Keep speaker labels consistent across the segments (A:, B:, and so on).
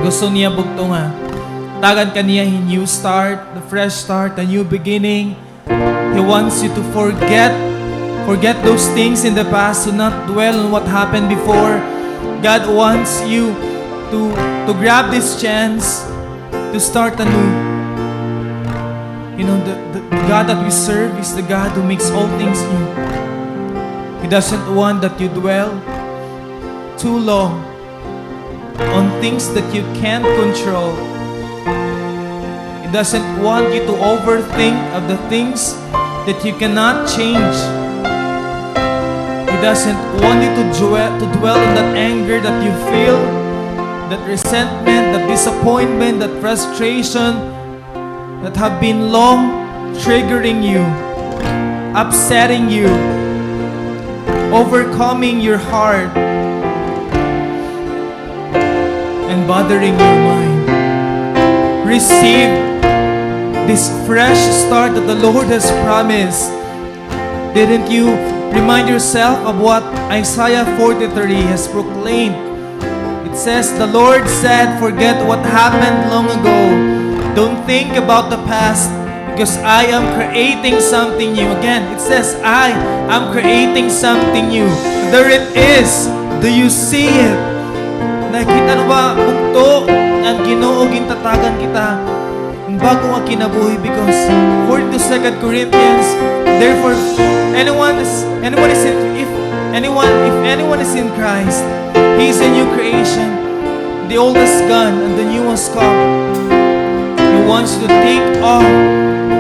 A: Gusto niya bugtong nga. Tagan ka niya a new start, the fresh start, a new beginning. He wants you to forget those things in the past, to not dwell on what happened before. God wants you to grab this chance to start anew. You know, the God that we serve is the God who makes all things new. He doesn't want that you dwell too long on things that you can't control. He doesn't want you to overthink of the things that you cannot change. He doesn't want you to dwell on that anger that you feel, that resentment, that disappointment, that frustration that have been long triggering you, upsetting you, overcoming your heart, and bothering your mind. Receive this fresh start that the Lord has promised. Didn't you remind yourself of what Isaiah 43 has proclaimed? It says, the Lord said, forget what happened long ago. Don't think about the past, because I am creating something new. Again, it says, I am creating something new. There it is. Do you see it? Nakita na ba? Bugto ang Ginoo gintatagan kita. Ang bago nga kinabuhi, because according to 2 Corinthians, therefore, if anyone is in Christ, he is a new creation. The old is gone and the new has come. He wants you to take off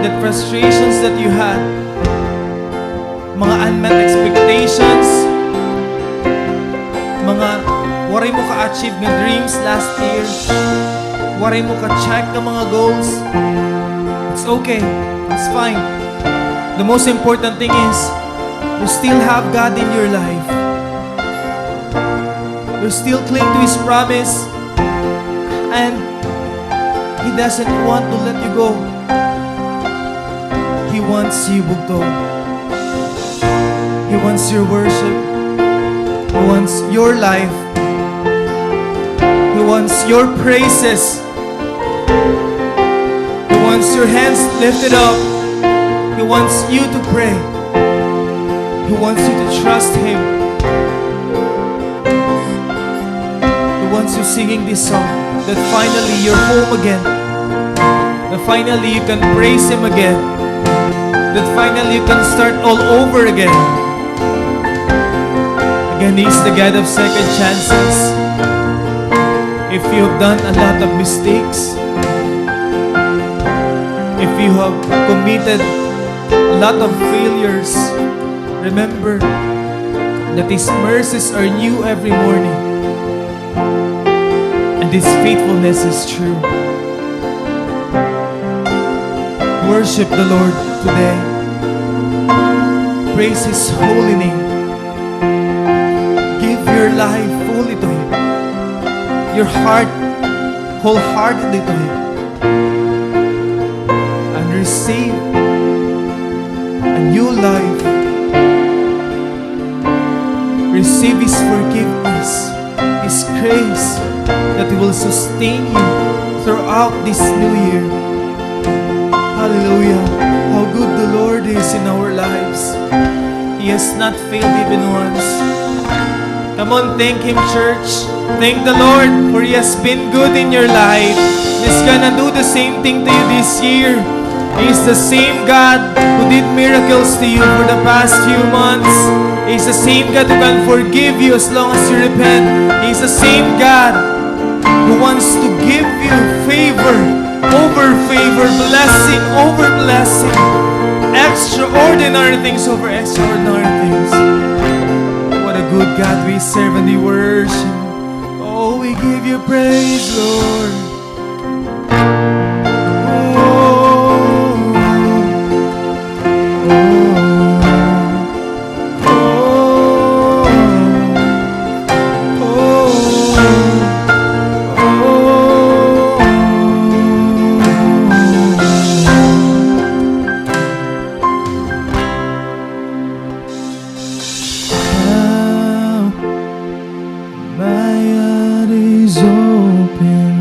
A: the frustrations that you had, mga unmet expectations, mga waray mo ka-achieve ng dreams last year, waray mo ka-check ng mga goals. It's okay. It's fine. The most important thing is you still have God in your life. You still cling to His promise, and He doesn't want to let you go. He wants you, bugto. He wants your worship. He wants your life. He wants your praises. He wants your hands lifted up. He wants you to pray. He wants you to trust Him. He wants you singing this song, that finally you're home again. That finally you can praise Him again. That finally you can start all over again. Again, He's the God of second chances. If you have done a lot of mistakes, if you have committed a lot of failures, remember that His mercies are new every morning, and His faithfulness is true. Worship the Lord today. Praise His holy name. Give your life fully to Him, your heart wholeheartedly to Him, and receive a new life. Receive His forgiveness, His grace, that He will sustain you throughout this new year. Hallelujah. How good the Lord is in our lives. He has not failed even once. Come on, thank Him, church. Thank the Lord, for He has been good in your life. He's gonna do the same thing to you this year. He's the same God who did miracles to you for the past few months. He's the same God who can forgive you as long as you repent. He's the same God who wants to give you favor over favor, blessing over blessing, extraordinary things over extraordinary things. What a good God we serve and we worship. Oh, we give you praise, Lord.
B: My heart is open.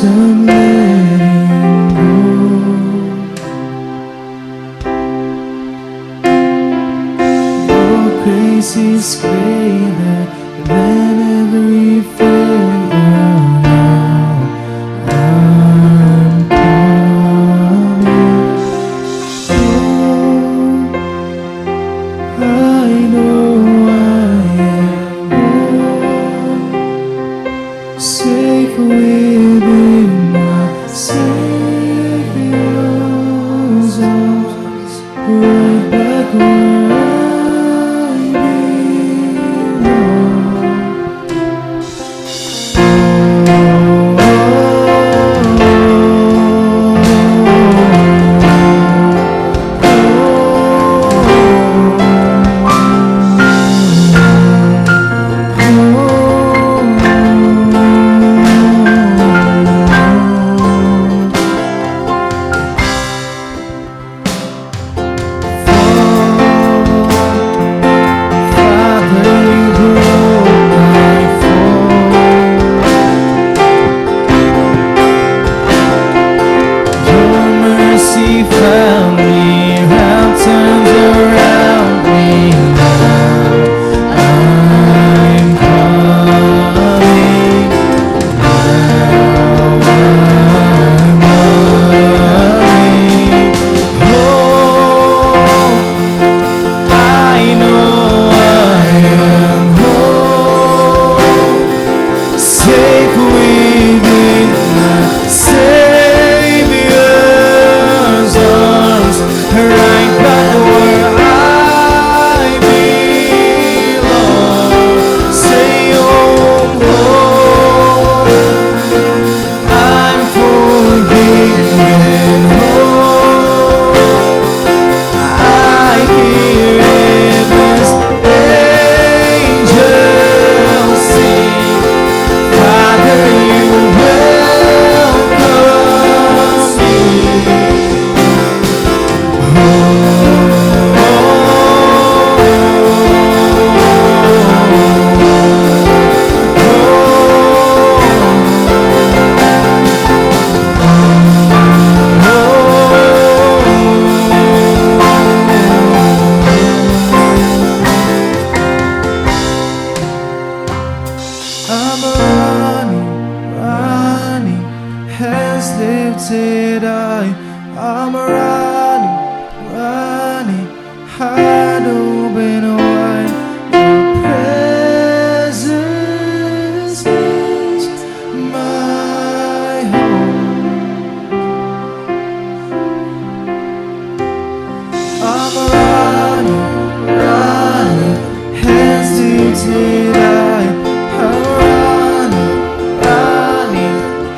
A: I'm letting go. Your grace is greater than every failure. Now I'm coming home. I know I am home, safe within my Savior's arms, right back where I found me, how turns around me now. I'm coming, now I'm running home. I know I am home, safe within my Savior's arms, right back where I belong. Say home, home, I'm forgiven. Home, I hear heaven's angels sing. Father, you welcome me I'm running, running, hands lifted high. I'm running, running, heart open wide. Your presence is my home. I'm running, running, hands lifted high. I'm running, running,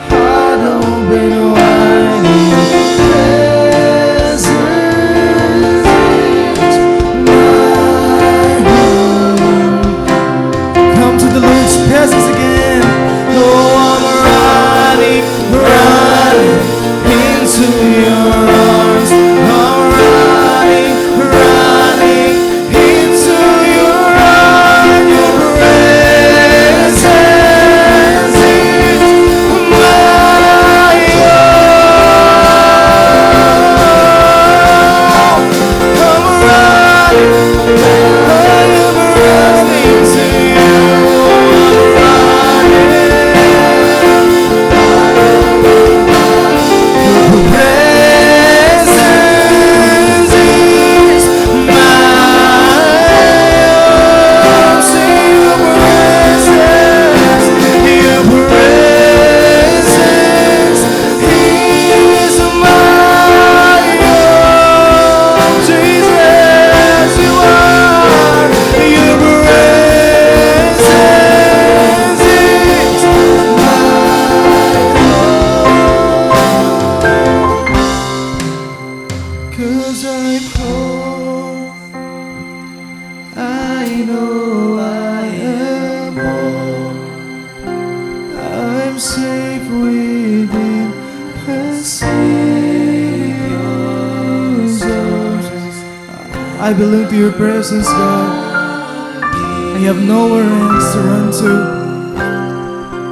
A: heart open wide. Your presence is my home. Come to the Lord's presence again. Oh, I'm running, running into your arms. I'm running, running into your arms. Your presence is my home. I'm running, I'm running to you. I'm running. Your presence is my home. Say your presence, your presence is my home. Jesus, you are. Your presence is my home. 'Cause I'm home. I know I am home. I'm safe within the Savior's arms. I belong to your presence, God. I have nowhere else to run to.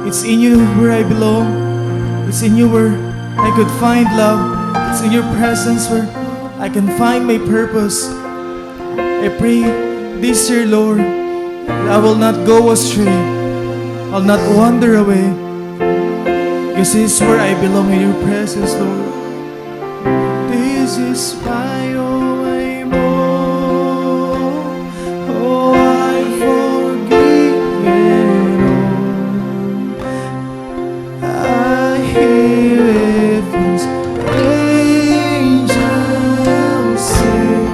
A: It's in you where I belong. It's in you where I could find love. It's in your presence where I can find my purpose. I pray this year, Lord, that I will not go astray. I'll not wander away. Because this is where I belong in your presence, Lord. This is my own oh, I forgiven all. I hear heaven's angels sing.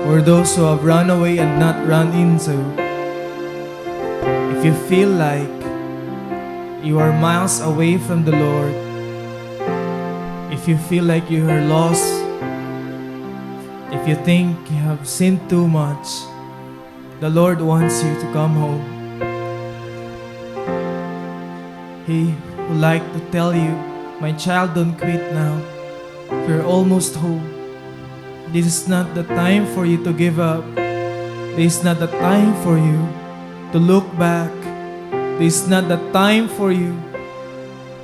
A: For those who have run away and not run into, if you feel like you are miles away from the Lord, if you feel like you are lost, if you think you have sinned too much, the Lord wants you to come home. He would like to tell you, my child, don't quit now. You're almost home. This is not the time for you to give up. This is not the time for you to look back. This is not the time for you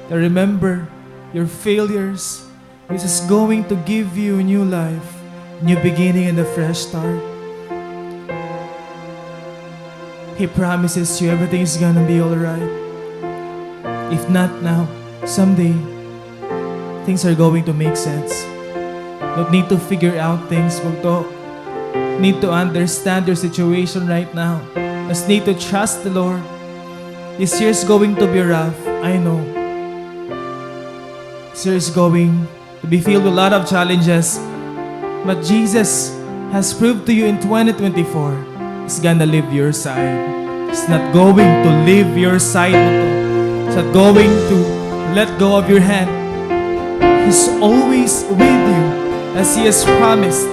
A: to remember your failures. This is going to give you a new life, new beginning and a fresh start. He promises you everything is gonna be alright. If not now, someday, things are going to make sense. Don't need to figure out things. Don't need to understand your situation right now. Just need to trust the Lord. This year is going to be rough. I know. This year is going to be filled with a lot of challenges. But Jesus has proved to you in 2024, He's gonna leave your side. He's not going to leave your side. He's not going to let go of your hand. He's always with you, as He has promised.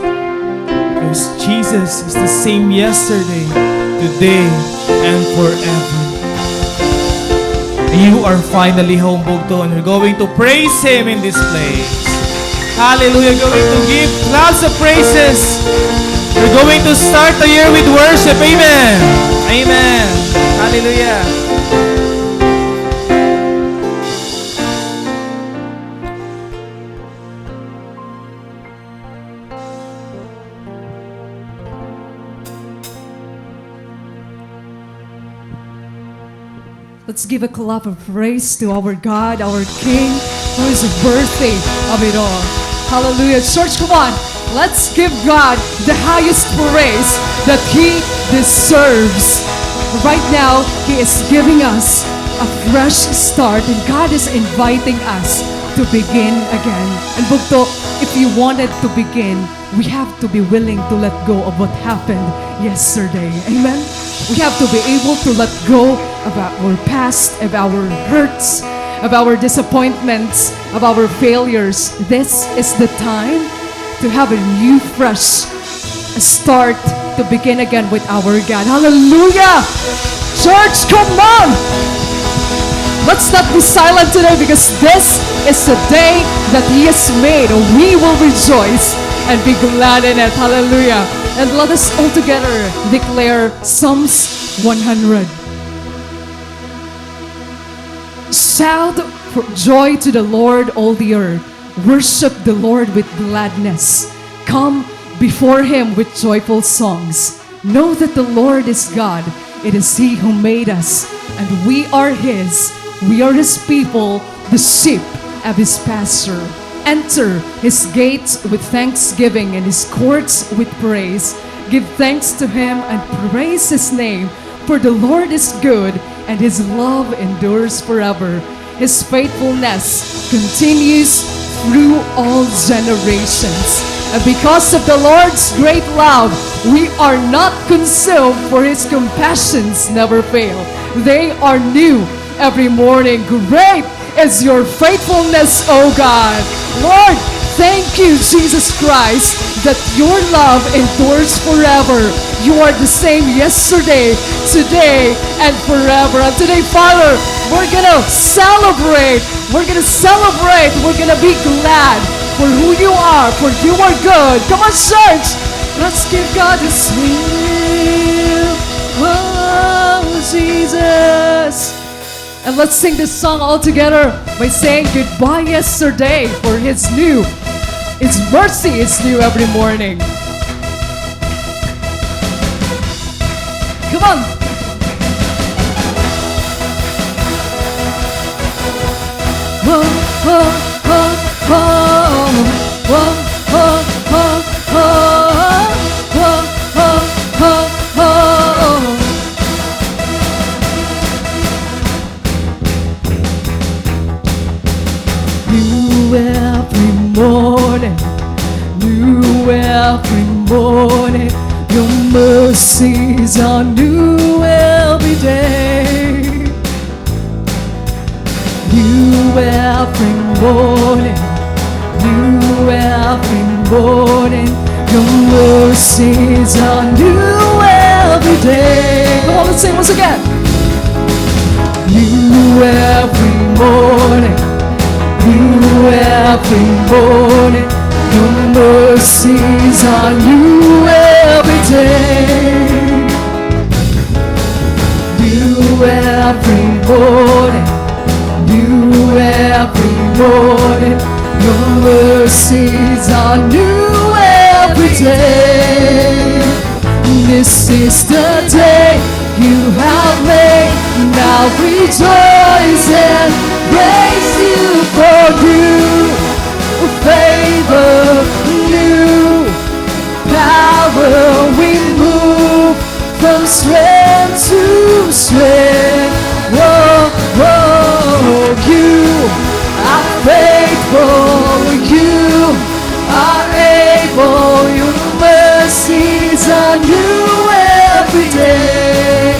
A: Because Jesus is the same yesterday, today, and forever. You are finally home, Bugto, and you're going to praise Him in this place. Hallelujah. You're going to give lots of praises. We're going to start the year with worship. Amen. Amen. Hallelujah.
B: Let's give a clap of praise to our God, our King, who is worthy of it all. Hallelujah. Church, come on. Let's give God the highest praise that He deserves. Right now, He is giving us a fresh start, and God is inviting us to begin again. And Bugto, if you wanted to begin, we have to be willing to let go of what happened yesterday. Amen? We have to be able to let go of our past, of our hurts, of our disappointments, of our failures. This is the time to have a new, fresh start, to begin again with our God. Hallelujah! Church, come on! Let's not be silent today, because this is the day that He has made. We will rejoice and be glad in it. Hallelujah! And let us all together declare Psalms 100. Shout for joy to the Lord, all the earth. Worship the Lord with gladness. Come before Him with joyful songs. Know that the Lord is God. It is He who made us, and we are His. We are His people, the sheep of His pasture. Enter His gates with thanksgiving and His courts with praise. Give thanks to Him and praise His name, for the Lord is good, and His love endures forever. His faithfulness continues through all generations. And because of the Lord's great love, we are not consumed, for His compassions never fail. They are new every morning. Great is your faithfulness, O God. Lord, thank you, Jesus Christ, that your love endures forever. You are the same yesterday, today, and forever. And today, Father, we're gonna celebrate. We're gonna celebrate. We're gonna be glad for who you are, for you are good. Come on, church. Let's give God a swing. Oh, Jesus. And let's sing this song all together by saying goodbye yesterday, for His mercy is new every morning. Come on. Whoa, whoa, whoa, whoa, whoa, whoa, whoa, whoa, whoa, whoa, whoa. New every morning, new every morning. Your mercies are new every day. New every morning, new every morning. Your mercies are new every day. Come on, let's sing once again. New every morning, new every morning. Your mercies are new every day. New every morning, new every morning. Your mercies are new every day. This is the day you have made. Now rejoice and praise you, for you favor, new power. We move from strength to strength. Whoa, whoa, you are faithful, you are able. Your mercies are new every day,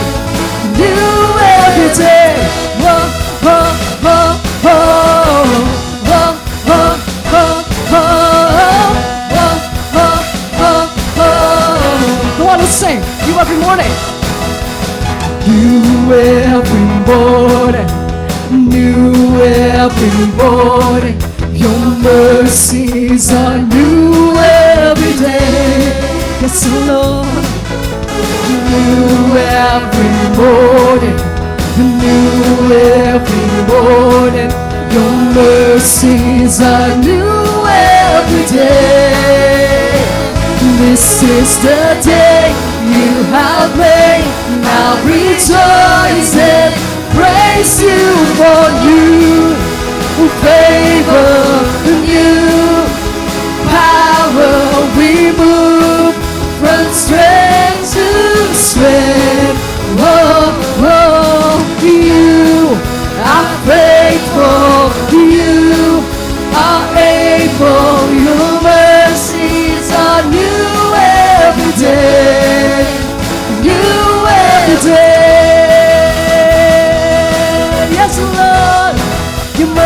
B: new every day. Whoa, whoa, whoa, whoa, whoa, whoa, whoa, whoa, whoa, whoa, whoa. Come on, let's sing. You every morning. New every morning, new every morning. Your mercies are new every day. Yes, Lord. New every morning, new every morning. Your mercies are new every day. This is the day you have made. Now rejoice and praise you, for you who favor you. Power, we move from strength to strength. Oh, oh, you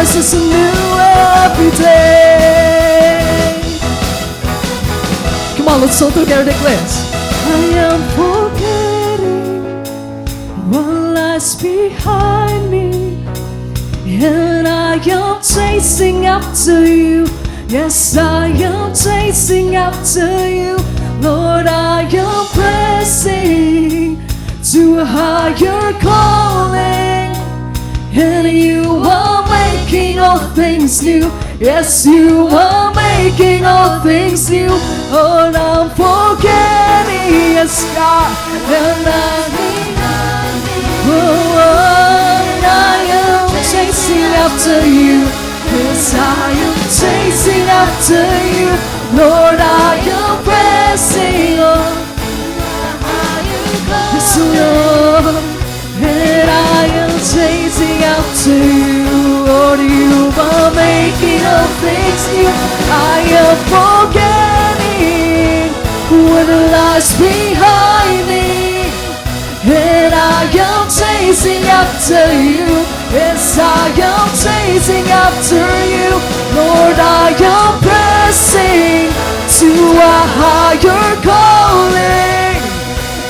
B: mercies are new every day. Come on, let's all together declare this. I am forgetting what lies behind me, and I am chasing after you. Yes, I am chasing after you. Lord, I am pressing to a higher calling, and you are making all things new. Yes, you are making all things new. Lord, I'm forgetting, yes, God, and I am chasing after you. Yes, I am chasing after you. Lord, I am pressing on. Yes, Lord, and I am chasing after you. Lord, you are making all things new. I am forgetting what lies behind me, and I am chasing after you. Yes, I am chasing after you. Lord, I am pressing to a higher calling,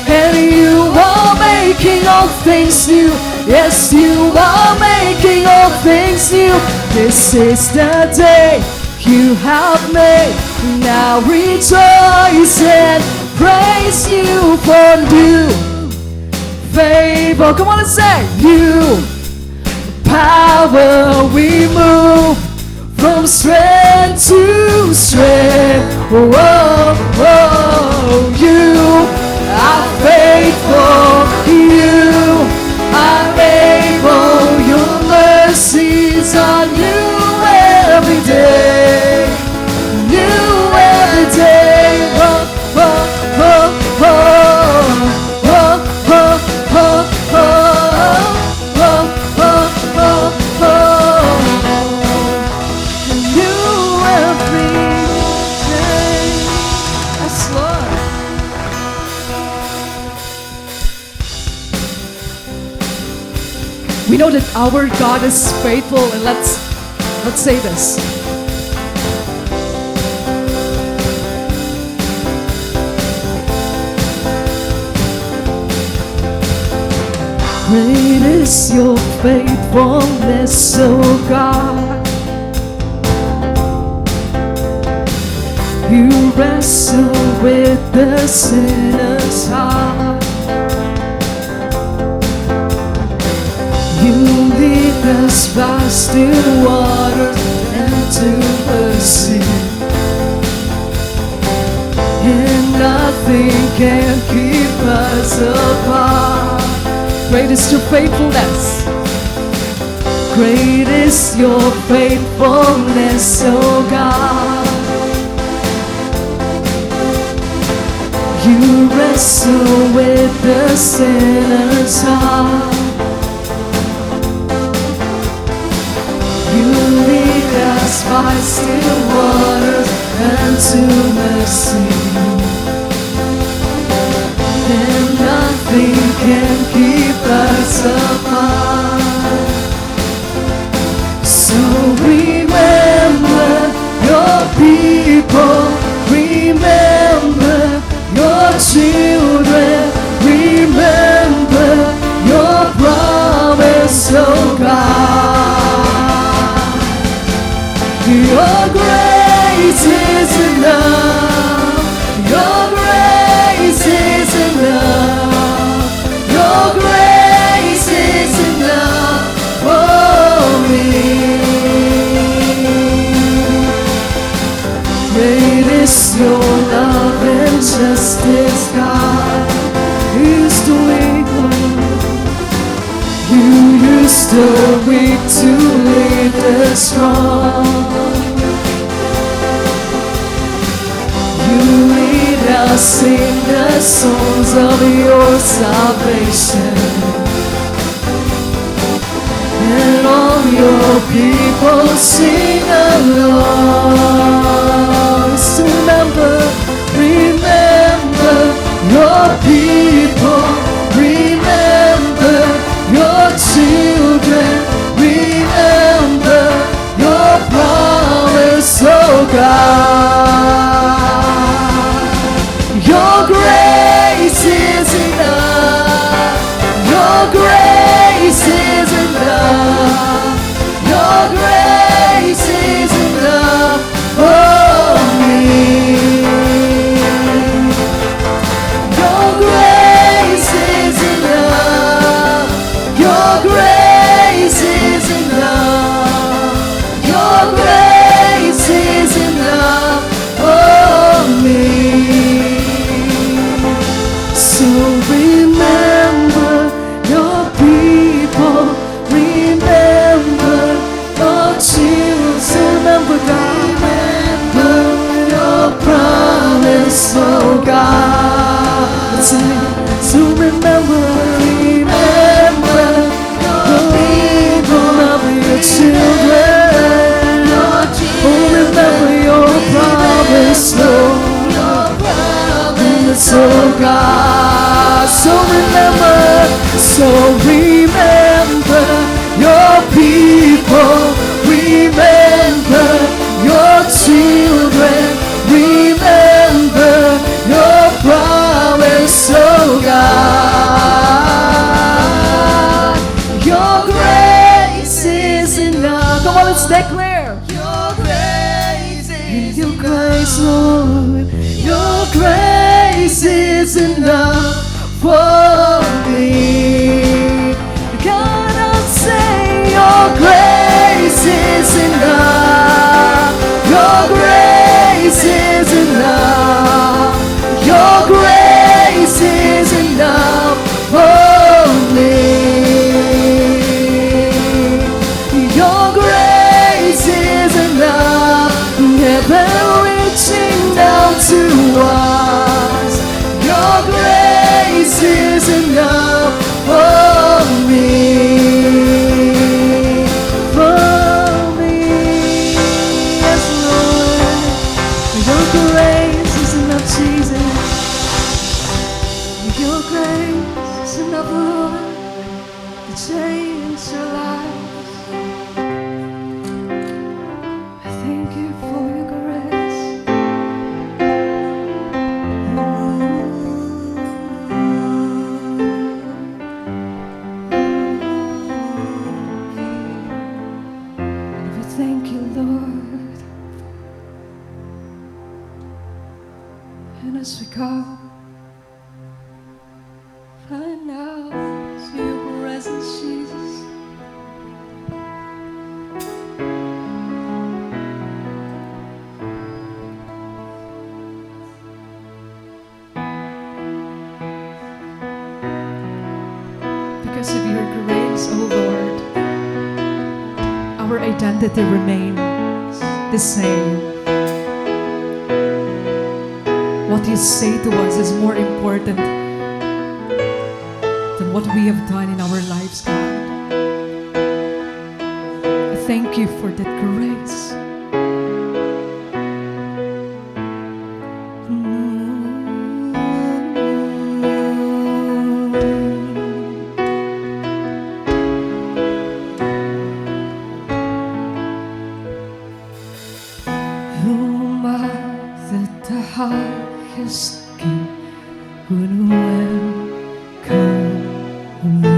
B: and you are making all things new. Yes, you are making all things new. This is the day you have made. Now rejoice and praise you for new favor. Come on and say, you power, we move from strength to strength. Whoa, whoa, you are faithful, you are able. Your mercies are new every day, new every day. Whoa, whoa, whoa, whoa, whoa, whoa, whoa, whoa, whoa, whoa, whoa. New every day. Yes, Lord. We know that our God is faithful, and let's say this. Great is your faithfulness, oh God. You wrestle with the sinner's heart. You lead us by still waters and to mercy, and nothing can keep us apart. Great is your faithfulness. Great is your faithfulness, oh God. You wrestle with the sinner's heart. You lead us by still waters and to mercy, and nothing can keep us apart. So remember your people, remember your children, remember your promise, oh God. Your grace is enough. Your grace is enough. Your grace is enough for me. Great is your love and justice, God. Is doing. You used the weak to lead the strong. You lead us in the songs of your salvation, and all your people sing along. So remember your people, remember your children, remember your children. Oh, remember your promise, Lord. So God, so remember your people, remember your children, remember your promise, oh God. Your grace is enough. Come on, let's declare. Your grace, Lord. Your grace is enough for me. God, I'll say your grace is enough. Your grace is enough. Your grace is enough for me. Your grace is enough. Never reaching down to us. Your grace is enough for me. For me. Yes, Lord. Your grace is enough, Jesus. Your grace is enough, Lord, to change your life. I thank you for your grace. We thank you, Lord. And as we go right now to your presence, Jesus. Because of your grace, oh Lord, our identity remains the same. What you say to us is more important than what we have done in our lives, God. I thank you for that grace. Whom I that the highest King would welcome me.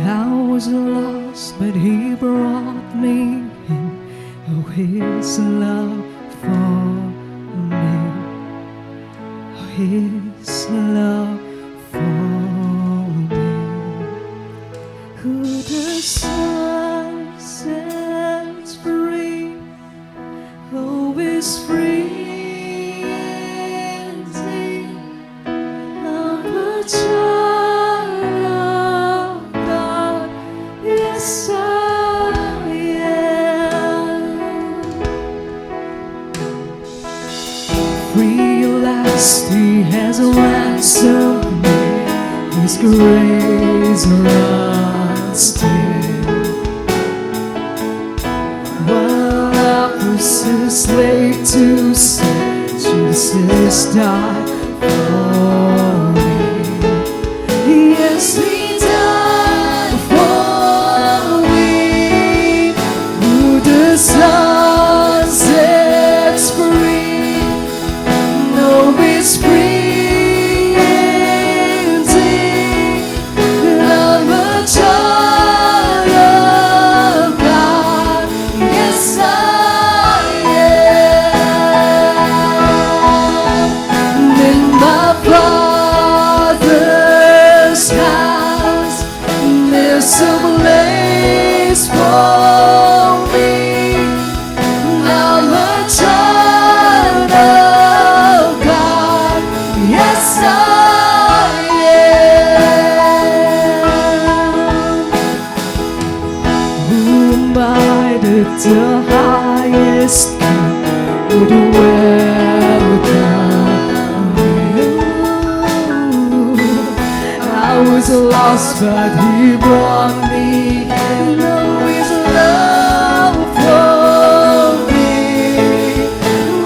B: I was lost, but He brought me in. Oh, His love for me. Oh, His love for me. Who the Son sets free, oh, is free indeed. I'm a child of God, yes I am. Free at last, He has ransomed me. His grace runs deep. While I was a slave to sin, Jesus died for me. Yes, He died for me. Who the Son sets free, no, is free indeed. I'm a child of God, yes I am. In my Father's house, there's a place for me. I'm a child of God, yes I am. Whom by the highest King would welcome me. was lost, but He brought me. Know His love for me.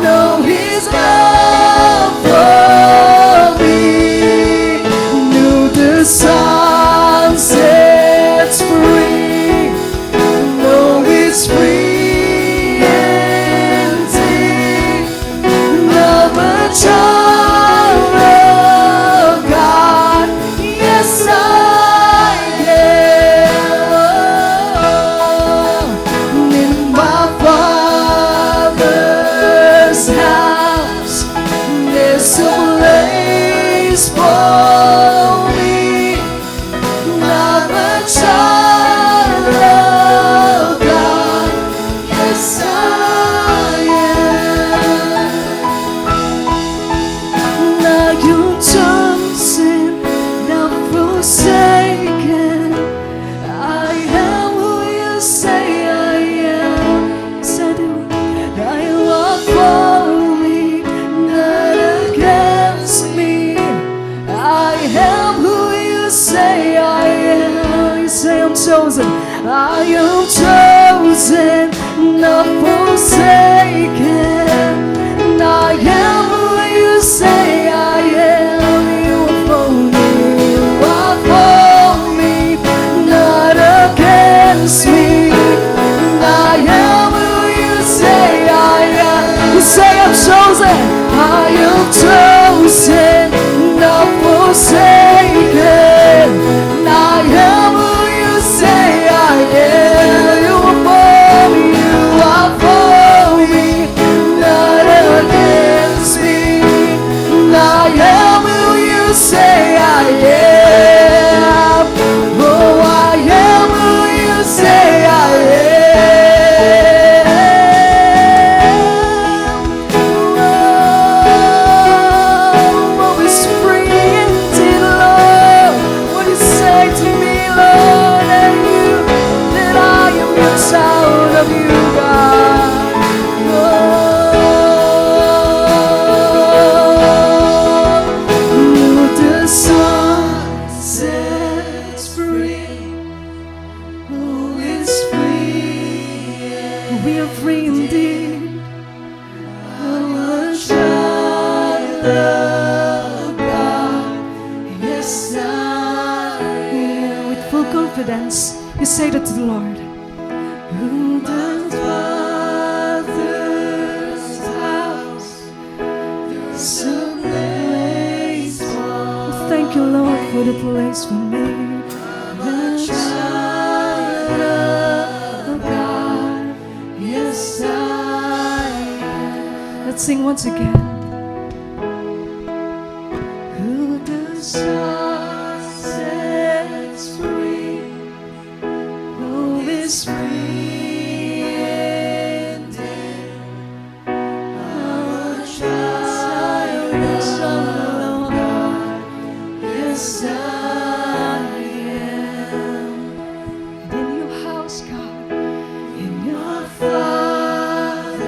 B: Know His love for me. Knew the sun sets free. Know it's free indeed. Love a child of God. Yes, I am. In my Father's house, there's a place for me. I'm a child of God. Yes, I am. Now you're chosen, not forsaken. I am who you say I am. Yes, I do. I walk for me, not against me. I am who you say I am. You say I'm chosen. I am chosen, not forsaken. I am who you say I am. You are for me, you are for me, not against me. I am who you say I am. You say I'm chosen. I am chosen, not forsaken. I am who you say I am. You are for me, you are for me, not against me. I am who you say I am. Oh, I am who you say I am. Oh, it's free indeed, Lord. What you say to me, Lord, and you, that I am your child of you, God. Oh, the sun sets free. Who is free? We are free indeed. I'm a child of God. Yes, I am. With full confidence, you say that to the Lord. Who the Father's house, there's a place for. Thank you, Lord, for the place for me. The child of God. Yes, I am. Let's sing once again. Who the Son sets free, who is free indeed. I'm a child of God. Yes, I am. And in your house, God, in your Father's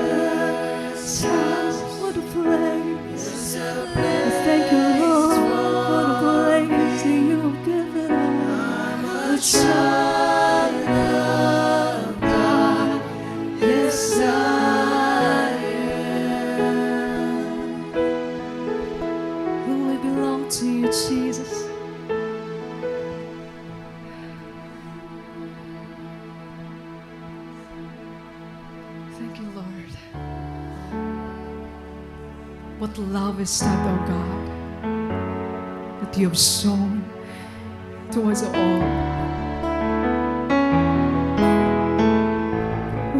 B: house, what a place. Thank you, Lord, for the place that you've given us. I'm a child of God. Yes, I am. We belong to you, Jesus. Thank you, Lord. What love is that, oh God, that you have shown to us all.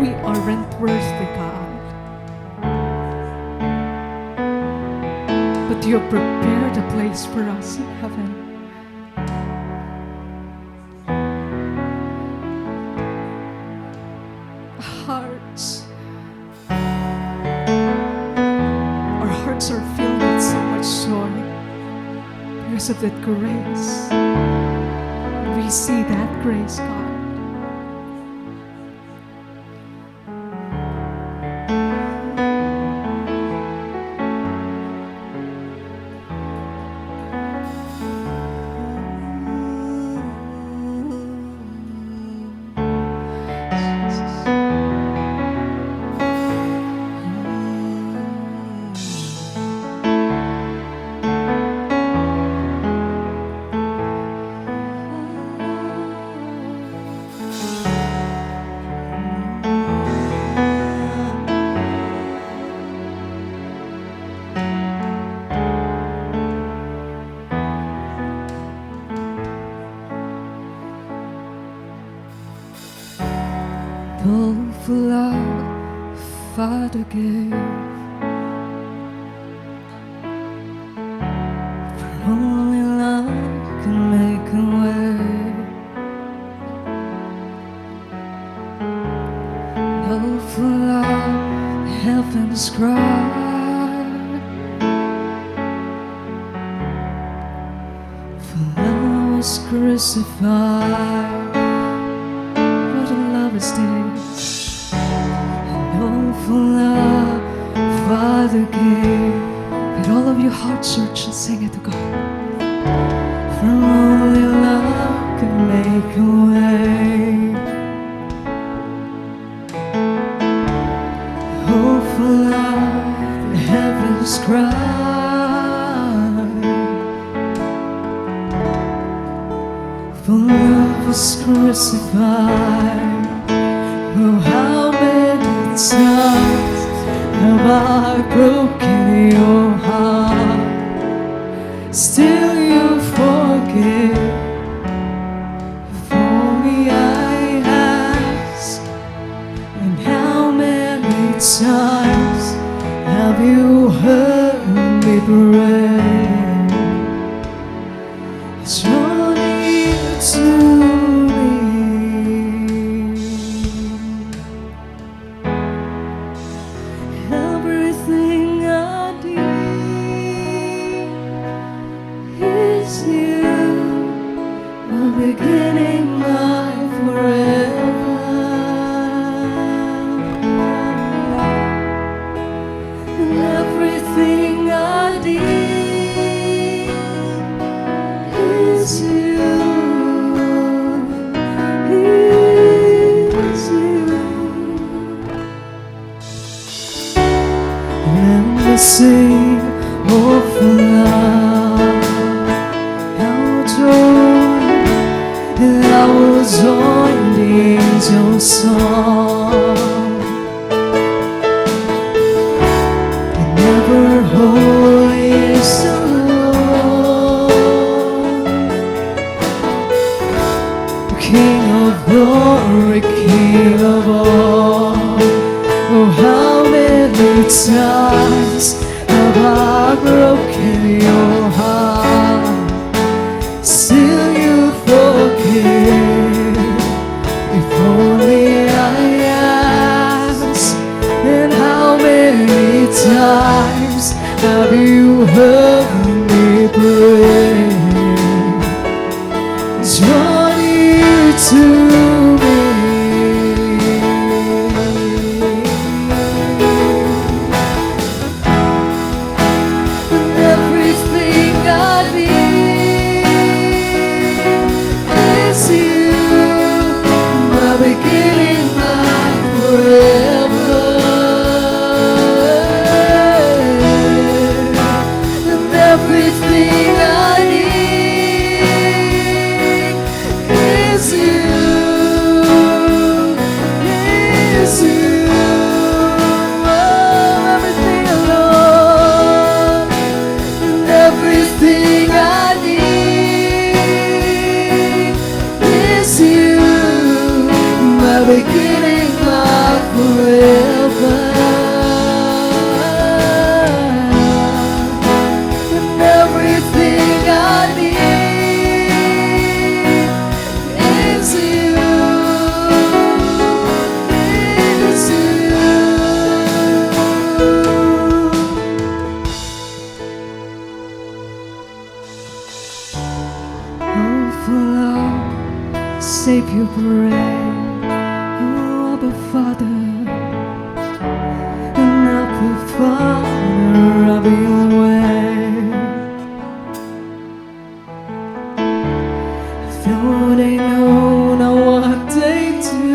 B: We aren't worthy, God, but you have prepared a place for us in heaven. Our hearts are filled with so much joy because of that grace. We see that grace, God. Powerful love, Father gave. For only love can make a way. Powerful love, heaven's cry. For love was crucified. What a love is this? And for love, Father gave. With all of your heart, search and sing it to God. For only love can make a way. Oh, for love, the heavens cry. For love was crucified. Oh, how many times have I broken your heart? Still you forgive. If only I ask. And how many times have you heard me pray? It's only to me. Everything I need is you. My beginning, my forever. And everything I need is you. Is you. And the sing of love, how true that I was joined in your song. And never holy is the Lord, King of glory, King of all. Oh, how many times have I broken your heart? Still you forgive. If only I ask. And how many times have you heard me pray? Draw near to me. Everything I need is you. My beginning, my forever. And everything I need is you. Is you. Oh, everything alone. Everything I need is you. My beginning, my forever. And everything I need is you. Is you. Oh, for love, Savior, pray. Oh, Abba Father, and Abba Father, have your way. Though they know not what they do,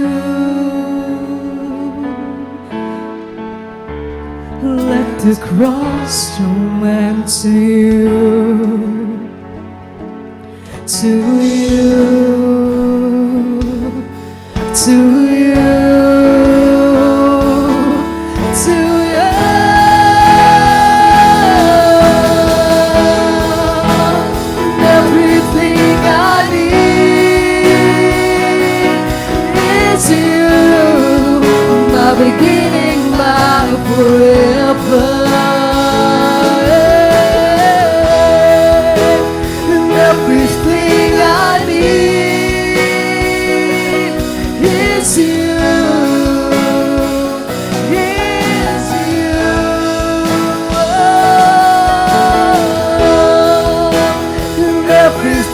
B: let the cross draw men to you. To you, to you, to you. Everything I need is you.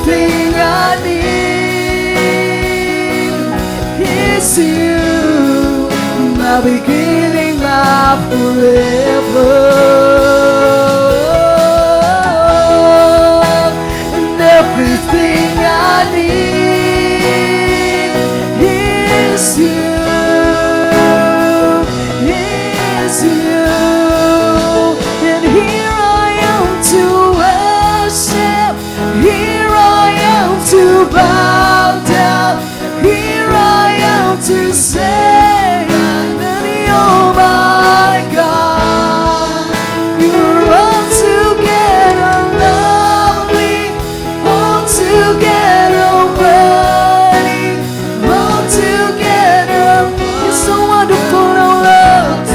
B: everything I need is you, my beginning, my forever. And everything I need is you, is you. And here I am to worship, here I am to bow down, here I am to say that you're my God. You're altogether lovely, altogether worthy, altogether. You're so wonderful, oh Lord.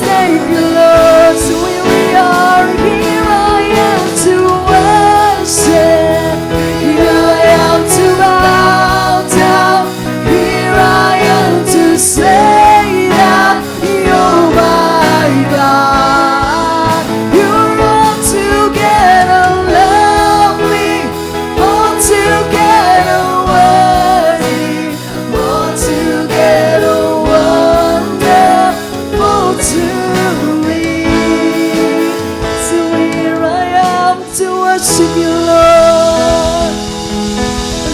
B: Thank you, Lord. So here we are, here I am to worship, here I am to bow down, here I am to say that you're my God. You're altogether lovely, altogether worthy, altogether wonderful to me. So here I am to worship you, Lord.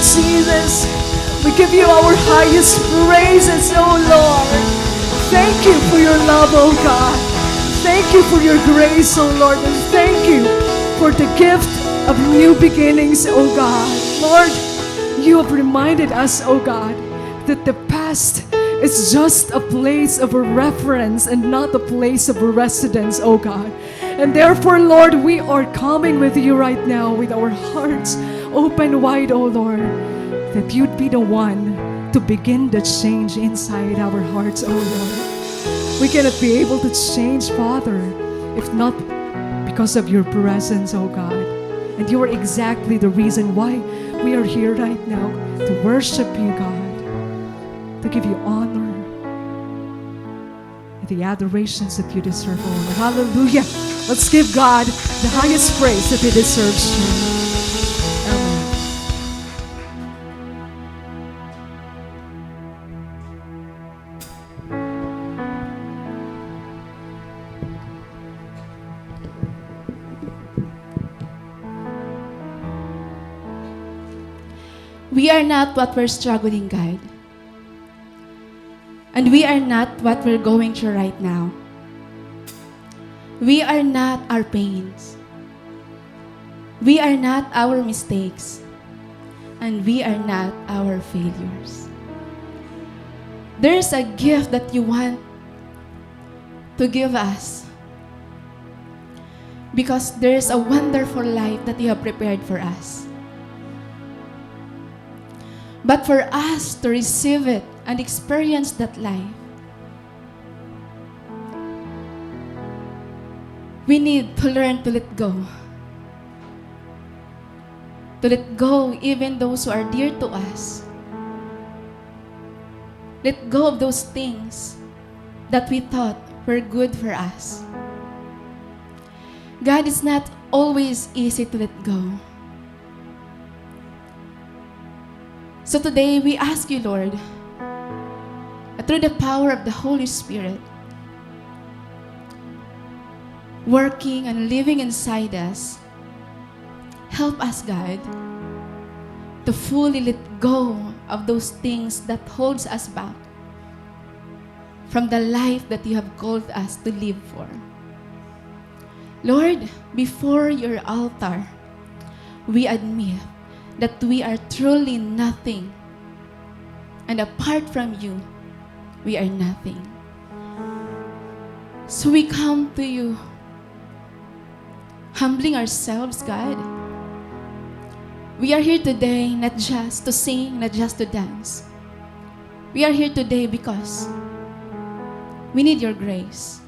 B: Jesus, we give you our highest praises, oh Lord. Thank you for your love, oh God. Thank you for your grace, oh Lord. And thank you for the gift of new beginnings, oh God. Lord, you have reminded us, oh God, that the past is just a place of a reference and not a place of a residence, oh God. And therefore, Lord, we are coming with you right now with our hearts open wide, oh Lord, that you'd be the one to begin the change inside our hearts, oh Lord. We cannot be able to change, Father, if not because of your presence, oh God. And you are exactly the reason why we are here right now, to worship you, God, to give you honor and the adorations that you deserve, oh Lord. Hallelujah. Let's give God the highest praise that he deserves. Amen.
C: We are not what we're struggling, God. And we are not what we're going through right now. We are not our pains. We are not our mistakes. And we are not our failures. There's a gift that you want to give us, because there's a wonderful life that you have prepared for us. But for us to receive it and experience that life, we need to learn to let go. To let go even those who are dear to us. Let go of those things that we thought were good for us. God, is not always easy to let go. So today, we ask you, Lord, through the power of the Holy Spirit, working and living inside us, help us, God, to fully let go of those things that holds us back from the life that you have called us to live for. Lord, before your altar, we admit that we are truly nothing, and apart from you, we are nothing. So we come to you, humbling ourselves, God. We are here today not just to sing, not just to dance. We are here today because we need your grace.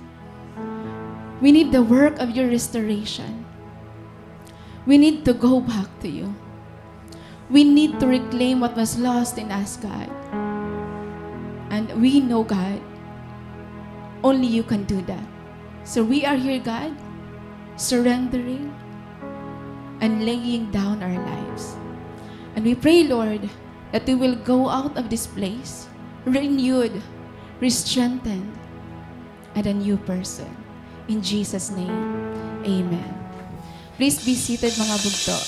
C: We need the work of your restoration. We need to go back to you. We need to reclaim what was lost in us, God. And we know, God, only you can do that. So we are here, God, surrendering and laying down our lives. we pray, Lord, that we will go out of this place renewed, re-strengthened, and a new person. In Jesus' name, amen. Please be seated, mga bugto.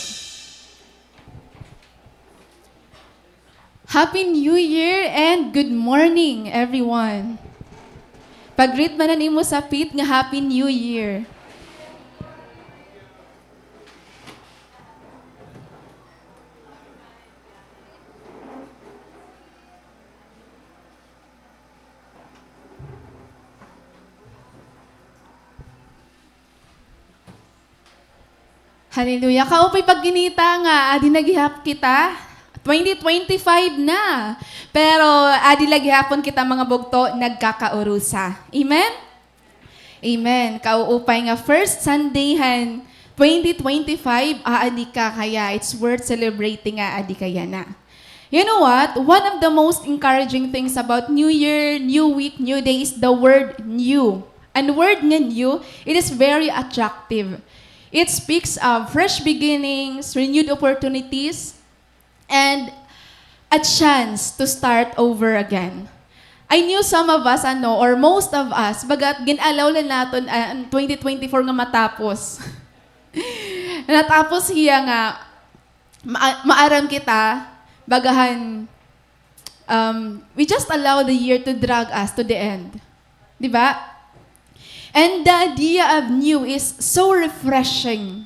C: Happy New Year and good morning, everyone. Pag-greet man na nimo sa pit nga Happy New Year. Hallelujah. Kaupay pagginita nga, adi nagihap kita. 2025 na. Pero adi lagihapon kita mga bugto, nagkakaurusa. Amen? Amen. Kauupay nga first Sundayhan 2025, adi ka kaya. It's worth celebrating nga adi kaya na. You know what? One of the most encouraging things about New Year, New Week, New Day is the word new. And word nga new, it is very attractive. It speaks of fresh beginnings, renewed opportunities, and a chance to start over again. I knew some of us, or most of us, bagat ginalaw lang natin 2024 nga matapos. Natapos hiya nga, maaram kita, bagahan, we just allow the year to drag us to the end. Diba? And the idea of new is so refreshing.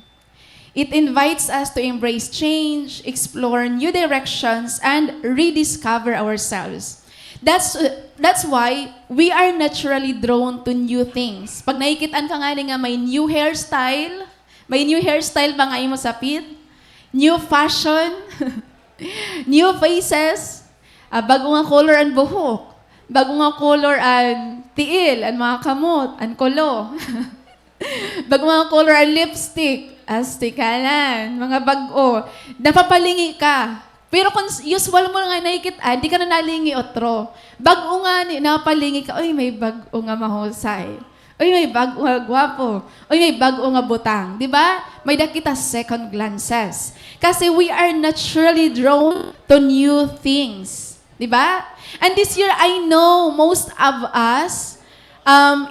C: It invites us to embrace change, explore new directions, and rediscover ourselves. That's why we are naturally drawn to new things. Pag nakikitaan ka nga nga may new hairstyle ba nga imo sa pit? New fashion, new faces, bago nga color ang buhok, bago nga color ang tiil, ang mga kamot, ang kolo. Bago nga color ang lipstick, astikalan, mga bago. Napapalingi ka. Pero kung usual mo nga nakikitaan, di ka na nalingi otro. Bago nga, napapalingi ka, oy, may bago nga mahusay. Oy, may bago nga gwapo. Oy, may bago nga butang. Di ba? May nakita second glances. Kasi we are naturally drawn to new things. Di ba? And this year, I know most of us,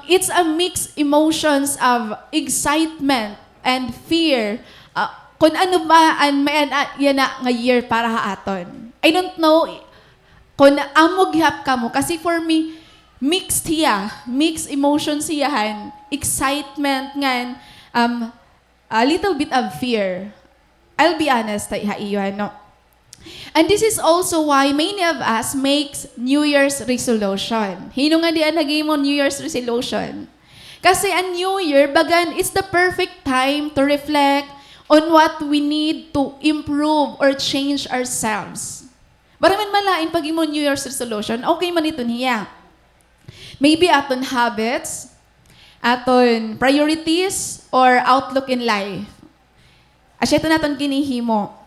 C: it's a mixed emotions of excitement and fear. Kung ano ba yan na nga year para haaton. I don't know kung amog hap ka mo. Kasi for me, mixed emotions siyahan, excitement ngan, a little bit of fear. I'll be honest, iyon, no? And this is also why many of us makes New Year's resolution. Hino nga di naging mo New Year's resolution? Kasi ang New Year, bagan, it's the perfect time to reflect on what we need to improve or change ourselves. Baraman malain pag mo New Year's resolution, okay man ito niya. Maybe aton habits, aton priorities, or outlook in life. Asya ito natin kinihimo.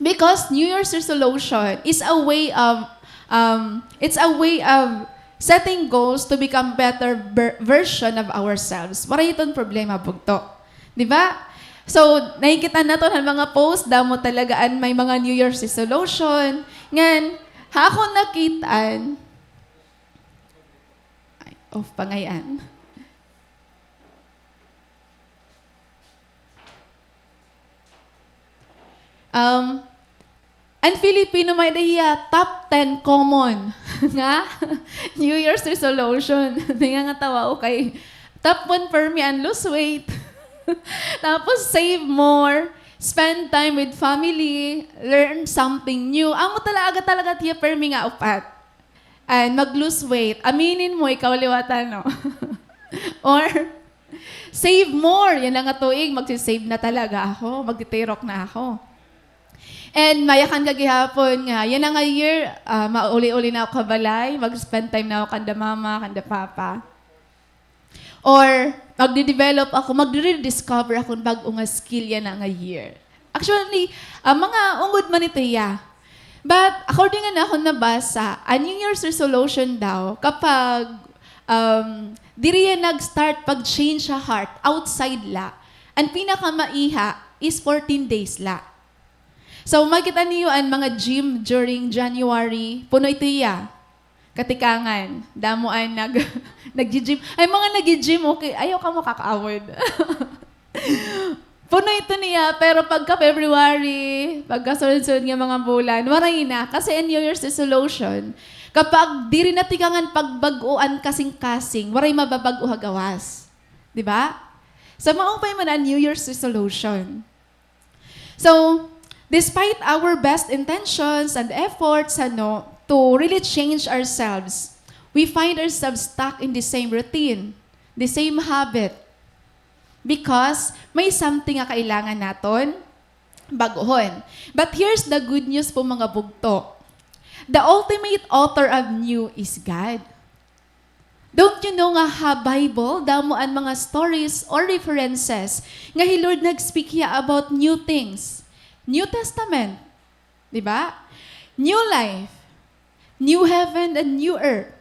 C: Because New Year's resolution is a way of, setting goals to become better version of ourselves. Para itong problema bugto. Di ba? So, nakikita na to ng mga post, damo talagaan may mga New Year's resolution. Ngan, ako nakitaan, off pa ngayon. Ang Filipino may dahiya, top 10 common nga New Year's resolution. Hindi nga tawa, okay. Top 1 for me, and lose weight. Tapos save more, spend time with family, learn something new. Amo talaga tiya per mi nga upat. And mag-lose weight. Aminin mo, ikaw liwatan, no? Or, save more. Yan lang nga tuig, magsisave na talaga ako. Magtitirok na ako. And mayakan kagihapon nga, yan nga year, mauli-uli na ako kabalay, mag-spend time na ako kanda mama, kanda papa. Or, magde-develop ako, magre-rediscover ako ng bagong nga skill yan nga year. Actually, mga ungod man ito ya. But, according nga na ako nabasa, a New Year's resolution daw, kapag diri yan nag-start pag-change sa heart, outside la, ang pinakamaiha is 14 days la. So, makita niyo ang mga gym during January, puno ito iya. Katikangan, damuan nag-gym. Ay, mga nag-gym, okay, ayaw ka makakaawad. Puno ito niya, pero pagka February, pagka sunod-sunod ng mga bulan, maray na. Kasi in New Year's resolution, kapag di rin natikangan pagbaguan kasing-kasing, maray mababago hagawas. Di ba? So, maupay man ang New Year's resolution. So, despite our best intentions and efforts, to really change ourselves, we find ourselves stuck in the same routine, the same habit. Because may something nga kailangan naton baguhon. But here's the good news po mga bugto. The ultimate author of new is God. Don't you know nga Bible, damuan mga stories or references nga Lord nag-speak hiya about new things. New Testament. Diba? New life. New heaven and new earth.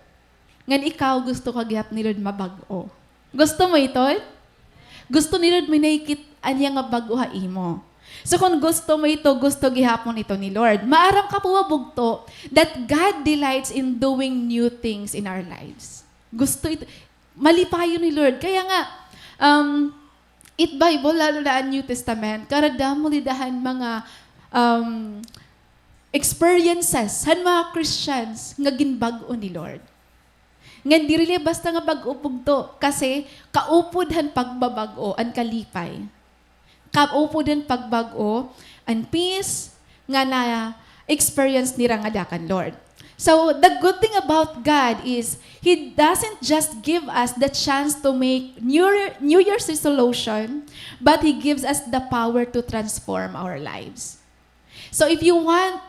C: Ngan ikaw gusto ka gihap ni Lord mabago. Gusto mo ito? Gusto ni Lord minakit anya nga baguha imo. So kung gusto mo ito, gusto gihapon ito ni Lord. Maaram ka po mabugto that God delights in doing new things in our lives. Gusto ito. Malipayo ni Lord. Kaya nga, it Bible, lalo na ang New Testament, karadam mo lidahan mga experiences, han mga Christians, nga ginbago ni Lord. Nga di rin basta nga bag-upog to. Kasi kaupod han pagbabago ang kalipay. Kaupod han pagbago ang peace nga na experience ni Rangadakan Lord. So the good thing about God is He doesn't just give us the chance to make New Year's resolution, but He gives us the power to transform our lives. So if you want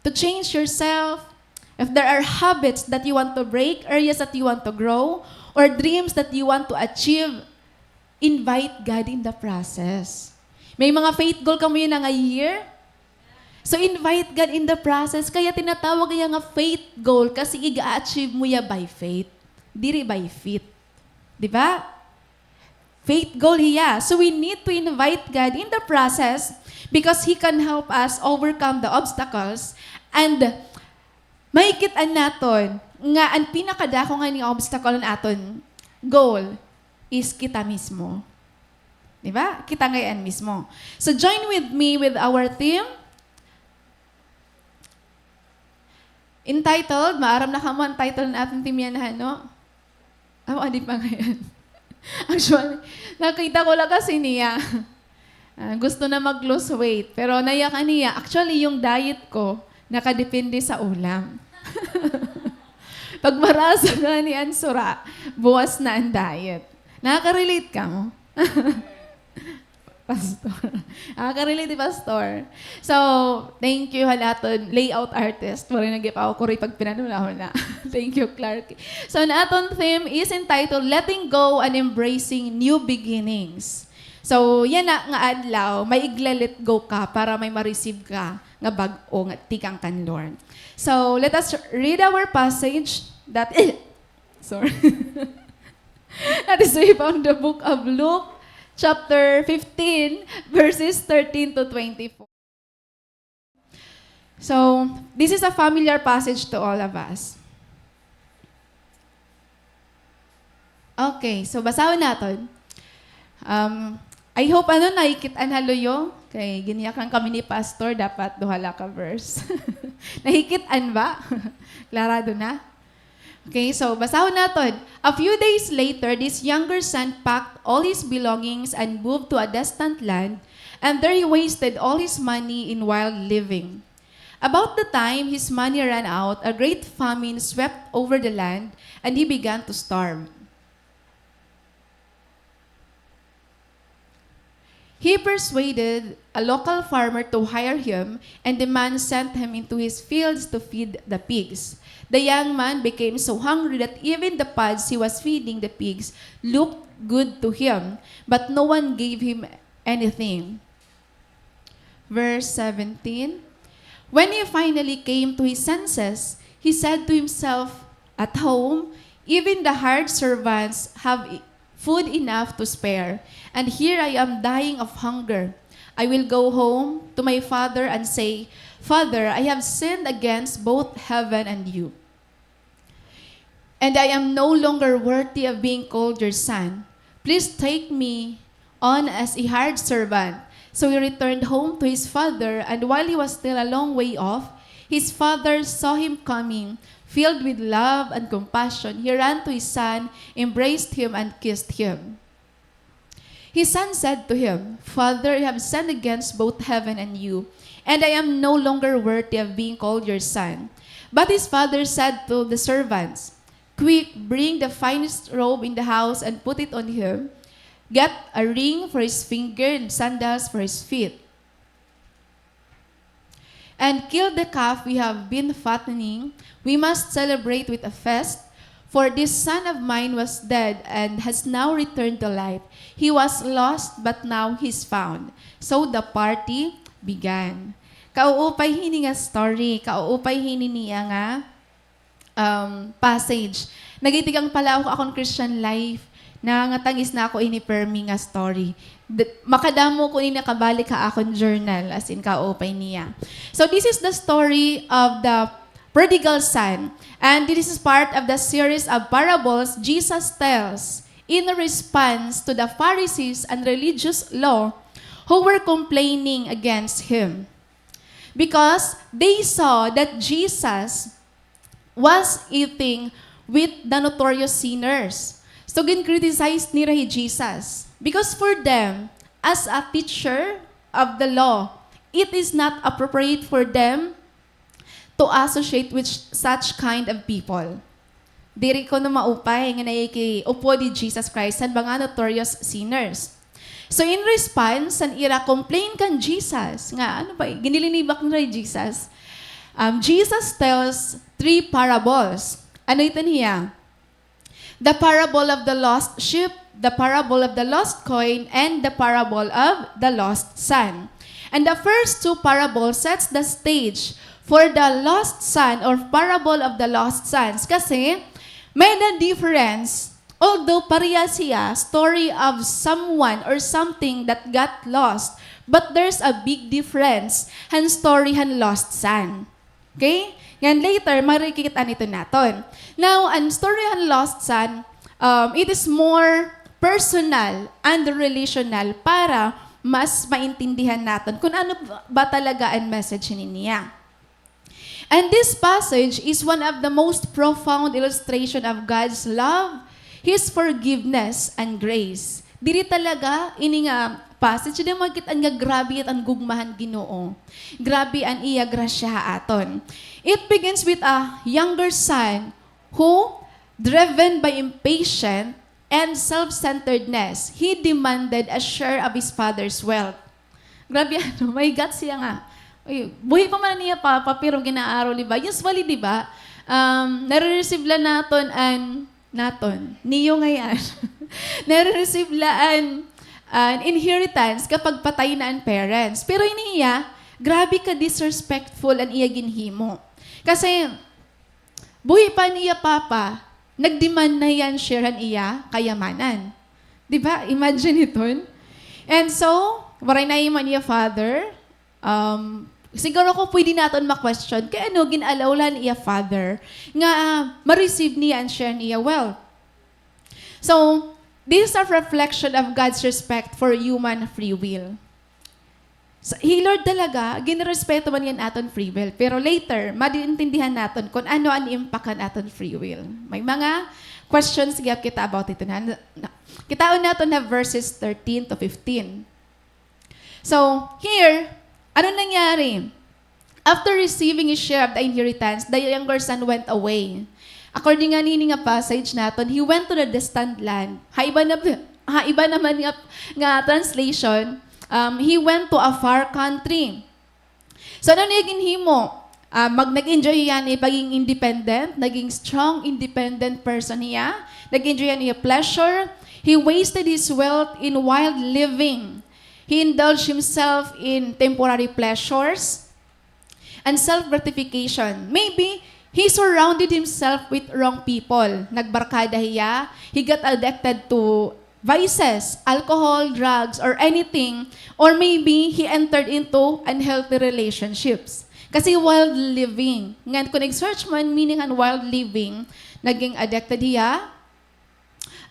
C: to change yourself, if there are habits that you want to break, areas that you want to grow, or dreams that you want to achieve, invite God in the process. May mga faith goal ka mo yun na year. So invite God in the process. Kaya tinatawag niya nga faith goal kasi i-achieve mo ya by faith. Diri by faith. Di ba? Faith goal hiya. So we need to invite God in the process because He can help us overcome the obstacles and mahikitan naton nga ang pinakadako nga ni obstacle naton goal is kita mismo. Di ba? Kita ngayon mismo. So join with me with our theme entitled, maaram na kamo ang title natin team yan, no? Adi pa ngayon. Actually, nakita ko lang kasi niya. Gusto na mag-lose weight. Pero naiyak niya. Actually, yung diet ko, nakadepende sa ulam. Pag marasa na ni Ansura, buwas na ang diet. Nakaka-relate ka mo? Pastor. Nakaka-relate, Pastor. So, thank you, halaton. Layout artist. Wala nag-give ako kuri pag pinanunahon na. Thank you, Clark. So, naton theme is entitled, Letting Go and Embracing New Beginnings. So, yan na nga adlaw, may igla-let go ka para may ma-receive ka nga bag-o nga tikang kan Lord. So, let us read our passage that sorry. That is we found the book of Luke, chapter 15, verses 13 to 24. So, this is a familiar passage to all of us. Okay, so basahon natin. I hope nahikitan haluyo. Kay giniyakan kami ni Pastor, dapat duhala ka verse. Nahikitan ba? Klarado na? Okay, so basahon natin. A few days later, this younger son packed all his belongings and moved to a distant land, and there he wasted all his money in wild living. About the time his money ran out, a great famine swept over the land, and he began to starve. He persuaded a local farmer to hire him, and the man sent him into his fields to feed the pigs. The young man became so hungry that even the pods he was feeding the pigs looked good to him, but no one gave him anything. Verse 17, when he finally came to his senses, he said to himself, at home, even the hired servants have food enough to spare, and here I am dying of hunger. I will go home to my father and say, Father, I have sinned against both heaven and you. And I am no longer worthy of being called your son. Please take me on as a hired servant. So he returned home to his father, and while he was still a long way off, his father saw him coming. Filled with love and compassion, he ran to his son, embraced him, and kissed him. His son said to him, Father, I have sinned against both heaven and you, and I am no longer worthy of being called your son. But his father said to the servants, Quick, bring the finest robe in the house and put it on him. Get a ring for his finger and sandals for his feet. And kill the calf we have been fattening. We must celebrate with a feast. For this son of mine was dead and has now returned to life. He was lost, but now he's found. So the party began. Kauupay hini nga story, kauupay hini niya nga passage. Nagitigang pala ako akong Christian life. Nangatangis na ako ini permi nga story. Makadamo ko ini nakabalik ka akong journal, as in kaupay niya. So this is the story of the prodigal son. And this is part of the series of parables Jesus tells in response to the Pharisees and religious law who were complaining against him. Because they saw that Jesus was eating with the notorious sinners. So, gin-criticize nila Jesus. Because for them, as a teacher of the law, it is not appropriate for them to associate with such kind of people. Diri ko na maupay nga upo ni Jesus Christ sa mga notorious sinners. So, in response, san ira complain kan Jesus, nga, ano ba, ginilinibak na Jesus. Jesus tells 3 parables. Ano ito niya? The parable of the lost sheep, the parable of the lost coin, and the parable of the lost son. And the first 2 parables sets the stage for the lost son or parable of the lost sons. Kasi may the difference, although pareha siya, story of someone or something that got lost, but there's a big difference han story han lost son. Okay? Yan later, marikita nito natin. Now, ang story han lost son, it is more personal and relational para mas maintindihan natin kung ano ba talaga ang message niya. And this passage is one of the most profound illustration of God's love, His forgiveness, and grace. Diri talaga, ini nga passage na magkita nga grabe at ang gugmahan Ginoo. Grabe ang iya grasya aton. It begins with a younger son who, driven by impatience and self-centeredness, he demanded a share of his father's wealth. Grabe ano, may guts siya nga. Buhay pa man niya papa, pero ginaaraw, di ba? Usually, di ba, nare-receive la naton, niyo ngayon, nare-receive la an inheritance kapag patay na ang parents. Pero iniya, grabe ka disrespectful ang iya ginhimo. Kasi, buhay pa niya papa, nagdemand na yan sharehan iya kayamanan. Di ba? Imagine ito. And so, waray na iman niya father, siguro ko pwede natin ma-question, kaya ano, ginalawlan iya father, nga ma-receive niya and share niya wealth. So, this is a reflection of God's respect for human free will. So, Lord talaga, ginrespeto man yan aton free will. Pero later, madiintindihan natin kung ano ang impact ang aton free will. May mga questions kita about ito. Kitaon natin na verses 13 to 15. So, here, ano nangyari? After receiving his share of the inheritance, the younger son went away. According nga nini nga passage natin, he went to the distant land. Iba naman nga translation, he went to a far country. So, ano naging himo? Nag-enjoy yan pagiging independent, naging strong, independent person niya. Nag-enjoy yan pleasure. He wasted his wealth in wild living. He indulged himself in temporary pleasures and self-gratification. Maybe he surrounded himself with wrong people. Nagbarkada hiya. He got addicted to vices, alcohol, drugs, or anything, or maybe he entered into unhealthy relationships. Kasi wild living. Ngayon, kung nag-search man meaning ang wild living, naging addicted siya,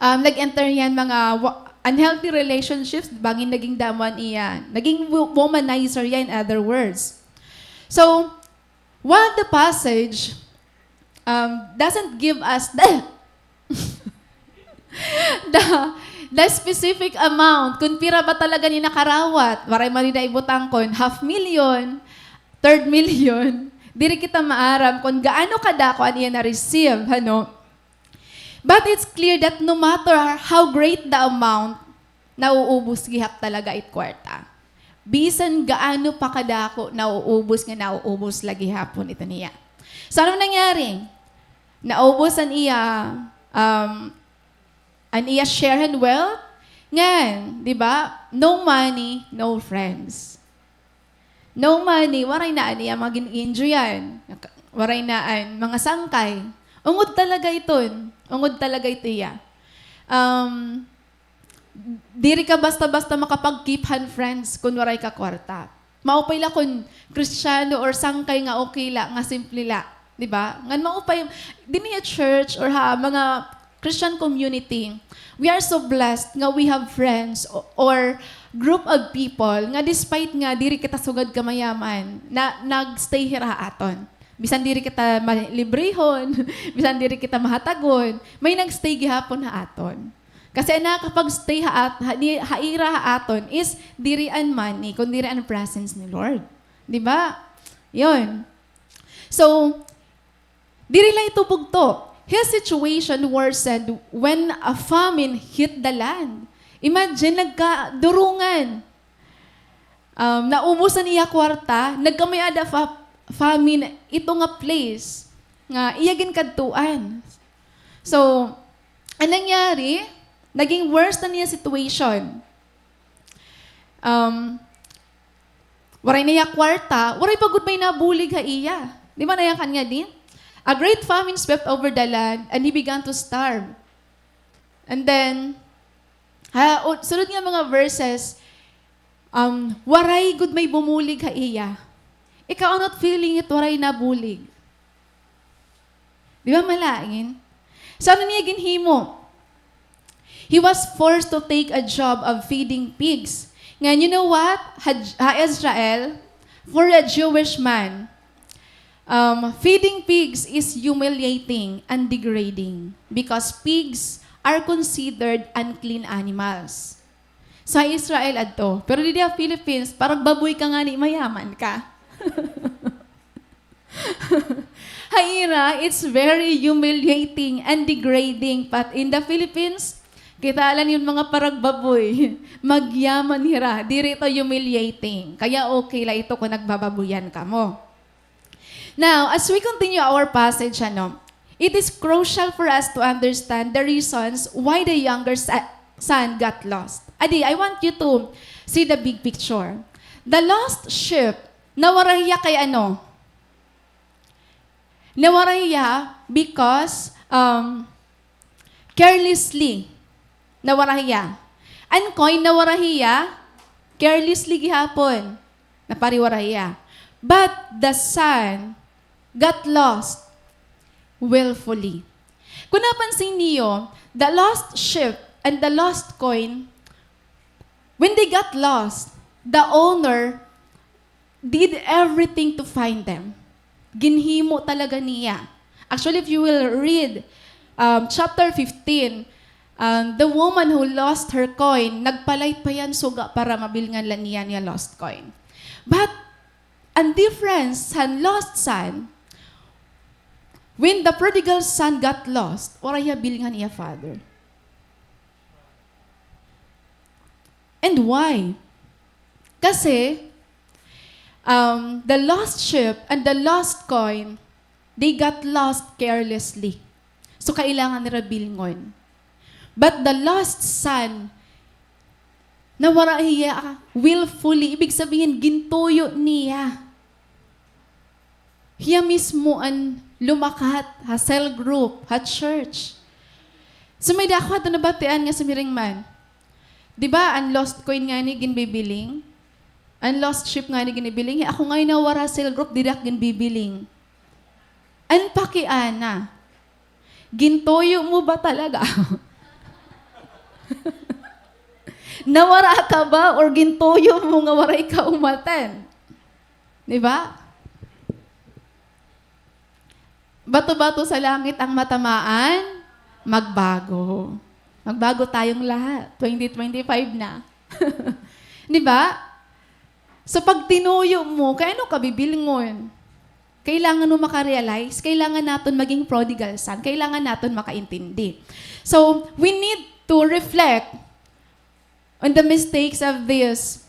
C: nag-enter yan mga unhealthy relationships, bangin naging daman iyan. Naging womanizer yan, in other words. So, while the passage doesn't give us the specific amount, kung pira ba talaga ni nakarawat, waray man na ibutang kon, 500,000, 300,000, diri kita maaram kung gaano kadako an iya na-receive, ano? But it's clear that no matter how great the amount, nauubos gihap talaga it kwarta. Bisan gaano pa kadako, nauubos lagi hapon ito niya. So, ano nangyari? Naubos an iya share and wealth. Ngan, di ba? No money, no friends. No money, waray na niya maging injury yan. Waray na mga sangkay. Ungod talaga iton. Ungod talaga ito iya. Diri ka basta-basta makapag-keephan friends kung waray ka kwarta. Maupay la kung Kristiyano or sangkay nga okay la, nga simple la. Diba? Ngan maupay, di niya church or mga Christian community, we are so blessed nga we have friends or group of people nga despite nga diri kita sugad ka mayaman, na nagstay hira aton. Bisan diri kita librehon, bisan diri kita mahatagon, may nagstay gihapon ha aton. Kasi kapag stay haira ha aton is diri an money, kung diri an presence ni Lord. Di ba? Yun. So, diri lang itubog to. His situation worsened when a famine hit the land. Imagine, nagkadurungan. Naumusan iya kwarta, nagkamayada famine, ito nga place, nga iyagin kadtuan. So, anong nangyari? Naging worse na niya situation. Waray na iya kwarta, waray pagod may nabulig ha iya. Di ba nayakan nga din? A great famine swept over the land and he began to starve. And then, sunod nga mga verses, waray good may bumulig ha iya. Ikaw not feeling it, waray nabulig. Di ba malain? So ano niya ginhimo? He was forced to take a job of feeding pigs. Ngayon, you know what? Israel, for a Jewish man, feeding pigs is humiliating and degrading because pigs are considered unclean animals. Sa Israel adto. Pero di sa Philippines, parang baboy ka nga ni mayaman ka. Haira, it's very humiliating and degrading. But in the Philippines, kita alam yung mga paragbaboy, magyaman hira, di rito humiliating. Kaya okay la ito kung nagbababuyan ka mo. Now, as we continue our passage, it is crucial for us to understand the reasons why the younger son got lost. Adi, I want you to see the big picture. The lost sheep, nawarahiya kay ano? Nawarahiya because carelessly nawarahiya. An koy nawarahiya, carelessly gihapon, napariwarahiya. But the son got lost willfully. Kung napansin niyo, the lost sheep and the lost coin, when they got lost, the owner did everything to find them. Ginhimo talaga niya. Actually, if you will read chapter 15, the woman who lost her coin, nagpalayt pa yan suga para mabilngan lang niya lost coin. But, ang difference sa lost son, when the prodigal son got lost, oraya bilngan niya father. And why? Kasi, the lost sheep and the lost coin, they got lost carelessly. So, kailangan nila bilngon. But the lost son, nawara hiya willfully, ibig sabihin, gintuyo niya. Hiya mismo ang lumakat, ha cell group, ha church. So may dakwa ito nabatian nga sa miring man. Di ba, ang lost coin nga ni ginbibiling? Ang lost ship nga ni ginibiling. Ako ngayon nawara cell group, dirak ginbibiling. Ang pakiana. Gintoyo mo ba talaga? Nawara ka ba or gintoyo mo nga waray ka umaten? Di ba? Bato-bato sa langit ang matamaan, magbago. Magbago tayong lahat. 2025 na. Di ba? So pag tinuyo mo, kaya ano ka bibilingon? Kailangan mo makarealize, kailangan natin maging prodigal son, kailangan natin makaintindi. So, we need to reflect on the mistakes of this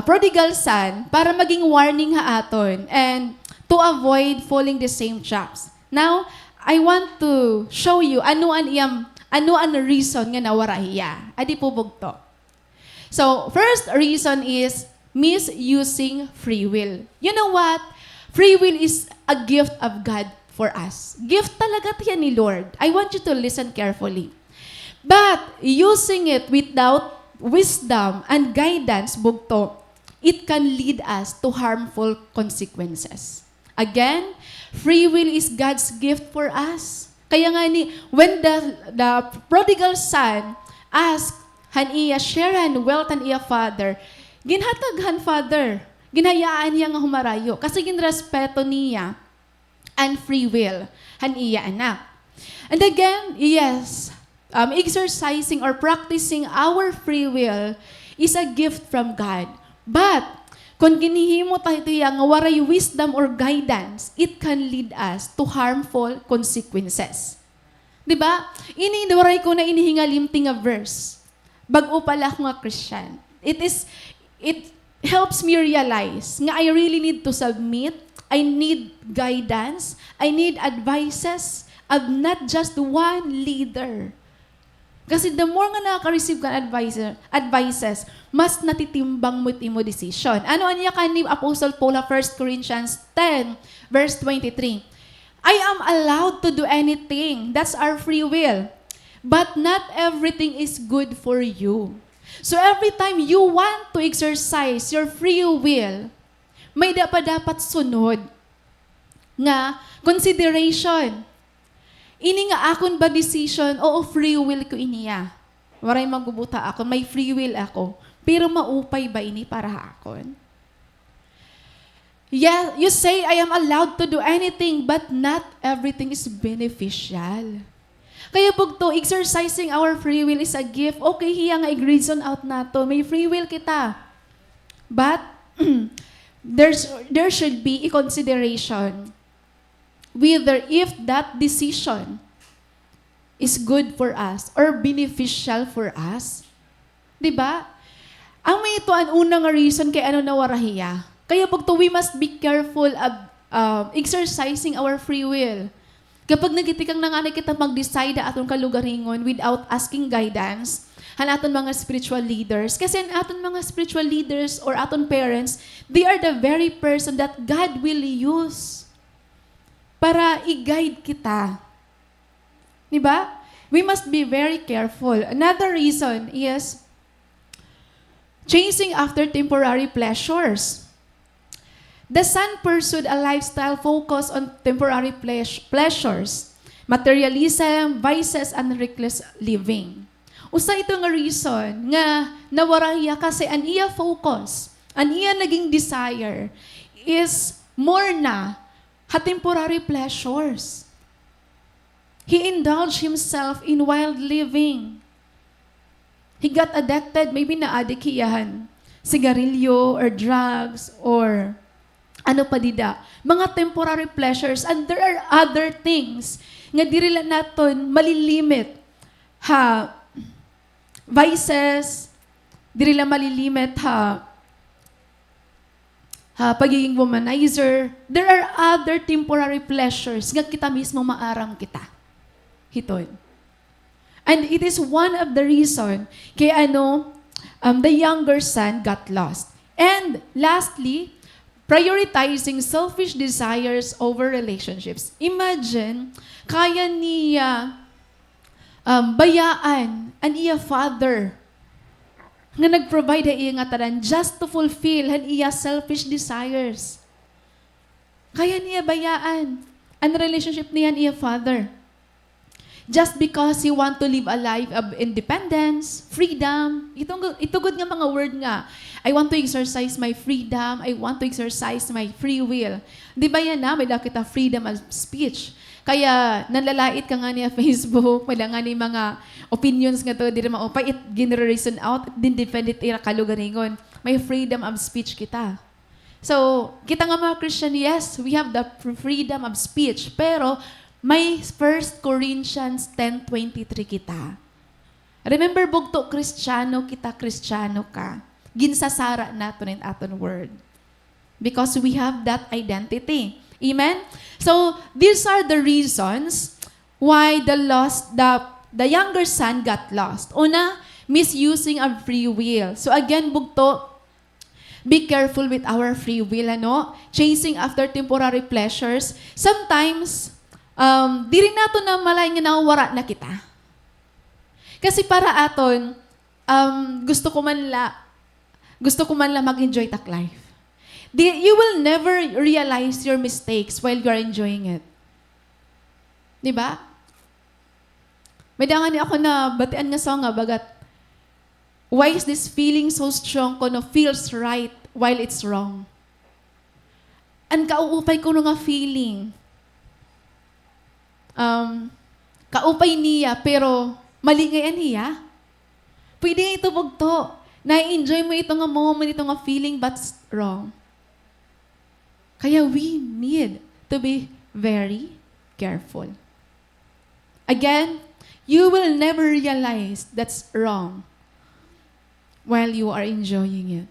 C: prodigal son para maging warning ha aton and to avoid falling the same traps. Now, I want to show you ano ang reason nga nawara hiya. Adi po bugto. So, first reason is misusing free will. You know what? Free will is a gift of God for us. Gift talaga yan ni Lord. I want you to listen carefully. But using it without wisdom and guidance, bugto, it can lead us to harmful consequences. Again, free will is God's gift for us. Kaya nga when the prodigal son asked han iya sharehan wealth han iya father, ginhataghan father, ginhayaan niya nga humarayo kasi ginrespeto niya and free will han iya anak. And again, yes, exercising or practicing our free will is a gift from God. But kung ginihimo tayo nga waray wisdom or guidance, it can lead us to harmful consequences. Diba? Waray ko na inihingalimting a verse. Bago pala ako nga Christian. It helps me realize nga I really need to submit, I need guidance, I need advices of not just one leader. Kasi the more nga nakaka-receive ka advices, mas natitimbang mo imo decision. Ano niya ni Apostle Paul 1 Corinthians 10, verse 23. I am allowed to do anything. That's our free will. But not everything is good for you. So every time you want to exercise your free will, may dapat sunod nga consideration. Ini nga akon ba decision o free will ko iniya? Waray magbubuta ako, may free will ako. Pero maupay ba ini para akon? Yeah, you say I am allowed to do anything but not everything is beneficial. Kaya bugto, exercising our free will is a gift. Okay, hiya nga i-reason out nato. May free will kita. But, there should be a consideration whether if that decision is good for us or beneficial for us. Diba? Ang may ito ang unang reason kay ano nawarahiya. Kaya bugto, we must be careful of exercising our free will. Kapag nagitikang nanganay kita mag-decide atong kalugaringon without asking guidance, aton mga spiritual leaders, kasi aton mga spiritual leaders or aton parents, they are the very person that God will use para i-guide kita. Diba? We must be very careful. Another reason is chasing after temporary pleasures. The son pursued a lifestyle focused on temporary pleasures, materialism, vices, and reckless living. Usa ito nga reason nga nawarahiya kasi ang iya focus, ang iya naging desire is more na temporary pleasures. He indulged himself in wild living. He got addicted, maybe na-addict hiyahan, sigarilyo or drugs or ano pa dida, mga temporary pleasures, and there are other things nga diri lang naton malilimit vices, diri lang malilimit pagiging womanizer. There are other temporary pleasures nga kita mismo maaram kita. Hiton. And it is one of the reason kaya the younger son got lost. And lastly, prioritizing selfish desires over relationships. Imagine, kaya niya bayaan ang iya father nga nag-provide iya nga tanan just to fulfill han iya selfish desires. Kaya niya bayaan ang relationship niya iya Father. Just because he want to live a life of independence, freedom. Ito good nga mga word nga. I want to exercise my freedom. I want to exercise my free will. Di ba yan na? May kita freedom of speech. Kaya nanlalait ka nga niya Facebook, wala nga ni mga opinions nga to, di naman, pa it generation out, din defend it ira kalugaringon. May freedom of speech kita. So, kita nga mga Christian, yes, we have the freedom of speech, pero may 1 Corinthians 10:23 kita. Remember, bugto, Kristiyano kita, Kristiyano ka. Ginsasara nato in aton word. Because we have that identity. Amen? So, these are the reasons why the younger son got lost. Una, misusing of free will. So again, bugto, be careful with our free will, ano? Chasing after temporary pleasures. Sometimes, di rin nato na malay nga nawara na kita. Kasi para aton, gusto ko man la mag-enjoy tak life. You will never realize your mistakes while you are enjoying it. Di ba? May dangan ni ako na batian nga song nga bagat, why is this feeling so strong ko no feels right while it's wrong? Ang kauupay ko no nga feeling. Kaupay niya pero mali ngayon niya. Pwede ito bugto. Na-enjoy mo ito nga moment, ito nga feeling but wrong. Kaya we need to be very careful. Again, you will never realize that's wrong while you are enjoying it.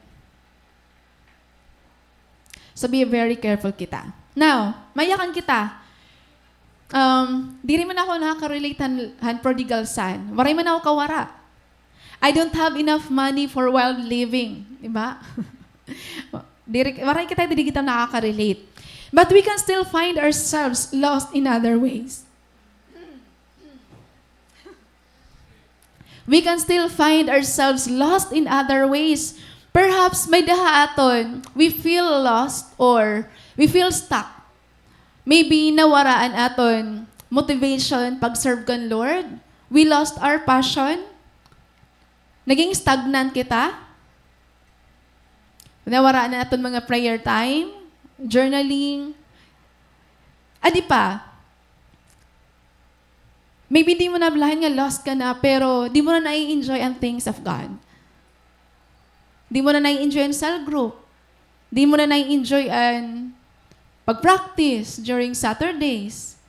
C: So be very careful kita. Now, mayakan kita. Di rin man ako nakaka-relate han prodigal son. Waray man ako kawara. I don't have enough money for wild living. Diba? Waray kita, hindi kita nakaka-relate. But we can still find ourselves lost in other ways. We can still find ourselves lost in other ways. Perhaps may dahaton, we feel lost or we feel stuck. Maybe nawaraan aton motivation pag-serve kan Lord. We lost our passion. Naging stagnant kita. Nawaraan na aton mga prayer time, journaling. Adi pa, maybe di mo na balahin nga lost ka na, pero di mo na nai-enjoy ang things of God. Di mo na nai-enjoy ang cell group. Di mo na nai-enjoy ang pag-practice during Saturdays.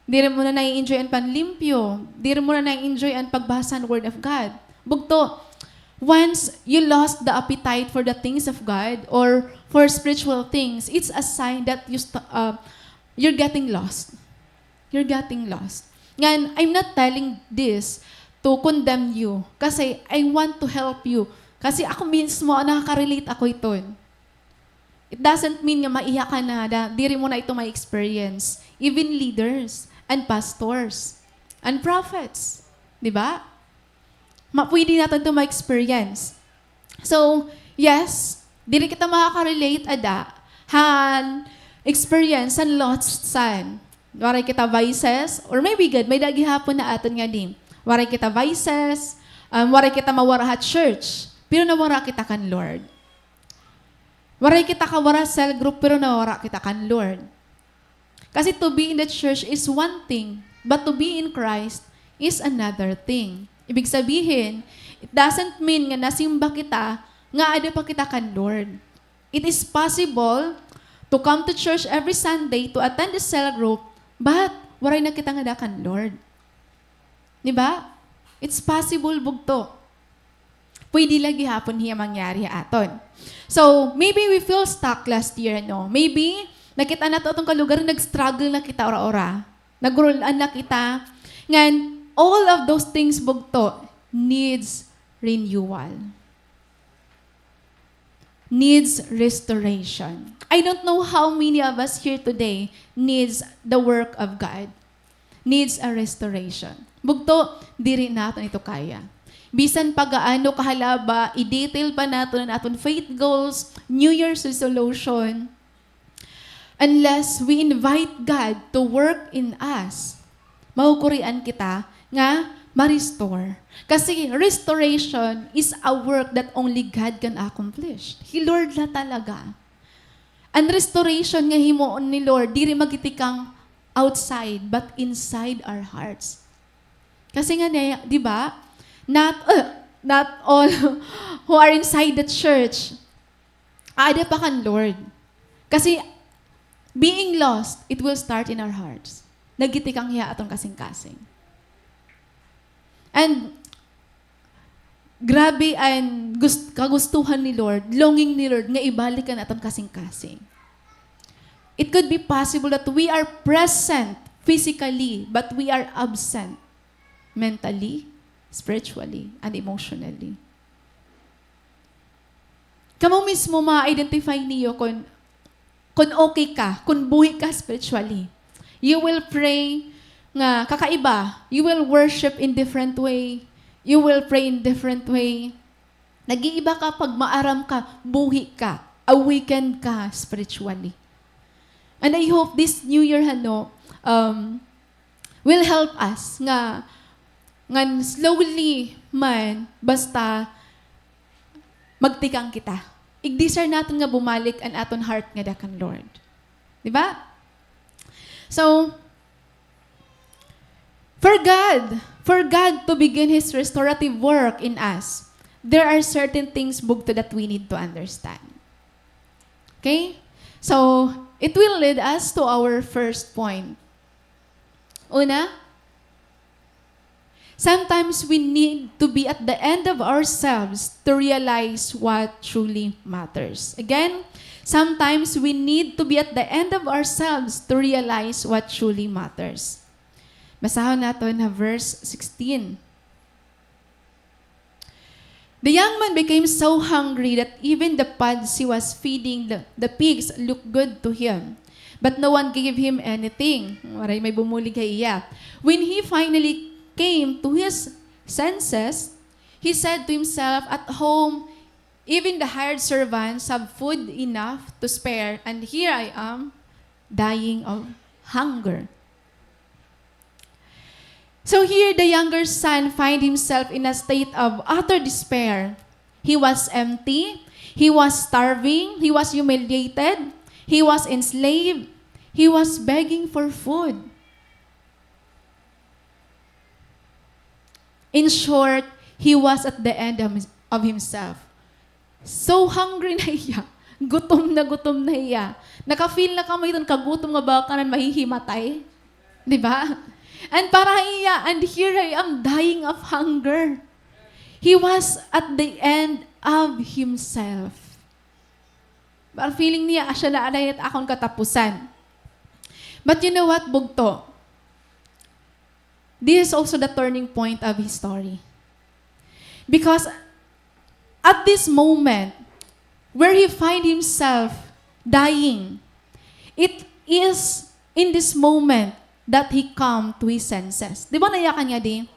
C: Di rin mo na nai-enjoy ang panlimpyo. Di rin mo na nai-enjoy ang pagbasa ng Word of God. Bugto, once you lost the appetite for the things of God or for spiritual things, it's a sign that you're getting lost. You're getting lost. Ngayon, I'm not telling this to condemn you kasi I want to help you. Kasi ako mismo, nakaka-relate ako ito. It doesn't mean nga maiyak ka na, di rin mo na ito may experience. Even leaders and pastors and prophets. Di ba? Pwede natin ito ma-experience. So, yes, di rin kita makaka-relate han experience and lost son. Waray kita vices, or maybe good, may dagihapon na aton nga din. Waray kita vices, waray kita mawara at church, pero nawara kita kan Lord. Waray kita kawara cell group, pero nawara kita kan Lord. Kasi to be in the church is one thing, but to be in Christ is another thing. Ibig sabihin, it doesn't mean nga nasimba kita, nga ada pa kita kan Lord. It is possible to come to church every Sunday to attend the cell group, but waray na kita nga kan Lord. Diba? It's possible bugto. Pwede lagi hapon hiya mangyari aton. So, maybe we feel stuck last year, no? Maybe, nakita na to itong kalugar, nag-struggle na kita ora-ora. Nag-rollan na kita. Ngan, all of those things bugto needs renewal. Needs restoration. I don't know how many of us here today needs the work of God. Needs a restoration. Bugto, di rin natin ito kaya. bisan pagaano kahalaba, i-detail pa naton ang aton faith goals, New Year's resolution, unless we invite God to work in us, mahukurian kita nga ma-restore. Kasi restoration is a work that only God can accomplish. He Lord la talaga. Ang restoration nga himuon ni Lord, diri magitikang outside, but inside our hearts. Kasi nga, di ba, not all who are inside the church, ada pa kan Lord. Kasi, being lost, it will start in our hearts. Nagitikang hiya atong kasing-kasing. And, grabe ang kagustuhan ni Lord, longing ni Lord, nga ibalikan atong kasing-kasing. It could be possible that we are present physically, but we are absent mentally, spiritually, and emotionally. Kamu mismo ma-identify niyo kung okay ka, kung buhi ka spiritually. You will pray nga kakaiba. You will worship in different way. You will pray in different way. Nag-iiba ka pag maaram ka, buhi ka, awaken ka spiritually. And I hope this New Year will help us nga slowly man basta magtikang kita. I-desire natin nga bumalik ang aton heart nga dakan Lord. Di ba? So, for God to begin His restorative work in us, there are certain things bugto that we need to understand. Okay? So, it will lead us to our first point. Una, sometimes we need to be at the end of ourselves to realize what truly matters. Again, sometimes we need to be at the end of ourselves to realize what truly matters. Basahon natin na verse 16. The young man became so hungry that even the pods he was feeding the pigs looked good to him. But no one gave him anything. Maray may bumuli kay iya. When he finally came to his senses, he said to himself, at home, even the hired servants have food enough to spare, and here I am, dying of hunger. So here the younger son find himself in a state of utter despair. He was empty, he was starving, he was humiliated, he was enslaved, he was begging for food. In short, he was at the end of himself. So hungry na iya, gutom na iya. Naka-feel na kami itong kagutom nga ba kanan mahihimatay? Di ba? And para iya, and here I am dying of hunger. He was at the end of himself. Pero feeling niya, asya na alay at akong katapusan. But you know what, bugto? This is also the turning point of his story. Because at this moment, where he find himself dying, it is in this moment that he come to his senses. Di ba nayakan niya din?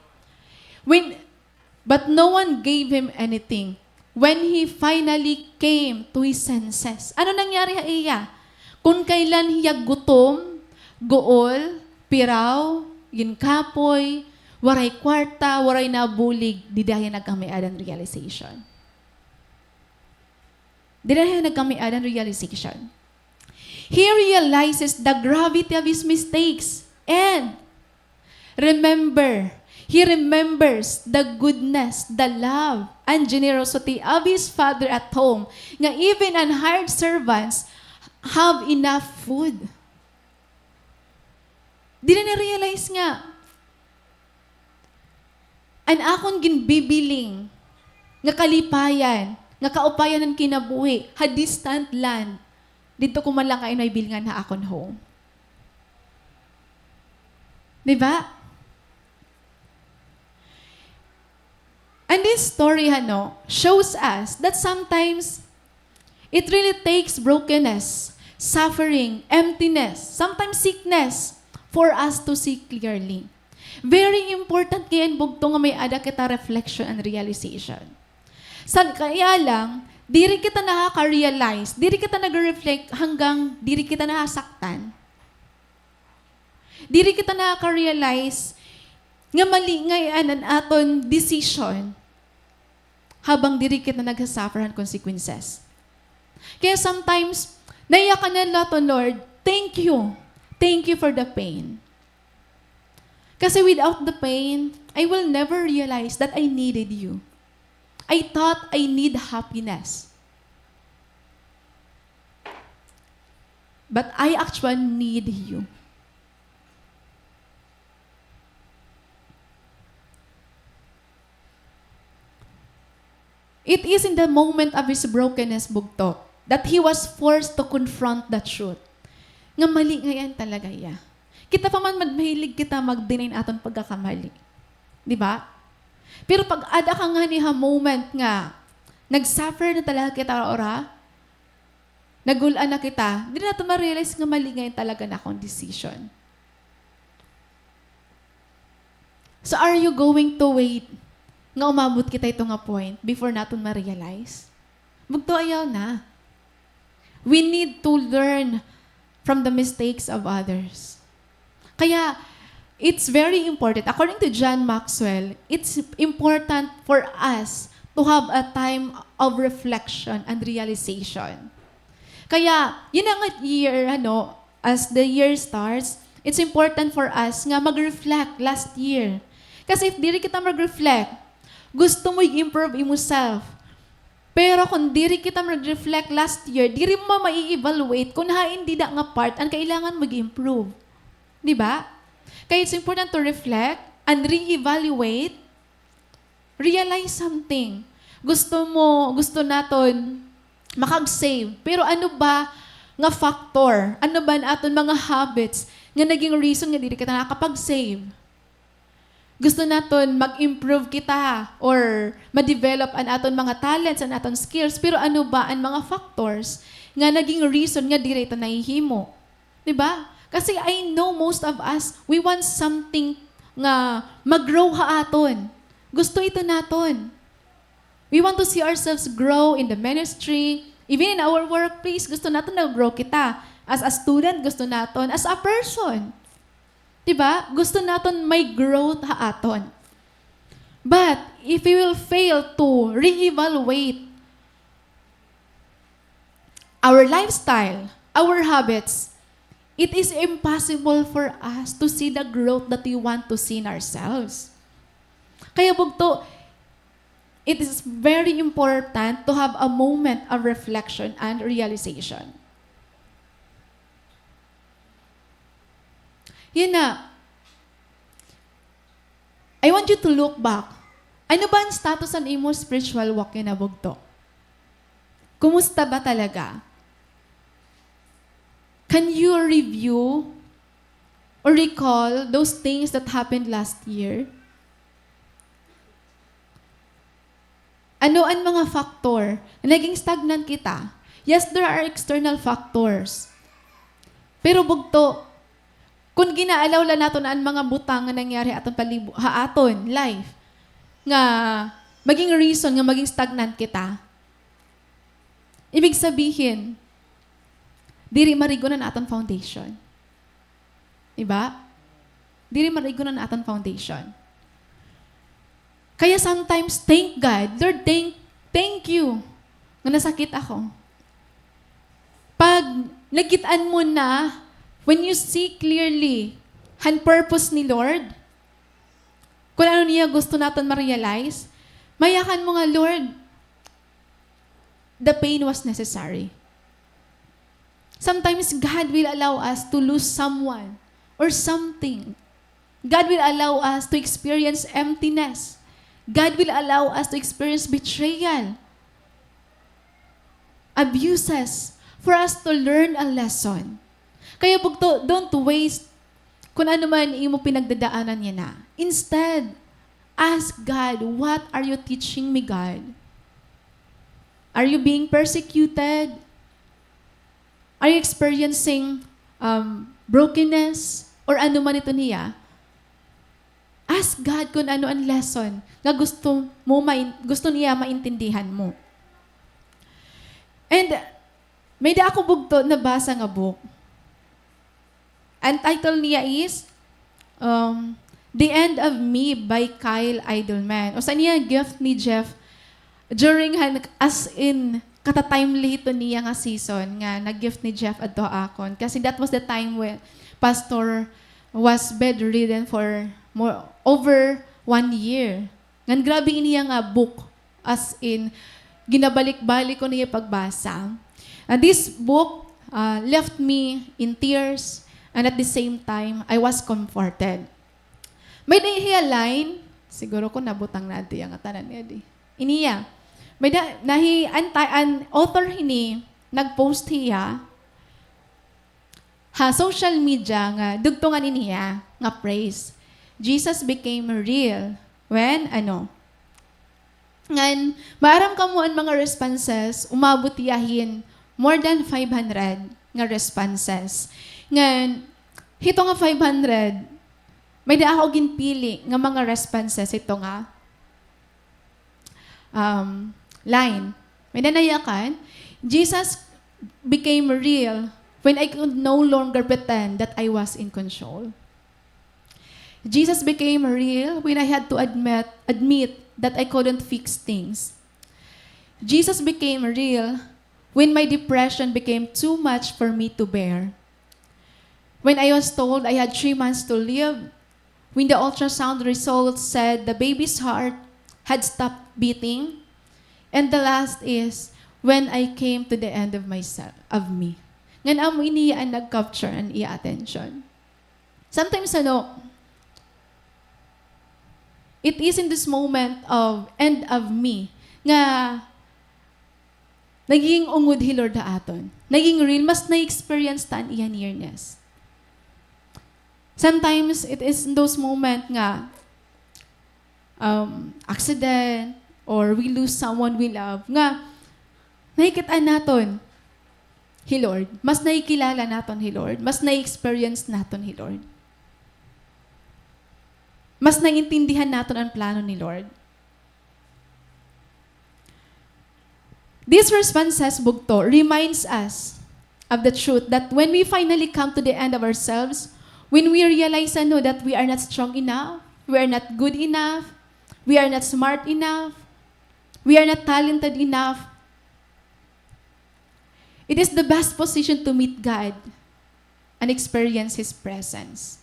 C: But no one gave him anything. When he finally came to his senses, ano nangyari iya? Kung kailan hiya gutom, gool, piraw, ginkapoy, waray kwarta, waray nabulig, di dahil nagkamiadan realization. Di dahil nagkamiadan realization. He realizes the gravity of his mistakes. And he remembers the goodness, the love, and generosity of his father at home. Nga even unhired servants have enough food. Di na realize nga. An akong ginbibiling, nga kalipayan, nga kaupayan ng kinabuhi, ha distant land, dito ko man lang kayo naibilingan na akon home. Diba? And this story, shows us that sometimes it really takes brokenness, suffering, emptiness, sometimes sickness for us to see clearly. Very important ngayon bugto nga may ada kita reflection and realization. Kaya lang, diri kita nakaka-realize, diri kita nag-reflect hanggang diri kita nasaktan. Diri kita nakaka-realize nga mali ngayon ang aton decision habang diri kita nagsasuffer ang consequences. Kaya sometimes, naiyak ka na lahat, Lord, thank you. Thank you for the pain. Kasi without the pain, I will never realize that I needed you. I thought I need happiness. But I actually need you. It is in the moment of his brokenness, bugto, that he was forced to confront the truth. Nga mali ngayon talaga iya. Kita pa man magmahilig kita mag-deny aton pagkakamali. Di ba? Pero pag ada ka nga niha moment nga, nag-suffer na talaga kita ora, nagulaan na kita, di na ito ma-realize nga mali ngayon talaga na akong decision. So are you going to wait nga umabot kita ito nga point before natin ma-realize? Bugto ayaw na. We need to learn from the mistakes of others. Kaya, it's very important. According to John Maxwell, it's important for us to have a time of reflection and realization. Kaya, yun ang year, as the year starts, it's important for us nga mag-reflect last year. Kasi if diri kita mag-reflect, gusto mo i-improve yourself. Pero kung diri kita mag-reflect last year, diri mo mai-evaluate kung hindi da nga part ang kailangan mag-improve. Di ba? Kaya it's important to reflect and re-evaluate, realize something. Gusto naton makag-save. Pero ano ba nga factor? Ano ba naton mga habits nga naging reason nga diri kita nakapag-save? Gusto naton mag-improve kita or ma-develop ang aton mga talents, ang aton skills. Pero ano ba ang mga factors nga naging reason nga diri ito nahihimo? Diba? Kasi I know most of us, we want something nga mag-grow ha aton. Gusto ito naton. We want to see ourselves grow in the ministry. Even in our workplace, gusto naton na grow kita. As a student, gusto naton. As a person. Diba? Gusto naton may growth ha aton. But, if we will fail to re-evaluate our lifestyle, our habits, it is impossible for us to see the growth that we want to see in ourselves. Kaya bugto, it is very important to have a moment of reflection and realization. Yun na. I want you to look back. Ano ba ang status ng imo spiritual walk na bugto? Kumusta ba talaga? Can you review or recall those things that happened last year? Ano ang mga factor na naging stagnant kita? Yes, there are external factors. Pero bugto, kung ginaalaw lang nato na ang mga butang nga nangyari aton aton life, nga maging reason nga maging stagnant kita, ibig sabihin, diri marigo na aton foundation. Diba? Diri marigo na aton foundation. Kaya sometimes, thank God. Lord, thank you nga nasakit ako. Pag nagitaan mo na, when you see clearly ang purpose ni Lord, kung ano niya gusto natin ma-realize, mayakan mo nga, Lord, the pain was necessary. Sometimes God will allow us to lose someone or something. God will allow us to experience emptiness. God will allow us to experience betrayal, abuses, for us to learn a lesson. Kaya bugto, don't waste kung ano man imo pinagdadaanan niya na. Instead, ask God, what are you teaching me, God? Are you being persecuted? Are you experiencing brokenness? Or ano man ito niya? ask God kung ano ang lesson nga gusto niya maintindihan mo. And may da ako bugto na basa nga book. Ang title niya is The End of Me by Kyle Idleman. O sa niya gift ni Jeff during as in kata-timely ito niya nga season nga nag-gift ni Jeff adto akon. Kasi that was the time when pastor was bedridden for over 1 year. Ngan grabe niya nga book as in ginabalik-balik ko niya pagbasa. And this book left me in tears and at the same time I was comforted. May nahiya line, siguro ko nabutang na ito yung tanan niya di. Iniya. May an author hini nagpost hiya social media nga dugtungan niya nga praise. Jesus became real when ngan maaram ka mo ang mga responses umabot yahin more than 500 nga responses. Ngan hito nga 500 may da ako ginpili nga mga responses ito nga line. May nanayakan, Jesus became real when I could no longer pretend that I was in control. Jesus became real when I had to admit that I couldn't fix things. Jesus became real when my depression became too much for me to bear. When I was told I had 3 months to live, when the ultrasound results said the baby's heart had stopped beating, and the last is when I came to the end of myself, of me. Ngan amo iniya ang nag-capture ang iya attention. Sometimes it is in this moment of end of me nga naging ungod hi Lord aton. Naging real, mas na-experience ta ang iya nearness. Sometimes it is in those moments nga accident or we lose someone we love nga nahikitaan naton hi Lord. Mas nakikilala naton hi Lord. Mas na-experience naton hi Lord. Mas naiintindihan naton ang plano ni Lord. This responses bugto reminds us of the truth that when we finally come to the end of ourselves, when we realize that we are not strong enough, we are not good enough, we are not smart enough, we are not talented enough, it is the best position to meet God and experience His presence.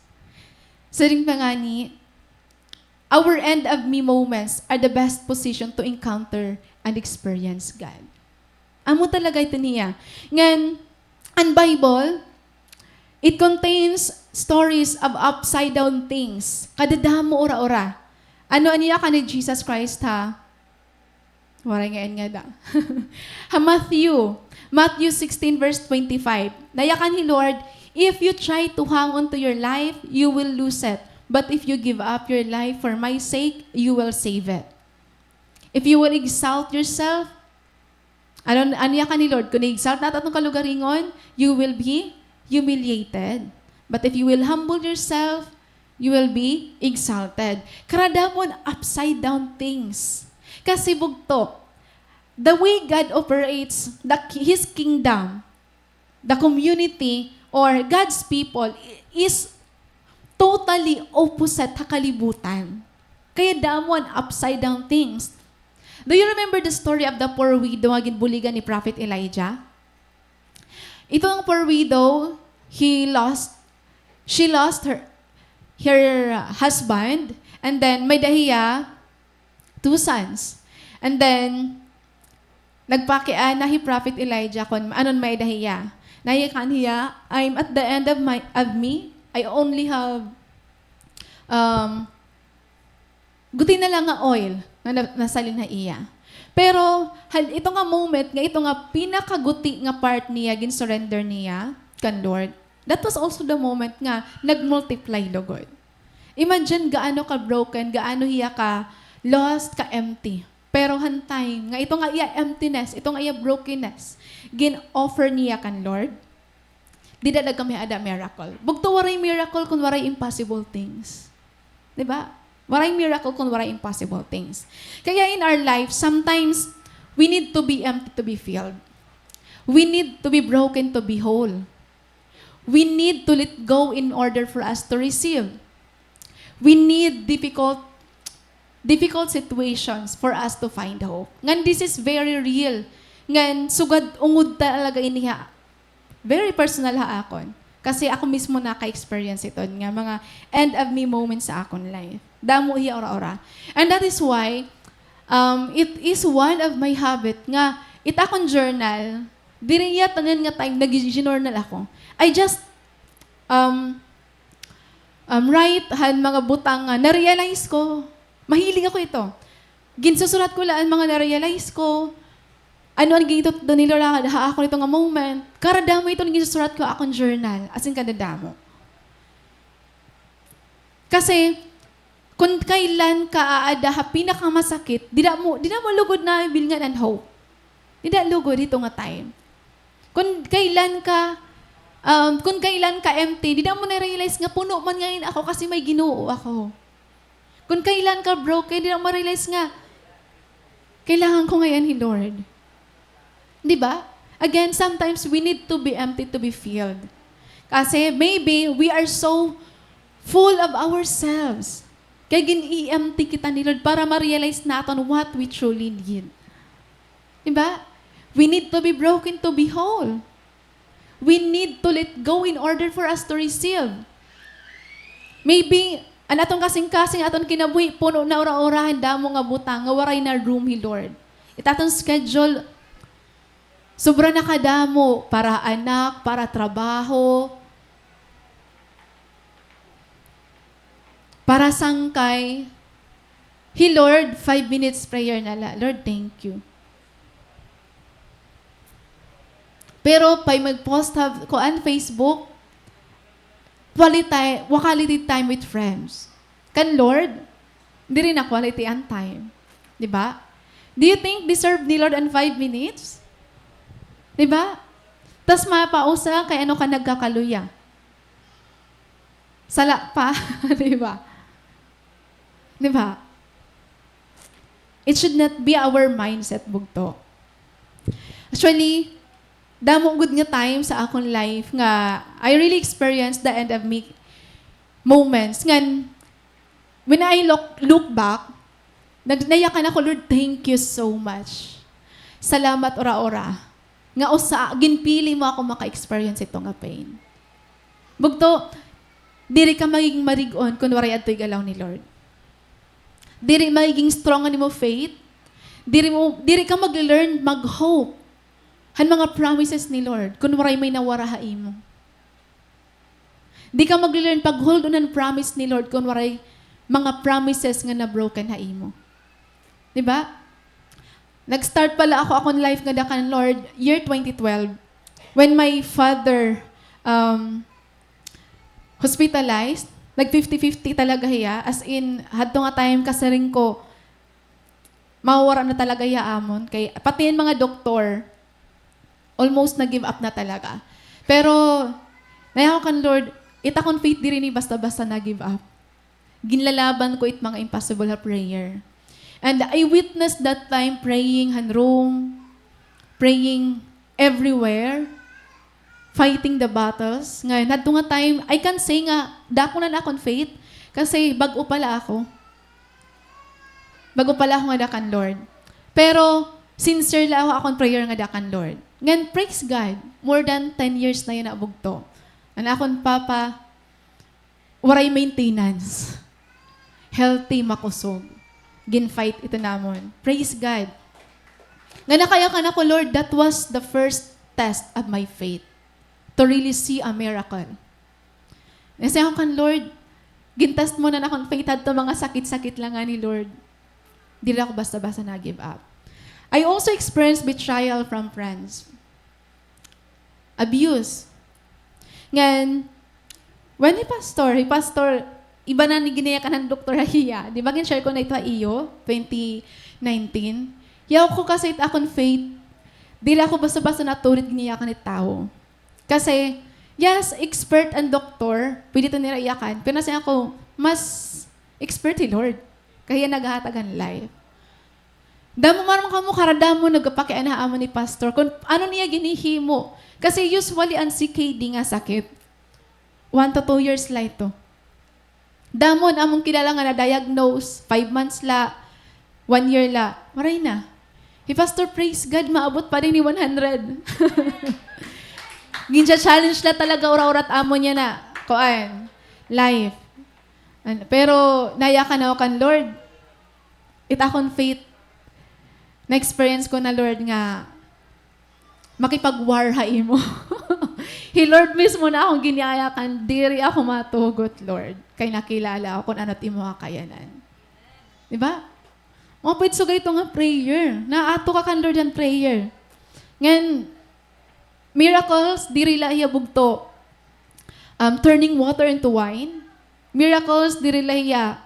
C: Sa ring pangani, our end of me moments are the best position to encounter and experience God. Amo talaga ito niya. Ngan, ang Bible, it contains stories of upside down things. Kadadamo ora-ora. Ano niya ka ni Jesus Christ ha? Waray ngayon nga da. Matthew 16 verse 25. Nayakan ni Lord, if you try to hang on to your life, you will lose it. But if you give up your life for my sake, you will save it. If you will exalt yourself, ano ka ni Lord? Kung i-exalt natin itong kalugaringon, you will be humiliated. But if you will humble yourself, you will be exalted. Karadamon upside down things. Kasi bugto, the way God operates His kingdom, the community, or God's people is totally opposite hakalibutan. Kaya damon upside down things. Do you remember the story of the poor widow nga ginbuligan ni Prophet Elijah? Ito ang poor widow, she lost her husband, and then may dahiya 2 sons. And then nagpakian na hi Prophet Elijah kung anon may dahiya. Nahikan hiya, I'm at the end of me. I only have guti na lang nga oil na nasalin na iya. Pero ito nga moment nga ito nga pinakaguti nga part niya gin surrender niya kan Lord. That was also the moment nga nagmultiply Lord. Imagine gaano ka broken, gaano hiya ka lost, ka empty. Pero hantay nga ito nga iya emptiness, ito nga iya brokenness gin offer niya kan Lord. Di dalag kami ada miracle. Bugto waray miracle kung waray impossible things. Diba? Waray miracle kung waray impossible things. Kaya in our life, sometimes, we need to be empty to be filled. We need to be broken to be whole. We need to let go in order for us to receive. We need difficult situations for us to find hope. Ngan this is very real. Ngan sugad ungod talaga iniha. Very personal ha akon. Kasi ako mismo naka-experience ito nga mga end of me moments sa akon life. Damo hiya ora-ora. And that is why it is one of my habit nga it akon journal. Diri iya tanan nga time nag-journal ako. I just write han mga butang nga na-realize ko. Mahilig ako ito. Ginsusulat ko lang mga na-realize ko. Ano ang gito doon nilo lang ako nito nga moment. Karadamo ito ginsusulat ko akong journal. As in kadadamo. Kasi kung kailan ka aada pinakamasakit, di na mo lugod na bilngan and hope. Di na lugod ito nga time. Kung kailan ka empty, di na mo na-realize nga puno man ngayon ako kasi may Ginoo ako. Kung kailan ka broken, di na mo realize nga, kailangan ko ngayon ni Lord. Di ba? Again, sometimes we need to be empty to be filled. Kasi maybe we are so full of ourselves. Kaya gin-i-empty kita ni Lord para ma-realize natin what we truly need. Di ba? We need to be broken to be whole. We need to let go in order for us to receive. Maybe, atong kasing-kasing aton kinabuhi, puno na ora-orahan damo nga butang, nga waray na room hi Lord. Itatong schedule, sobra na kadamo para anak, para trabaho, para sangkay. Hi Lord, 5 minutes prayer na la. Lord, thank you. Pero pag mag-post ko on Facebook, quality time with friends. Kan Lord, hindi rin na quality and time. Di ba? Do you think deserve ni Lord on 5 minutes? Di ba? Tas mapausa kay ano ka nagkakaluya. Sala pa. Di ba? Di ba? It should not be our mindset, bugto. Actually, damo good nga time sa akong life nga I really experienced the end of me moments. Ngan, when I look back, nayakan ako, Lord, thank you so much. Salamat ora-ora. Nga ginpili mo ako maka-experience ito nga pain. Bugto, diri ka magiging marigon kung waray adto'y galaw ni Lord. Diri magiging strong ni mo faith. Diri ka mag-learn, mag-hope. Han mga promises ni Lord, kung waray may nawarahay mo. Di ka mag-learn pag-hold on ang promise ni Lord kung waray mga promises nga na-broken ha mo. Diba? Nag-start pala akong life nga dakan Lord, year 2012, when my father hospitalized, nag-50-50 talaga hiya, as in, hadto nga time kasaring ko, mawawara na talaga hiya amon, kay pati yung mga doktor, almost na-give up na talaga. Pero, nayaw kan Lord, itakon faith di rin basta-basta na-give up. Ginlalaban ko it mga impossible na prayer. And I witnessed that time praying in room, praying everywhere, fighting the battles. Ngayon, hadto nga time, I can say nga, dako na akong faith, kasi bago pala ako. Bago pala ako nga dakan Lord. Pero, sincere lang ako akong prayer nga dakan Lord. Ngayon, praise God, more than 10 years na yun naabugto. Ang akong papa, waray maintenance. Healthy, makusog. Gin-fight ito namon. Praise God. Nga nakaya ka na ko, Lord, that was the first test of my faith to really see a miracle. Kasi ako kan, Lord, gintest mo na akong faith at mga sakit-sakit lang nga ni Lord. Di ako basta-basta na-give up. I also experienced betrayal from friends. Abuse. Ngayon, when pastor, iba na ni ginaya ka ng Dr. Hiya. Di ba gin-share ko na ito iyo, 2019? Yaw ko kasi ito akong faith. Di ako basta-basta naturid ginaya ka ni tao. Kasi, yes, expert and doctor, pwede ito nila iyakan. Pero nasa ako, mas Expert si Lord. Kaya naghahatagan life. Damo man ka mo, karadamo nagpakianaan mo ni pastor. Kung ano niya ginihimo. Kasi usually ang CKD nga sakit. 1 to 2 years lang ito. Damon, among kilala nga na-diagnose, 5 months la, 1 year la. Maray na. Hey, Pastor, praise God, maabot pa rin ni 100. Ginja challenge la talaga ura-urat amo niya na. Koan, life. Pero, naya ka na kan Lord. It akong faith. Na-experience ko na, Lord, nga, makipag-warhay mo. He, Lord, mismo na akong giniayakan. Diri ako matugot, Lord. Kay nakilala ako kung ano't imo kayanan. Diba? Mga pwede sugay ito nga prayer. Naato ka kan Lord ang prayer. Ngayon, miracles, diri lahiya bugto. Turning water into wine. Miracles, diri lahiya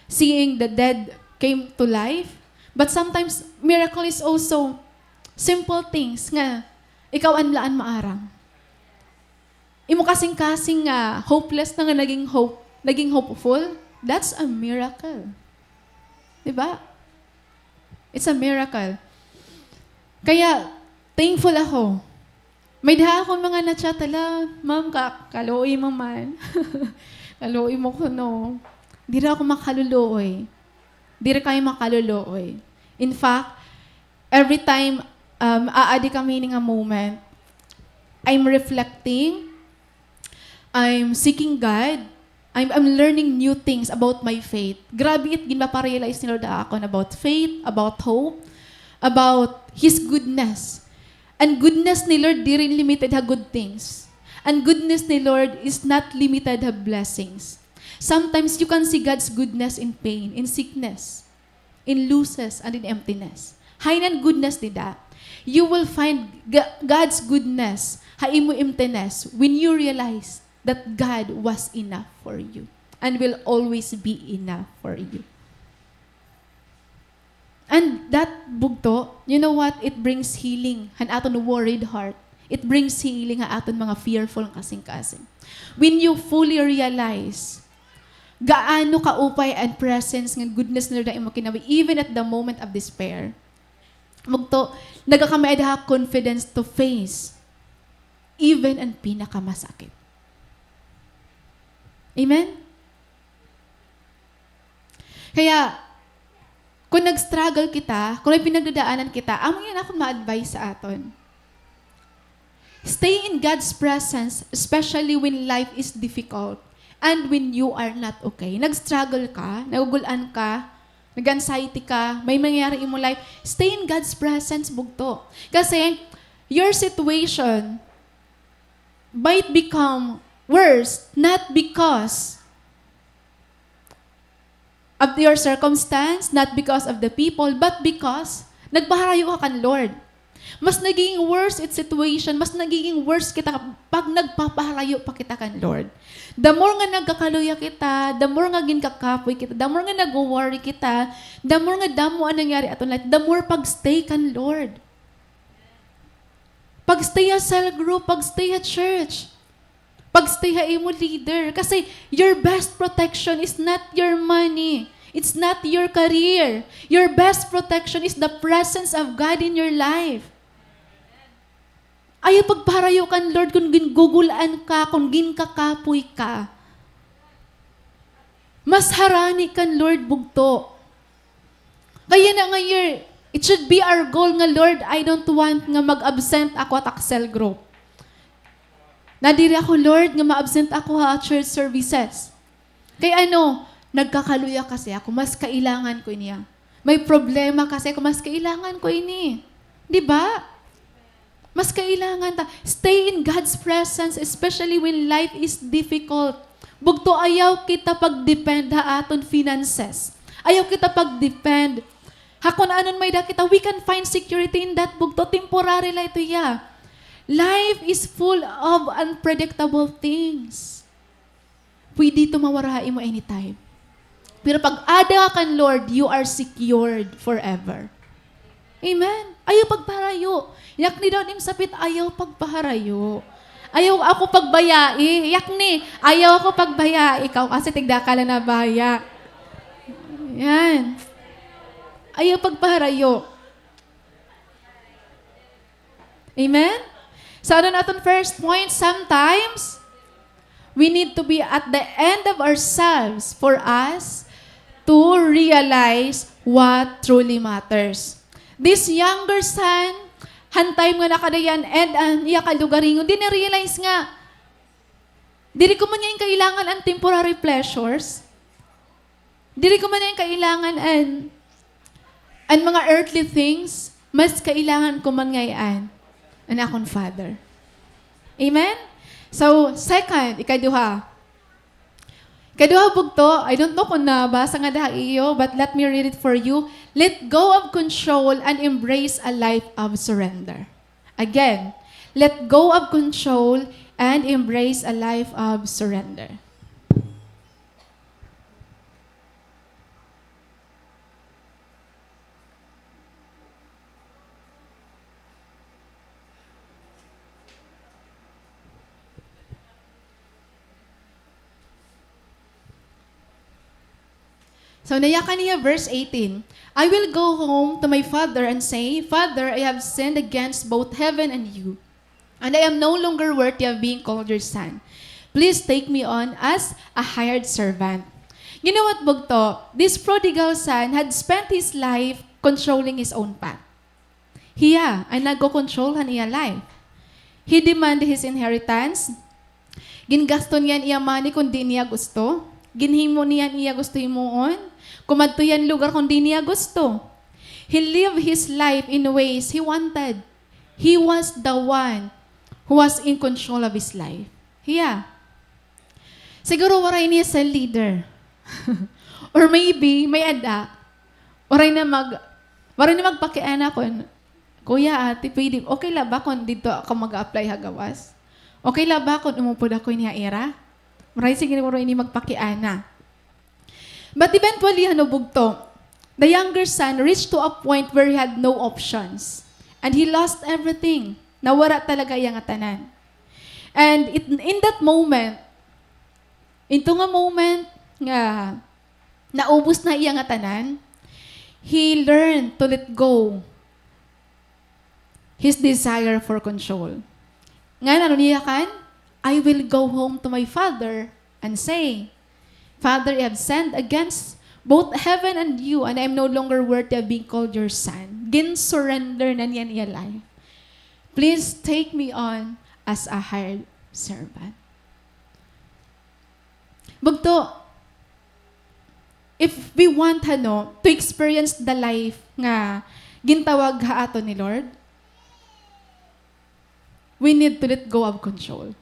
C: seeing the dead came to life. But sometimes, miracle is also simple things nga ikaw anlaan maarang. Imo kasing-kasing nga hopeless na nga naging hopeful. That's a miracle. Diba? It's a miracle. Kaya, thankful ako. May daha akong mga na-chat, ma'am, kaluoy mo man. Kaluoy mo ko, no. Di rin ako makaluluoy. Di rin kayo makaluluoy. In fact, every time aadi kami ng moment, I'm reflecting, I'm seeking God, I'm learning new things about my faith. Grabe it, ginaparealize ni Lord ako about faith, about hope, about His goodness. And goodness ni Lord, di rin limited ha good things. And goodness ni Lord is not limited ha blessings. Sometimes you can see God's goodness in pain, in sickness, in losses, and in emptiness. Hainan goodness ni that. You will find God's goodness, haimo emptiness, when you realize that God was enough for you and will always be enough for you. And that bugto, you know what? It brings healing han aton worried heart. It brings healing ha aton mga fearful kasing-kasing. When you fully realize gaano kaupay and presence ng goodness na imo kinabi even at the moment of despair. Mugto, nagakami ada confidence to face even ang pinakamasakit. Amen? Kaya, kung nag-struggle kita, kung may pinagdadaanan kita, amo yan ako ma-advise sa aton. Stay in God's presence, especially when life is difficult and when you are not okay. Nag-struggle ka, nagugulan ka, nag-anxiety ka, may mangyayari in mo life, stay in God's presence, bugto. Kasi, your situation might become worse, not because of your circumstance, not because of the people, but because nagpaharayo ka kan Lord. Mas nagiging worse its situation, mas nagiging worse kita pag nagpapaharayo pa kita kan Lord. The more nga nagkakaluya kita, the more nga ginkakapoy kita, the more nga nag-worry kita, the more nga damo ang nangyari aton life, the more pag-stay kan Lord. Pag-stay at cell group, pag-stay at church, pag-stay ha imo leader. Kasi your best protection is not your money. It's not your career. Your best protection is the presence of God in your life. Ayaw pagparayo kan Lord kung gingugulaan ka, kung ginkakapoy ka. Mas harani kan Lord bugto. Kaya na nga it should be our goal nga, Lord, I don't want nga mag-absent ako at Axel Group. Nadiri ako, Lord, nga ma-absent ako ha at church services. Kaya nagkakaluya kasi ako, mas kailangan ko niya. May problema kasi ako, mas kailangan ko ini. Di ba? Mas kailangan ta. Stay in God's presence, especially when life is difficult. Bugto ayaw kita pag-depend ha aton finances. Ayaw kita pag-depend. Hakon anon may da kita, we can find security in that bugto. Temporary la ito ya. Life is full of unpredictable things. Pwede ito mawarain mo anytime. Pero pag ada kan Lord, you are secured forever. Amen? Ayaw pagpaharayo. Yak ni daw ning sapit, ayaw pagpaharayo. Ayaw ako pagbayai. Yak ni, ayaw ako pagbayai. Ikaw kasi tigda ka lang na baya. Yan. Ayaw pagpaharayo. Amen? So, ano natin first point? Sometimes, we need to be at the end of ourselves for us to realize what truly matters. This younger son, hantay nga nakadayan, and iya kalugaringon, di na-realize nga, diri ko man yan kailangan ang temporary pleasures. Diri ko man yan kailangan ang mga earthly things, mas kailangan ko man ngayon ang akong Father. Amen? So, second, ikaduha. Ikaduha bugto, I don't know kung nabasa nga daha iyo, but let me read it for you. Let go of control and embrace a life of surrender. Again, let go of control and embrace a life of surrender. So, nayakan niya verse 18. I will go home to my father and say, Father, I have sinned against both heaven and you, and I am no longer worthy of being called your son. Please take me on as a hired servant. You know what, bugto? This prodigal son had spent his life controlling his own path. Hiya, ay nagko-control han iya life. He demanded his inheritance. Gingasto niyan iya money kung di niya gusto. Ginhimo niyan iya gusto himuon. Kumadto yan lugar kung di niya gusto. He lived his life in ways he wanted. He was the one who was in control of his life. Yeah. Siguro waray niya sa leader. Or maybe may ada. Waray na magpakiana kon. Kuya, ate, pwede, okay la ba kung dito ako mag-apply hagawas? Okay la ba kung umupod ako niya era? Maray sige waray ni magpakiana. But eventually, bugto, the younger son reached to a point where he had no options. And he lost everything. Nawara talaga yung atanan. And in that moment, into nga moment nga naubos na iyang atanan, he learned to let go his desire for control. Nga ano niya kan? I will go home to my father and say, Father, I have sinned against both heaven and you, and I am no longer worthy of being called your son. Gin-surrender na niya niya life. Please take me on as a hired servant. Bugto, if we want to experience the life nga gintawag ha ato ni Lord, we need to let go of control.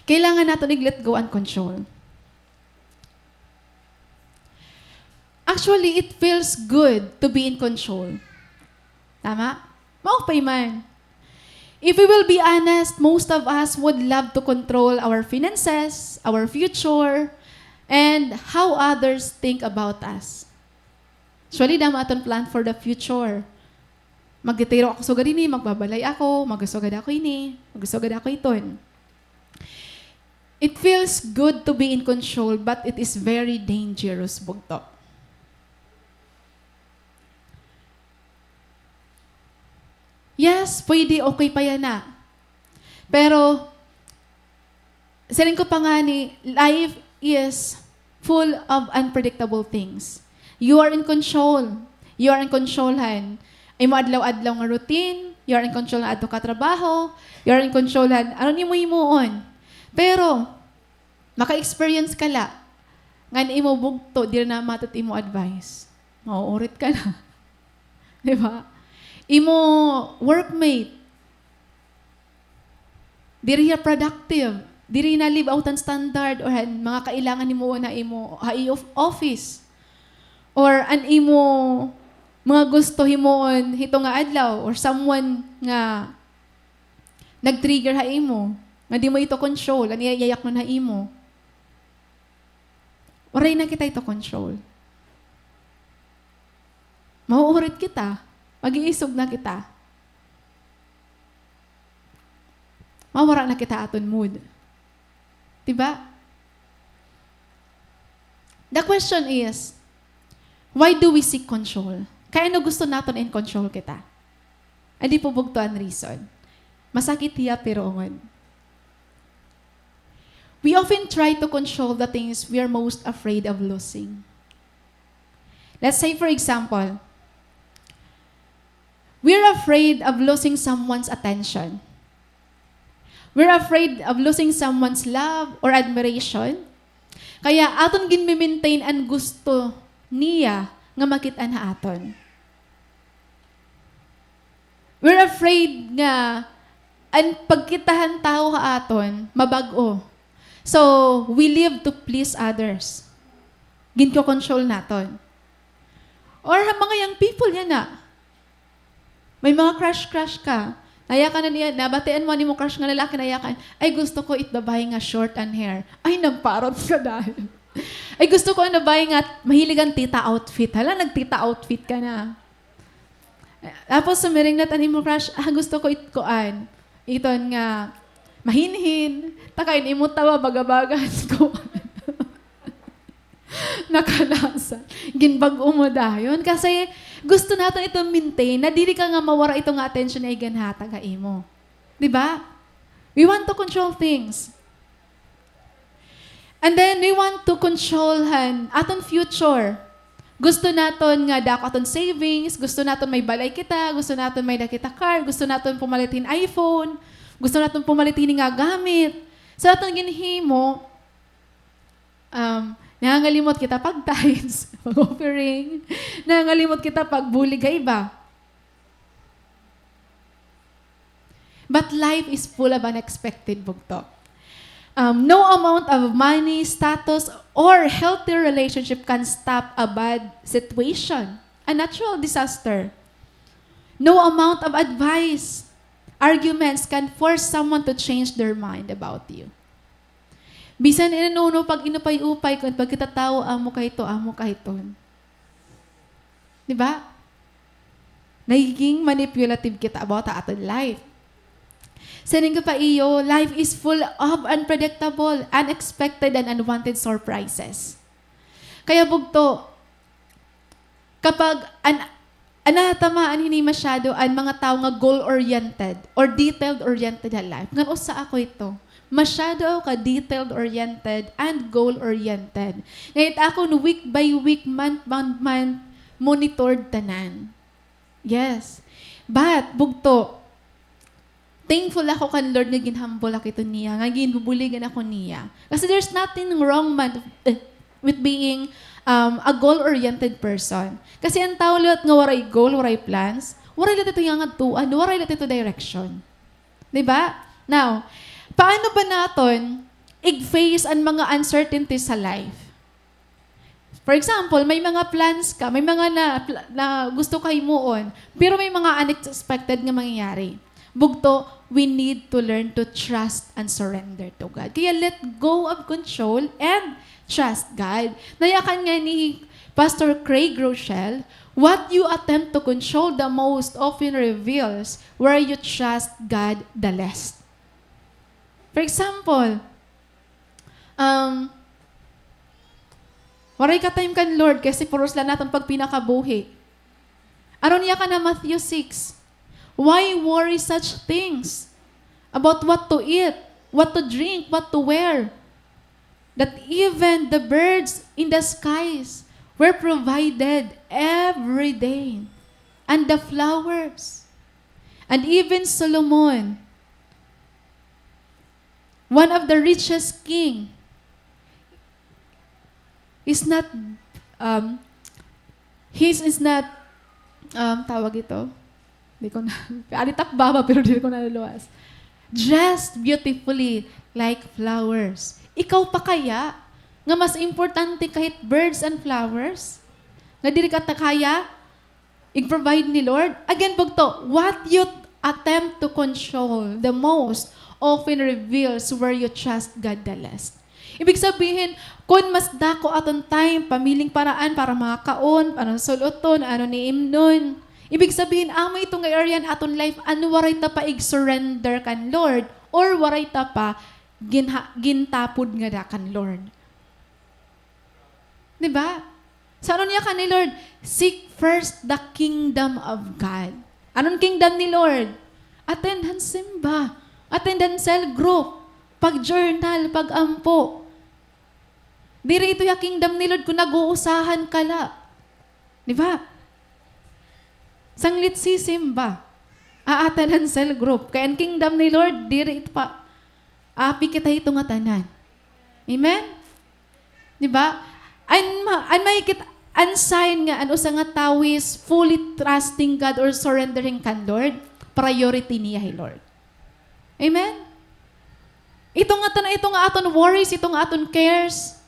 C: Kailangan nato let go and control. Actually, it feels good to be in control. Tama? Maupay man. If we will be honest, most of us would love to control our finances, our future, and how others think about us. Actually, dama aton plan for the future. Magtitiro ako sugad ini, magbabalay ako, magasugad ako ini, magasugad ako iton. It feels good to be in control, but it is very dangerous, bugto. Yes, pwede, okay pa yan na. Pero, saling ko pa nga ni, life is full of unpredictable things. You are in control. You are in control, han. Ay mo adlaw-adlaw nga routine. You are in control na adto ka trabaho. You are in control, han. Ano ni mo himuon? Pero, maka-experience ka la. Nga imo bugto, di na matot imo advice. Mauurit ka na. Di ba? Imo workmate, diri hiya productive, diri na live out ang standard or mga kailangan nimo na imo office. Or an imo mga gusto himuon hito nga adlaw or someone nga nag-trigger ha imo, nga di mo ito control, ani yayak mo na imo. Oray na kita ito control. Mauurit kita. Mag-iisog na kita. Mawara na kita aton mood. Diba? The question is, why do we seek control? Kaya ano gusto natin in control kita? Adi po bugtuan reason. Masakit hiya pero ungod. We often try to control the things we are most afraid of losing. Let's say, for example, we're afraid of losing someone's attention. We're afraid of losing someone's love or admiration. Kaya aton gin-maintain ang gusto niya nga makit-an ha aton. We're afraid nga ang pagkitahan tao ha aton mabag-o. So, we live to please others. Ginko-control naton. Or mga young people yan na. May mga crush-crush ka. Nayakan na niya, nabatian mo ni mo crush nga lalaki, nayakan, ay gusto ko itbabay nga short and hair. Ay, nagparot ka dahil. Ay, gusto ko nabay nga mahiligan tita outfit. Hala, nagtita outfit ka na. Tapos sumiring na tanin mo crush, gusto ko itkoan. Iton nga, mahinhin. Takain imo tawa, bagabagan ko. Nakalasa. Ginbag-o mo dayon. Kasi gusto natin ito maintain na dili ka nga mawara ito nga attention na iganhata ka imo. Diba? We want to control things. And then we want to control aton future. Gusto naton nga dako aton savings, gusto naton may balay kita, gusto naton may dakita car, gusto naton pumalitin iPhone, gusto naton pumalitin nga gamit. Sa aton ginhimo, nangangalimot kita pag tithes, pag offering. Nangangalimot kita pag bulig ka iba. But life is full of unexpected bugto. No amount of money, status, or healthy relationship can stop a bad situation, a natural disaster. No amount of advice, arguments can force someone to change their mind about you. Bisan inanuno pag inupay-upay kung pag kita tao, amo kahito. Diba? Nagiging manipulative kita about aton life. Saning ka pa iyo, life is full of unpredictable, unexpected, and unwanted surprises. Kaya bugto, kapag anatamaan hindi masyado ang mga tao nga goal-oriented or detailed-oriented na life, nga usa ako ito. Masyado ka detailed-oriented and goal-oriented. Ngayon ako week by week, month by month, monitored tanan. Yes. But, bugto, thankful ako kan Lord nga ginhambol ako ito niya, nga ginbubuligan ako niya. Kasi there's nothing wrong with being a goal-oriented person. Kasi ang tao lahat nga waray goal, waray plans, waray lahat ito yung tuan, waray lahat ito direction. Diba? Now, paano ba natin i-face ang mga uncertainties sa life? For example, may mga plans ka, may mga na gusto ka himuon, pero may mga unexpected nga mangyayari. Bugto, we need to learn to trust and surrender to God. Kaya let go of control and trust God. Nayakan nga ni Pastor Craig Rochelle, what you attempt to control the most often reveals where you trust God the least. For example, waray ka time kan Lord kasi puros lang natin pag pinakabuhi. Aron niya ka na Matthew 6. Why worry such things about what to eat, what to drink, what to wear? That even the birds in the skies were provided every day. And the flowers. And even Solomon, one of the richest king, is not, tawag ito, di ko na, alitak baba pero di ko naluluwas. Dressed beautifully like flowers. Ikaw pa kaya, nga mas importante kahit birds and flowers, nga dili ka kaya, i-provide ni Lord? Again, bugto, what you attempt to control the most often reveals where you trust God the least. Ibig sabihin, kung mas dako aton time, pamiling paraan para makakaon, para suluton, ano ni imnon. Ibig sabihin, amo itong area aton life, ano waray ta pa ig-surrender kan Lord, or waray ta pa gintapod nga da kan Lord. Di ba? Sa ano niya ka ni Lord? Seek first the kingdom of God. Anong kingdom ni Lord? Attendance simba. Attendance cell group. Pag-journal, pag-ampo. Diri ito yung kingdom ni Lord kung nag-uusahan ka la. Di ba? Sanglit si simba. Attendance cell group. Kaya ang kingdom ni Lord, diri ito pa. Api kita ito nga tanan. Amen? Di ba? Ang sign nga, ano sa nga tawis, fully trusting God or surrendering kan Lord, priority niya hi Lord. Amen? Ito nga aton worries, ito nga aton cares.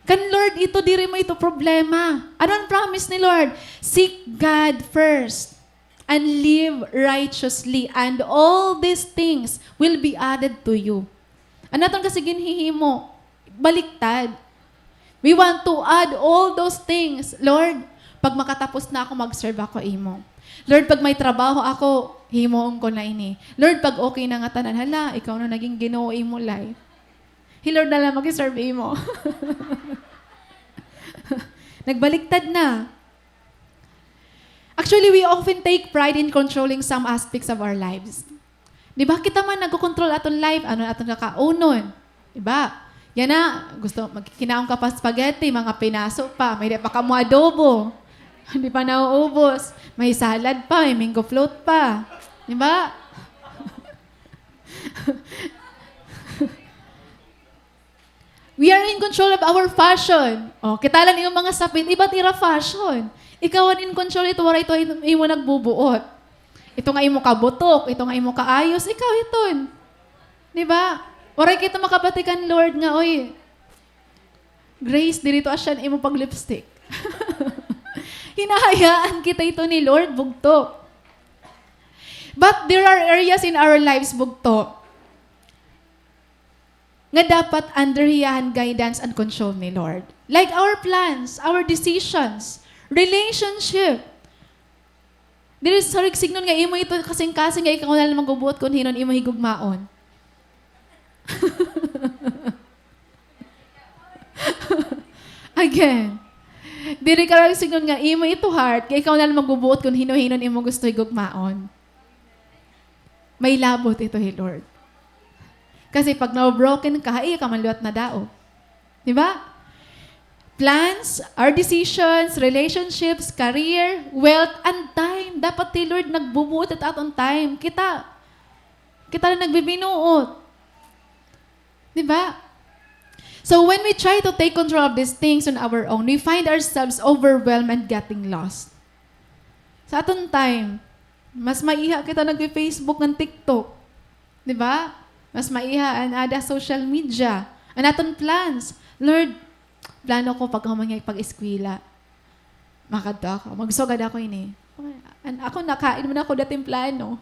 C: Kan Lord, ito diri mo ito problema. Ano ang promise ni Lord? Seek God first and live righteously and all these things will be added to you. Ano itong kasi ginhihimo? Baliktad. We want to add all those things. Lord, pag makatapos na ako, mag-serve ako imo. Lord, pag may trabaho ako, himoon ko na ini. Lord, pag okay na nga tanan, hala, ikaw na naging Ginoo imo life. Lord na lang mag-serve imo. Nagbaliktad na. Actually, we often take pride in controlling some aspects of our lives. Di ba? Kita man nagko-control aton life, ano aton kakaunon. Di ba? Yan na, gusto, magkikinaong ka pa spaghetti, mga pinaso pa, may pa ka mo adobo. Hindi pa nauubos. May salad pa, may mango float pa. Di ba? We are in control of our fashion. O, kita lang yung mga sapin, iba't ira fashion. Ikaw ang in control ito, wala ito imo nagbubuot. Ito nga imo kabutok, ito nga imo kaayos, ikaw iton. Di ba? Waray kita makabatikan, Lord, nga, oy, Grace, dirito asyan imo pag-lipstick. Hinahayaan kita ito ni Lord, bugto. But there are areas in our lives, bugto, nga dapat under hiyahan guidance and control ni Lord. Like our plans, our decisions, relationship. Dili sa signon nga imo ito kasing-kasing nga ikaw na lang magbubuot kung hinon imo higugmaon. Again, diri ka lang signon nga imo ito heart kay ikaw na lang magbubuot kung hino-hinon imo gusto higugmaon. May labot ito, hey Lord. Kasi pag na-broken ka, ka maluwat na dao. Di ba? Plans, our decisions, relationships, career, wealth, and time. Dapat ti Lord nagbubuot at atong time. Kita na nagbibinuot. Di ba? So when we try to take control of these things on our own, we find ourselves overwhelmed and getting lost. Sa atong time, mas maiha kita nag-Facebook ng TikTok. Di ba? Mas maiha ang ada social media. Ang atong plans. Lord, plano ko pag humangay pag-eskwila. Makadto ako. Magsugad ako ini. Ako nakain mo na ako dating plano.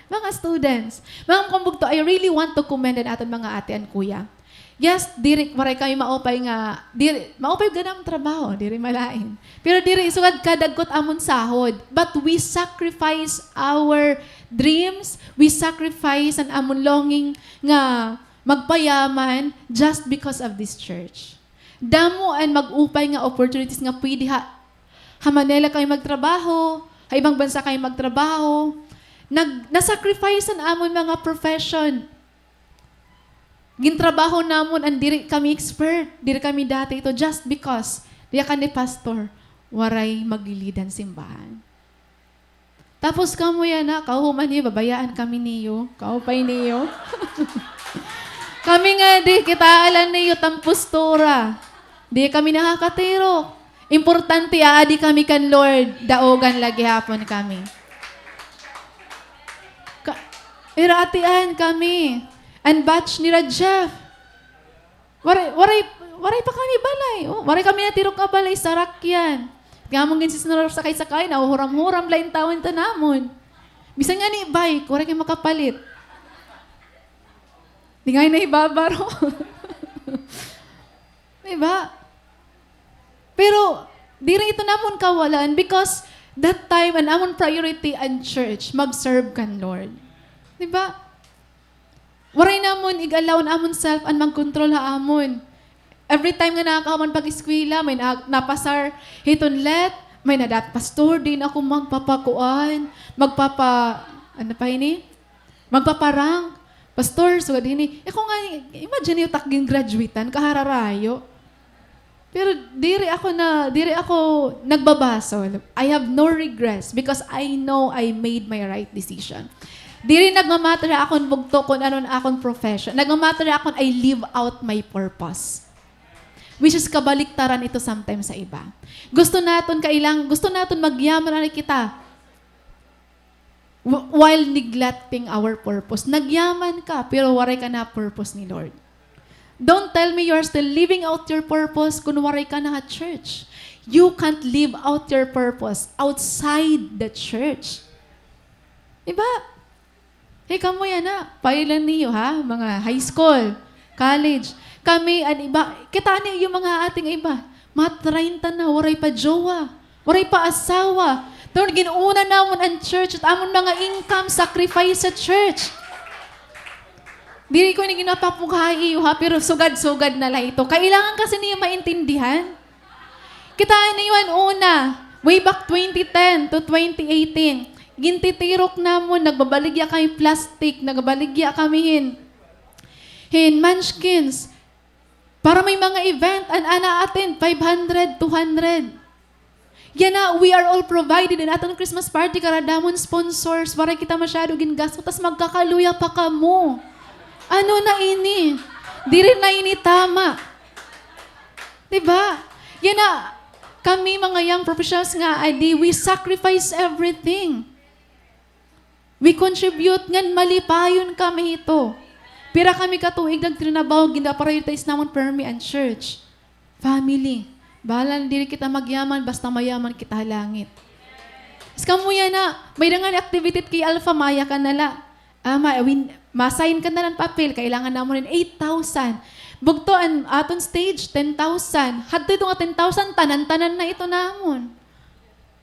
C: Mga students, mga kumbugto, I really want to commend ang aton mga ate and kuya. Yes, diri waray kami maupay nga, maupay ganang trabaho, diri malain. Pero diri sugad kadagkot amon sahod. But we sacrifice our dreams, we sacrifice ang amon longing nga magpayaman just because of this church. Damo and mag-upay nga opportunities nga pwede Manila kayo magtrabaho, ibang bansa kayo magtrabaho. Nasacrifice ang amon mga profession. Gintrabaho namon and diri kami expert, diri kami dati ito just because diya ka ni pastor, waray maglilidan simbahan. Tapos kamo yan na, kauhuman niyo, babayaan kami niyo, kaupay niyo. Kami nga di, kita alam niyo, tampustura. Di kami nakakatiro. Importante, aadi kami kan Lord, daogan lagi hapon kami. Iratian kami. And batch ni Jeff. Waray pa kami balay. Oh, waray kami natirok ka balay sa rakyan. Kaya mong ginsis na sakay-sakay na, huram-huram lain tawin ta namon. Bisa nga ni bike, waray kayo makapalit. Di nga na ibabaro. Diba? Pero, di rin ito namon kawalan because that time, an amon priority and church, mag-serve kan Lord. Diba? Waray namon, igalaw na amon self and mag-control ha amon. Every time nga nakakaman pag-eskwela, may napasar hitonlet, may nadat pastor din ako magpapakuan, ano pa ini? Magpaparang. Pastor, so din kung nga, imagine yung takging graduatean, kahararayo. Pero diri ako nagbabasol. I have no regrets because I know I made my right decision. Diri nagmamatter akon bugto kung anon akon profession. Nagmamatter akon I live out my purpose. Which is kabaliktaran ito sometimes sa iba. Gusto naton magyaman na kita. While neglecting our purpose. Nagyaman ka, pero waray ka na purpose ni Lord. Don't tell me you're still living out your purpose kung waray ka na at church. You can't live out your purpose outside the church. Diba? Hey, kamo yan na. Pailan niyo ha? Mga high school, college. Kami, kita niyo yung mga ating iba. Mga 30 na, waray pa jowa. Waray pa asawa. Doon, ginuuna namon ang church at amon mga income, sacrifice sa church. Diri ko ni ginapapughay ha, pero sugad-sugad na lang ito. Kailangan kasi niya maintindihan. Kitaan niyo una, way back 2010 to 2018, gintitirok namon, nagbabaligya kami plastic, nagbabaligya kami hin munchkins. Para may mga event, ana atin, 500, 200. Yan na, we are all provided in aton Christmas party, karadamon sponsors, para kita masyado gingasto, tas magkakaluya pa ka mo. Ano na ini? Di rin na ini tama. Diba? Yan na, kami mga young professionals nga, we sacrifice everything. We contribute ngan malipayon kami ito. Pira kami katuig nagtrinabaho, gina-prioritize naman permi and church. Family. Bahala dili kita magyaman, basta mayaman kita langit. Kamuya na, may dangan activity kay Alpha, maya ka nala. Masign ka na ng papel, kailangan naman rin 8,000. Bugto ang aton stage, 10,000. Hadto ito nga 10,000, tanan-tanan na ito namon.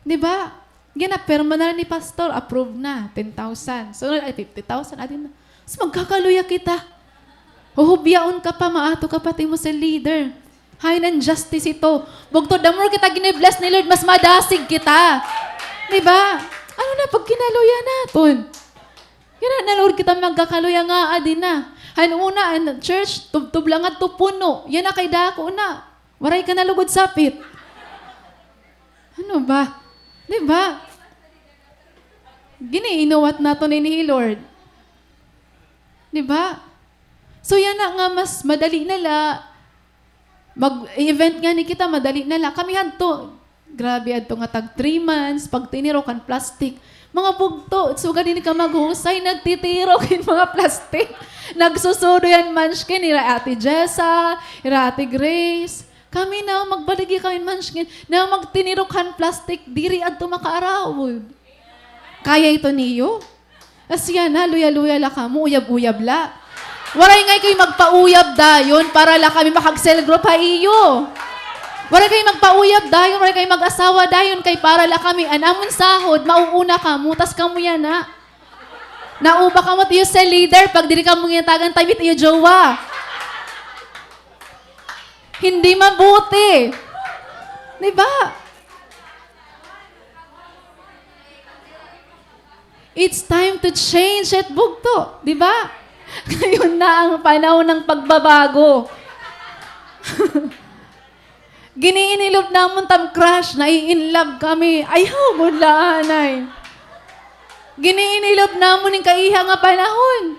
C: Diba? Yan na, perma na ni pastor, approve na, 10,000. So, 50,000, adin na. Mas magkakaluya kita. Huhubyaon ka pa, maato ka pati mo sa leader. Hay ng justice ito. Bugto, the more kita gine-bless ni Lord, mas madasig kita. Diba? Ano na, pag kinaluya naton? Yan na, Lord, kita magkakaluya nga, adin na. Una, church, tublangan to puno. Yan na kay dako na. Waray ka na lugod sapit. Ano ba? Diba? Giniinuwat nato ni Lord. Diba? So yan na nga, mas madali nala. Mag-event nga ni kita, madali nala. Kami hanto, grabe adto nga tag 3 months, pag tiniro kan plastic. Mga bugto, so ganini ka maghusay, nagtitiro kin mga plastic. Nagsusudo yan munchkin, ira Ate Jessa, ira Ate Grace. Kami na, magbaligi kami munchkin, na magtinirokan plastic, diri adto makaarawod. Kaya ito niyo? Asya na, luya-luya la ka mo, uyab-uyab la. Waray ngay kayo magpauyab dayon para la kami makagsel group ha iyo. Waray kayo magpauyab dayon, waray kayo mag-asawa dayon kay para la kami anamon sahod, mauuna ka mo, tas ka mo yan ha. Nauba ka mo tiyo sa leader, pag diri ka mo ngitagan tayo tiyo jowa. Hindi mabuti. Diba? It's time to change it, bugto. Diba? Ngayon na ang panahon ng pagbabago. Giniinilog namon tam crush, nai-inlove kami. Ayaw, gudlaan ay. Giniinilog namon ng kaiha nga panahon.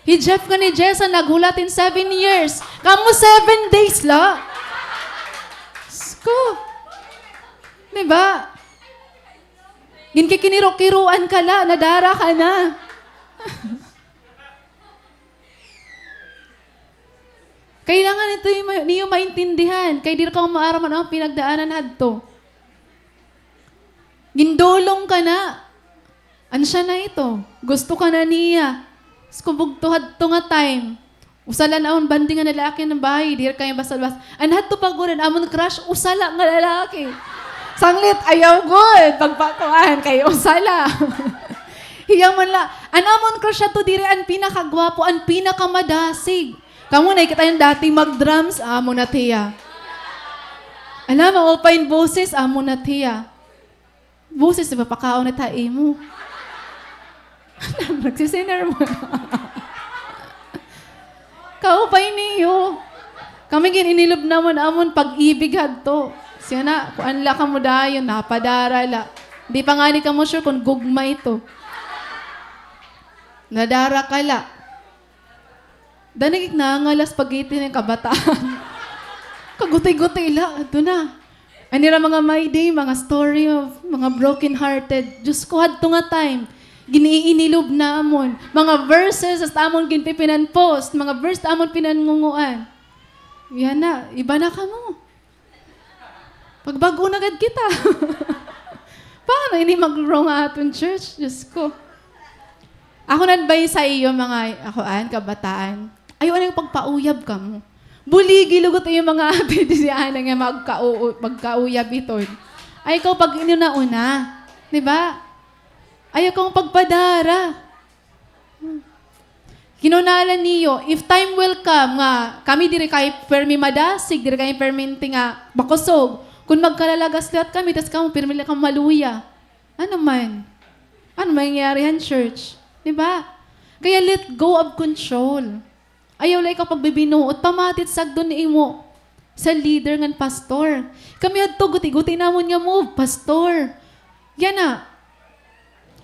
C: Jeff ka ni Jessa, naghulat in 7 years. Kamu 7 days la. Sko. Diba? Ginkikiniro-kiruan ka la, nadara ka na. Kailangan ito niyo maintindihan. Kaya di ka maaraman ang pinagdaanan hadto. Gindulong ka na. Ansya na ito. Gusto ka na niya. Skubog to hadto nga time. Usala na ang banding nga lalaki ng bahay. Di kayo basta-basta. Anhad to paguran. Amon crush, usala nga lalaki. Sanglit, ayaw good. Pagpakuan, kayo usala. Hiyang man la. Anamon crush to dire ang pinakagwapo, ang pinakamadasig. Kamu na kita yung dati mag-drums, amo na tiya. Alam mo, open boses, amo na tiya. Boses, diba, pakaon na tayo mo. Nagsisiner mo. Kaupay niyo. Kami gininilob naman amon pag-ibig hadto. Siya na, kung anla ka mo dayon, napadarala. Di pa nga ni ka mo sure kung gugma ito. Nadara ka la. Danig nangalas pag-iti ng kabataan. Kaguti-guti la, ito na. Anira mga my day, mga story of mga broken-hearted. Diyos ko, hadto nga time. Giniinilob na amon. Mga verses, as amon ginpipinan post. Mga verse, amon pinangunguan. Yan na, iba na ka mo. Pagbago na agad kita. Paano hindi mag-grow nga atong church? Diyos ko. Ako na-advise sa iyo, mga kabataan. Ayaw na yung pagpauyab ka mo. Buligi, lugot yung mga ate di siya nga magkauyab ito. Ay, ikaw pag ino na una. Diba? Ayaw kong pagpadara. Kinunalan niyo, if time will come nga, kami diri kay permi madasig, diri kay perminti nga bakosog. Kung magkalalagas lahat kami, tas kamo permi lang kang maluya. Ano man? Ano mangyayari yan, church? Diba? Kaya let go of control. Ayaw lang ikaw pagbibinuot, pamatit sagdo ni imo sa leader ng pastor. Kami adto guti-guti namon nga move, pastor. Yan na.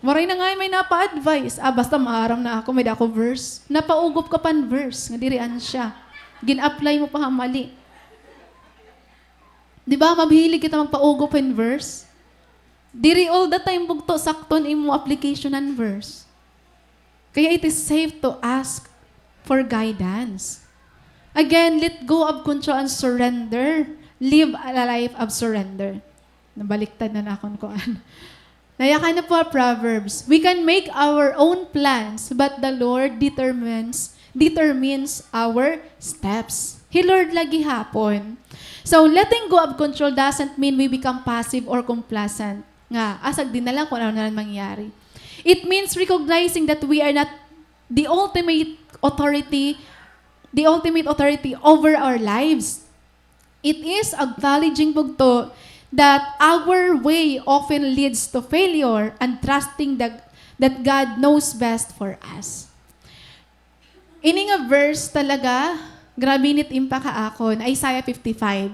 C: Waray na nga may napa-advise. Basta maaram na ako, may dako verse. Napaugop ka pan verse, nga dirian siya. Gin-apply mo pa mali. Di ba, mabili kita magpaugop in verse? Diri all the time bugto sakton imo application and verse. Kaya it is safe to ask for guidance. Again, let go of control and surrender. Live a life of surrender. Nabaliktad na akong kuan. Nayakan na po Proverbs. We can make our own plans, but the Lord determines our steps. He Lord lagi hapon. So, letting go of control doesn't mean we become passive or complacent. Nga, asag din na lang kung ano na mangyari. It means recognizing that we are not the ultimate authority over our lives. It is acknowledging bugto that our way often leads to failure and trusting that God knows best for us. Ini nga verse talaga, grabe nit impaka ako, na Isaiah 55.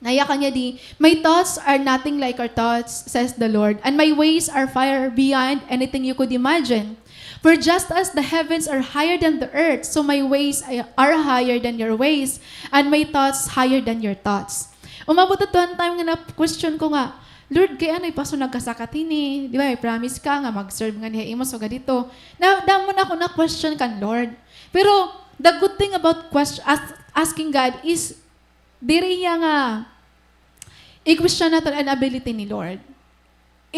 C: Naya kanya di, my thoughts are nothing like your thoughts, says the Lord, and my ways are far beyond anything you could imagine. For just as the heavens are higher than the earth, so my ways are higher than your ways, and my thoughts higher than your thoughts. Umabot ito ang time nga na-question ko nga, Lord, kaya ano ipaso nagkasakatin eh. Di ba, may promise ka nga, mag-serve nga niya imo so ganito. Damo na ako na-question kan Lord. Pero, the good thing about asking God is, diri niya nga, i-question natin ang ability ni Lord.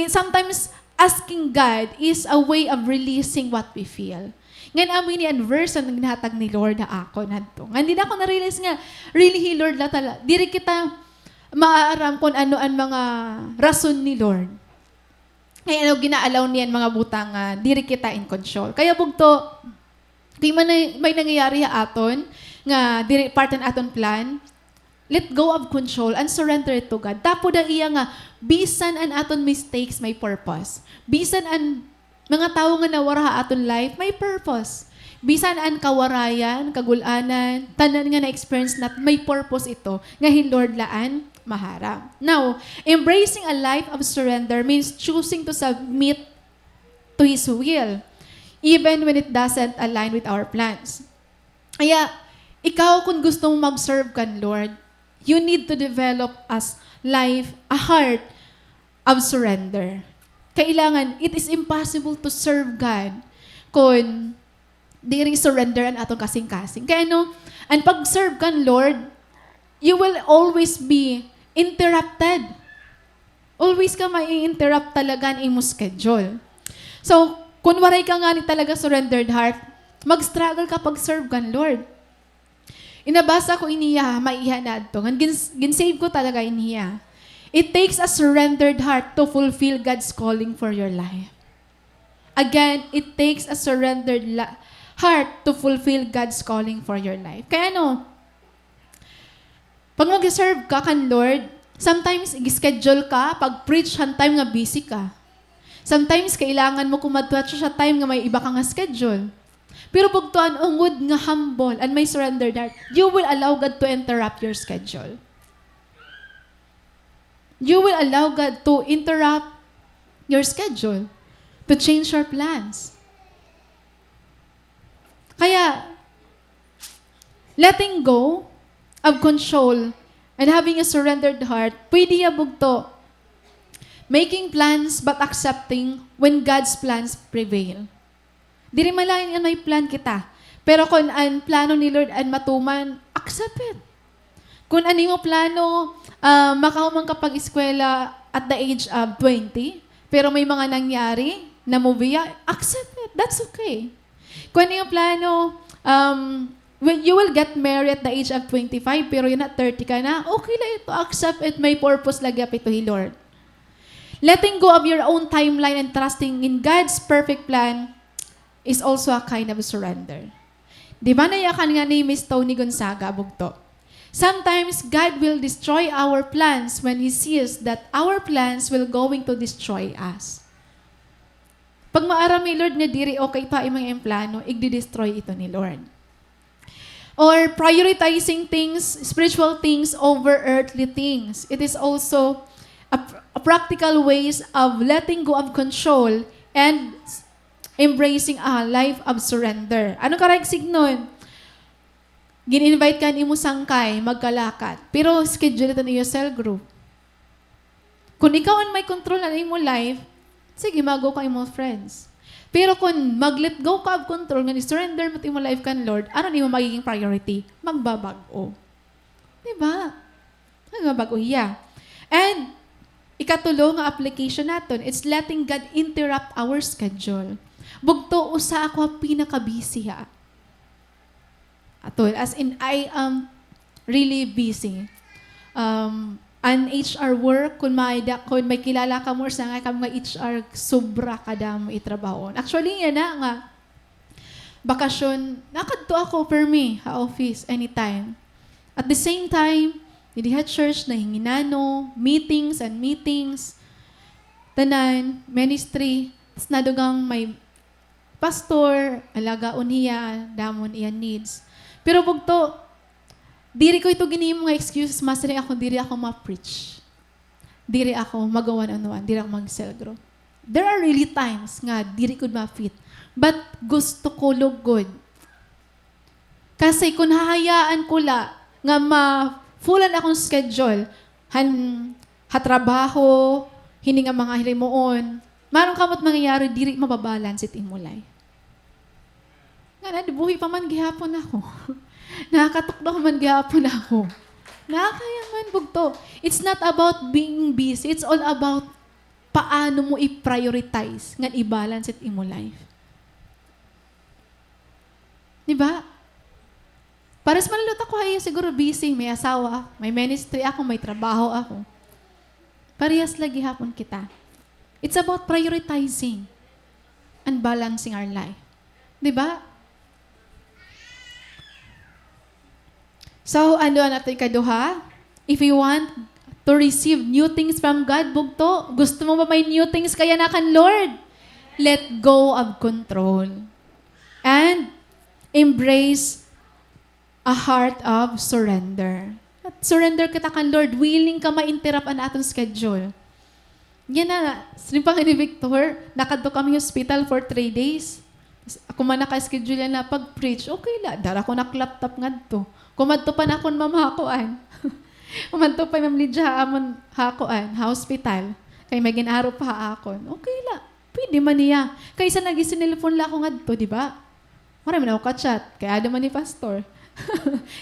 C: Sometimes, asking God is a way of releasing what we feel. Ngayon, amin ni verse ang nagnahatag ni Lord na ako na ito. Ngayon, hindi na ako na-realize nga, really, Lord, latala. Diri kita maaaram kung ano ang mga rason ni Lord. Kaya ginaalaw niyan mga butang, diri kita in control. Kaya bugto, kaya may nangyayari aton, nga diri part ng aton plan, let go of control and surrender it to God. Tapo da iya nga, bisan an aton mistakes may purpose. Bisan an mga tao nga nawara aton life, may purpose. Bisan an kawarayan, kagulanan, tanan nga na-experience nat may purpose ito, nga Lord laan, maharap. Now, embracing a life of surrender means choosing to submit to His will, even when it doesn't align with our plans. Kaya, ikaw kung gusto mong mag-serve kan Lord, you need to develop as life, a heart of surrender. Kailangan, it is impossible to serve God kung di surrender ang atong kasing-kasing. Kaya ang pag-serve kan Lord, you will always be interrupted. Always ka mai-interrupt talaga ang imo schedule. So, kung waray ka nga ni talaga surrendered heart, mag-struggle ka pag-serve kan Lord. Inabasa ko iniya, maihanad to. Ginsave ko talaga iniya. It takes a surrendered heart to fulfill God's calling for your life. Again, it takes a surrendered heart to fulfill God's calling for your life. Kaya pag mag-serve ka kan Lord, sometimes i-schedule ka, pag preach han time nga busy ka. Sometimes kailangan mo kumadto sa time nga may iba ka nga schedule. Pero pagtuan ungod nga humble and may surrender heart, you will allow God to interrupt your schedule. You will allow God to interrupt your schedule, to change your plans. Kaya, letting go of control and having a surrendered heart, pwede yabugto. Making plans but accepting when God's plans prevail. Diri malayan may plan kita. Pero kung ang plano ni Lord ang matuman, accept it. Kung ano mo plano, makahumang kapag eskwela at the age of 20, pero may mga nangyari na movie, accept it. That's okay. Kung ano yung plano, when you will get married at the age of 25, pero yun at 30 ka na, okay lang ito. Accept it. May purpose lagi ito, Lord. Letting go of your own timeline and trusting in God's perfect plan is also a kind of surrender. Di ba nayakan nga ni Miss Tony Gonzaga, bugto? Sometimes God will destroy our plans when He sees that our plans will going to destroy us. Pag maarami, Lord, nga diri okay pa imang plano, igdi-destroy ito ni Lord. Or prioritizing things, spiritual things over earthly things. It is also a practical ways of letting go of control and embracing a life of surrender. Ano ka signon? Gin-invite ka ni mo sangkay, magkalakat. Pero schedule ito niyo cell group. Kung ikaw ang may control na mo life, sige, mag-go ka mo friends. Pero kung mag-let go ka of control, nga surrender mo mo life kan Lord, ano ni mo magiging priority? Magbabago. Diba? Magbabago, yeah. And, ikatulo nga application natin, it's letting God interrupt our schedule. Bugto, usa ako pinaka-busy ha. Atol, as in, I am really busy. An HR work, kung may kilala ka mo sa nga ka mga HR, sobra kada mo itrabaho. Actually, yan na nga, bakasyon, nakadto ako per me, ha office, anytime. At the same time, hindi ha church na hinginano, meetings and meetings, tanan, ministry, tas nadugang may pastor, alagaon niya, damon iya needs. Pero bugto, diri ko ito ginimo nga excuses, masari ako, diri ako ma-preach. Diri ako magawan anuan, diri ako mag-cell group. There are really times nga, diri ko ma-fit. But gusto ko lugod. Kasi kung hahayaan ko la, nga ma-fullan akong schedule, hatrabaho, hininga mga hilimuon, marong kamot mangyayari, diri mababalance it in mo life. Nga na, buhi pa man gihapon ako. Nakakatukdo man gihapon ako. Nakakaya man bugto. It's not about being busy. It's all about paano mo i-prioritize nga i-balance it in mo life. Diba? Pares manalot ako ay siguro busy, may asawa, may ministry ako, may trabaho ako. Parehas lagi hapon kita. It's about prioritizing and balancing our life. Diba? So, ano natin kaduha? If you want to receive new things from God, bugto, gusto mo ba may new things kaya na kan Lord? Let go of control. And embrace a heart of surrender. At surrender kita kan Lord, willing ka ma-interrupt ang atong schedule. Yan na, sinipang ni Victor, nakadto kami hospital for 3 days. Ako man naka-schedule na pag-preach, okay la, dara ko nak-laptop nga to. Kumadto pa na akong mamahakuan. Kumadto pa Ma'am Lydia amon hakuan, hospital. Kay may ginaro pa akon. Okay la, pwede man niya. Kaysa nag-isinilipon la ako nga to, di ba? Marami na ako ka-chat. Kaya ada man ni pastor.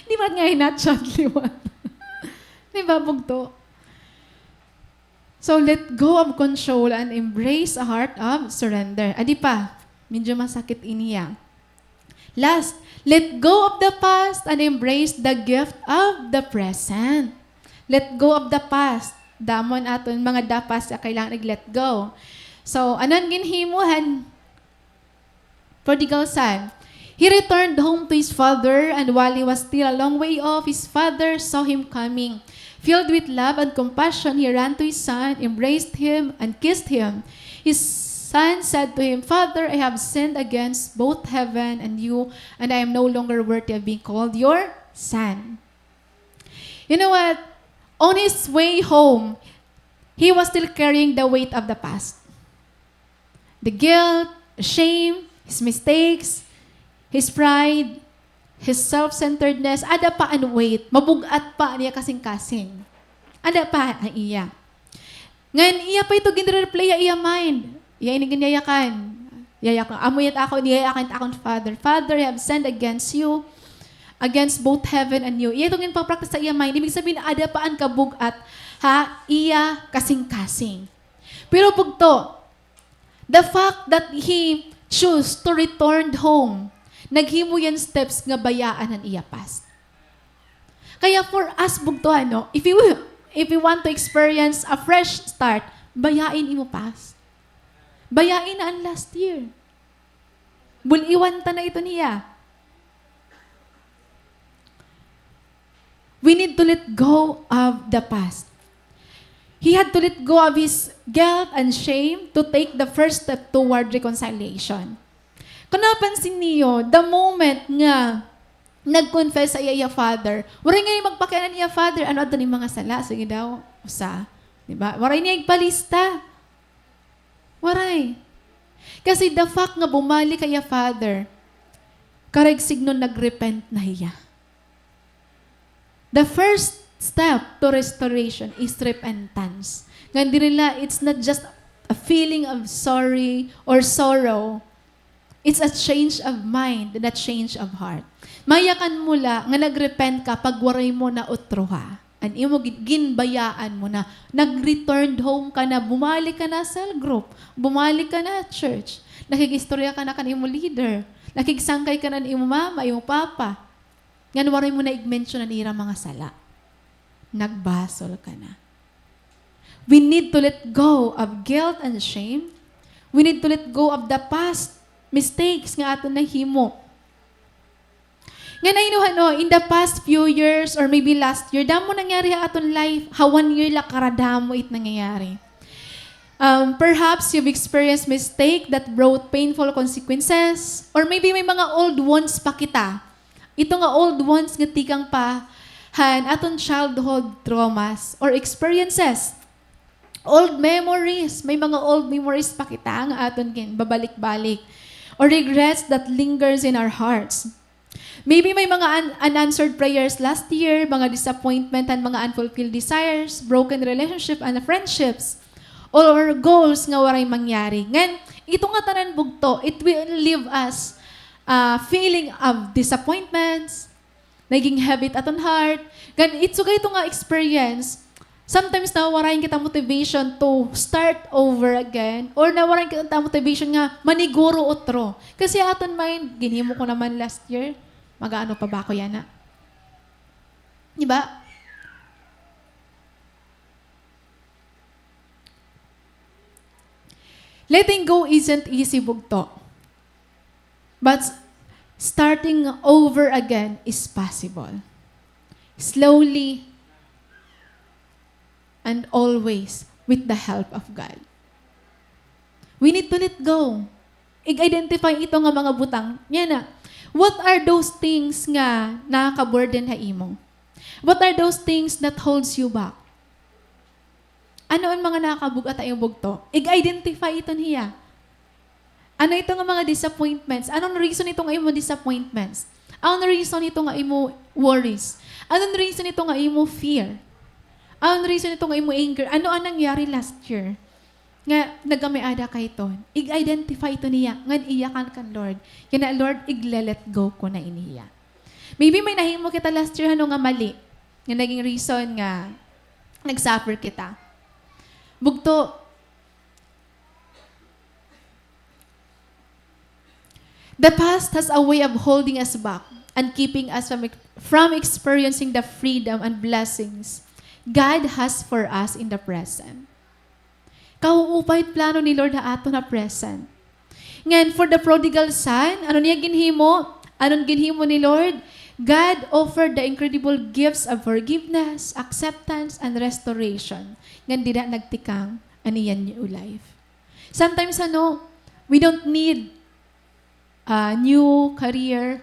C: Di ba nga hinat-chat liwan? Di ba, bugto? So, let go of control and embrace a heart of surrender. Adi pa, medyo masakit iniya. Last, let go of the past and embrace the gift of the present. Let go of the past. Damon aton mga dapas na kailangan nag-let go. So, anon ginhimuhan? Prodigal son. He returned home to his father, and while he was still a long way off, his father saw him coming. Filled with love and compassion, he ran to his son, embraced him, and kissed him. His son said to him, "Father, I have sinned against both heaven and you, and I am no longer worthy of being called your son." You know what? On his way home, he was still carrying the weight of the past. The guilt, the shame, his mistakes, his pride, his self-centeredness, ada pa ang weight. Mabugat pa niya kasing-kasing. Ada pa ang iya. Ngayon, iya pa ito ginreplay iya mind. Iya ini ginyayakan. Yayakan. Amuyat ako, niyayakan akong Father. Father, I have sinned against you, against both heaven and you. Iya itong ginpapractice sa iya mind. Ibig sabihin, ada pa ang kabugat, ha, iya kasing-kasing. Pero pugto, the fact that he chose to return home, naghimo yan steps nga bayaan ang iya past. Kaya for us bugto ano, if you want to experience a fresh start, bayain imo past. Bayain na ang last year. Buliwan ta na ito niya. We need to let go of the past. He had to let go of his guilt and shame to take the first step toward reconciliation. Kung napansin niyo, the moment nga nag-confess sa iya father, waray nga yung magpakianan niya father, ano ato ni mga sala? Sige daw, usa. Diba? Waray niya igpalista. Waray. Kasi the fact nga bumalik kaya father, karagsig nun nagrepent na hiya. The first step to restoration is repentance. Nga nila, it's not just a feeling of sorry or sorrow. It's a change of mind and a change of heart. Mayakan mula nga nagrepent ka pag waray mo na utroha. An imo ginbayaan mo na nag-returned home ka na, bumalik ka na cell group, bumalik ka na church, nakigistorya ka na kan imo leader, nakigsangkay ka na ni imo mama, imo papa. Ngan waray mo na i-mention na nira mga sala. Nagbasol ka na. We need to let go of guilt and shame. We need to let go of the past mistakes nga ato nahimo. Nga na in the past few years or maybe last year, damo nangyari ha aton life, ha 1 year la karadamo it nangyayari. Perhaps you've experienced mistake that brought painful consequences, or maybe may mga old wounds pa kita. Ito nga old wounds nga tikang pa han aton childhood traumas or experiences. Old memories, may mga old memories pa kita nga aton babalik-balik. Or regrets that lingers in our hearts. Maybe may mga unanswered prayers last year, mga disappointment and mga unfulfilled desires, broken relationship and friendships, or goals nga waray mangyari. Ngan, ito nga tanan bugto, it will leave us feeling of disappointments, naging habit aton heart. Ngan, ito nga experience, sometimes nawarayan kita motivation to start over again or nawarayan kita motivation nga maniguro otro. Kasi aton mind, ginhimo ko naman last year, mag-ano pa ba ako yana? Diba? Letting go isn't easy bugto. But starting over again is possible. Slowly, and always with the help of God. We need to let go. I-identify ito nga mga butang. Yan na. What are those things nga nakaka-burden ha imo? What are those things that holds you back? Ano ang mga nakakabugat ay bugto? I-identify ito niya. Ano ito nga mga disappointments? Anong reason ito nga imo disappointments? Anong reason ito nga imo worries? Anong reason ito nga imo fear? Ang reason ito nga imo anger, ano ang nangyari last year? Nga nagamiada ka ito. I-identify ito niya. Nga iyakan kan Lord. Yan na, Lord, igle-let go ko na iniya. Maybe may nahimo kita last year, ano nga mali. Nga naging reason nga nag-suffer kita. Bugto. The past has a way of holding us back and keeping us from experiencing the freedom and blessings God has for us in the present. Kauupay plano ni Lord na ato na present. Ngayon, for the prodigal son, ano niya ginhimo? Anong ginhimo ni Lord? God offered the incredible gifts of forgiveness, acceptance, and restoration. Nga di na nagtikang aniyan new life. Sometimes we don't need a new career,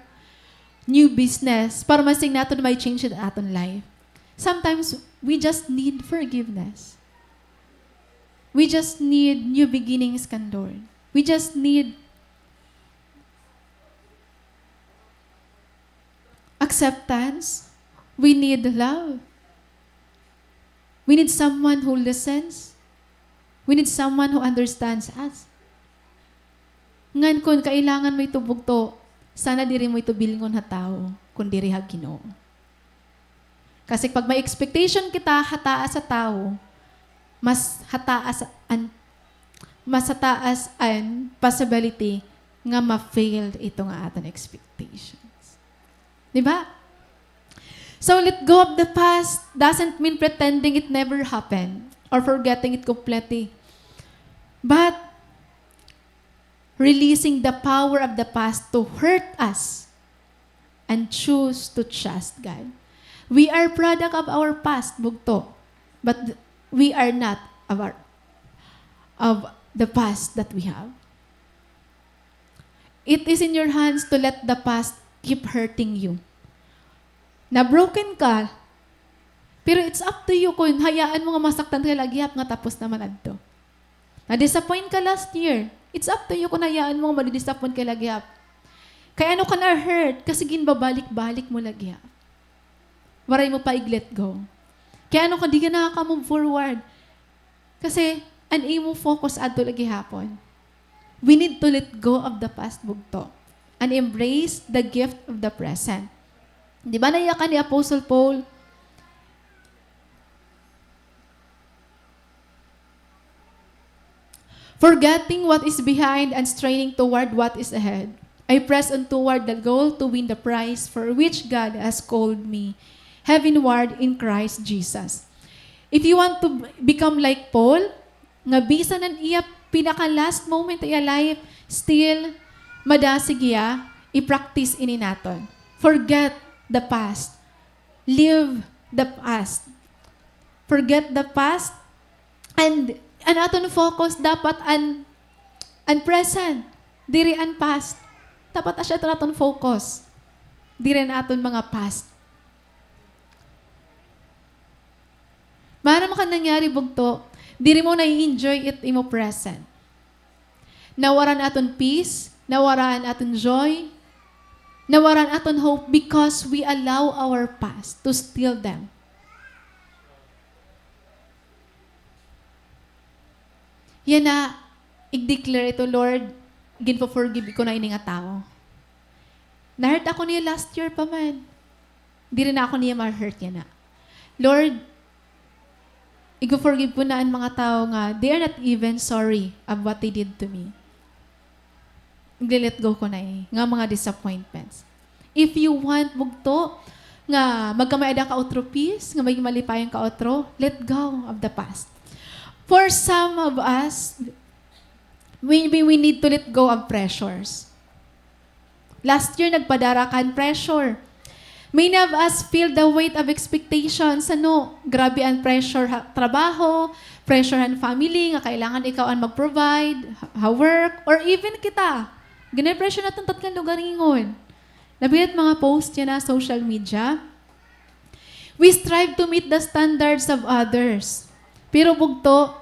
C: new business para masing natin may change in aton life. Sometimes we just need forgiveness. We just need new beginnings kan Lord. We just need acceptance. We need love. We need someone who listens. We need someone who understands us. Ngan kun kailangan mo itubog to, sana diri mo ito bilingon ha tao, kun diri ha Ginoo. Kasi pag may expectation kita hataas sa tao, mas hataas an possibility nga ma-fail ito nga aton expectations. Di ba? So let go of the past doesn't mean pretending it never happened or forgetting it completely. But releasing the power of the past to hurt us and choose to trust God. We are product of our past, bugto. But we are not of the past that we have. It is in your hands to let the past keep hurting you. Na broken ka, pero it's up to you kung hayaan mo nga masaktan ka lagyap nga tapos naman adto. Na-disappoint ka last year, it's up to you kung hayaan mo nga madi-disappoint ka lagyap. Kaya ka na-hurt kasi ginbabalik-balik mo lagyap. Waray mo pa i-let go. Kaya di ka nakaka-move forward. Kasi an imo focus adto lagi hapon. We need to let go of the past bugto and embrace the gift of the present. Di ba naiyakan ni Apostle Paul? Forgetting what is behind and straining toward what is ahead, I press on toward the goal to win the prize for which God has called me heavenward in Christ Jesus. If you want to become like Paul, nga bisan ang iya pinaka last moment iya life, still madasig iya, i-practice ini naton. Forget the past. Live the past. Forget the past and aton focus dapat an present. Diri an past. Dapat asya aton focus. Diri na aton mga past. Mara maka nangyari bugto, diri mo na-enjoy it imo present. Nawaran aton peace, nawaran aton joy, nawaran aton hope because we allow our past to steal them. Yan na, i-declare ito, Lord, ginpo-forgive ko na ini nga tao. Na-hurt ako niya last year pa man. Di rin ako niya ma-hurt yan na. Lord, i-forgive ko na ang mga tao nga, they are not even sorry of what they did to me. Nag-let go ko na nga mga disappointments. If you want bugto, nga magkamayada ka outro peace, nga may malipayang ka outro, let go of the past. For some of us, maybe we need to let go of pressures. Last year, nagpadarakan pressure. Many of us feel the weight of expectations. Grabe ang pressure trabaho, pressure ang family, nga kailangan ikaw ang mag-provide, work, or even kita. Gine-pressure natin tatlong lugar ingon. Nabilat mga post yan na social media. We strive to meet the standards of others. Pero bugto,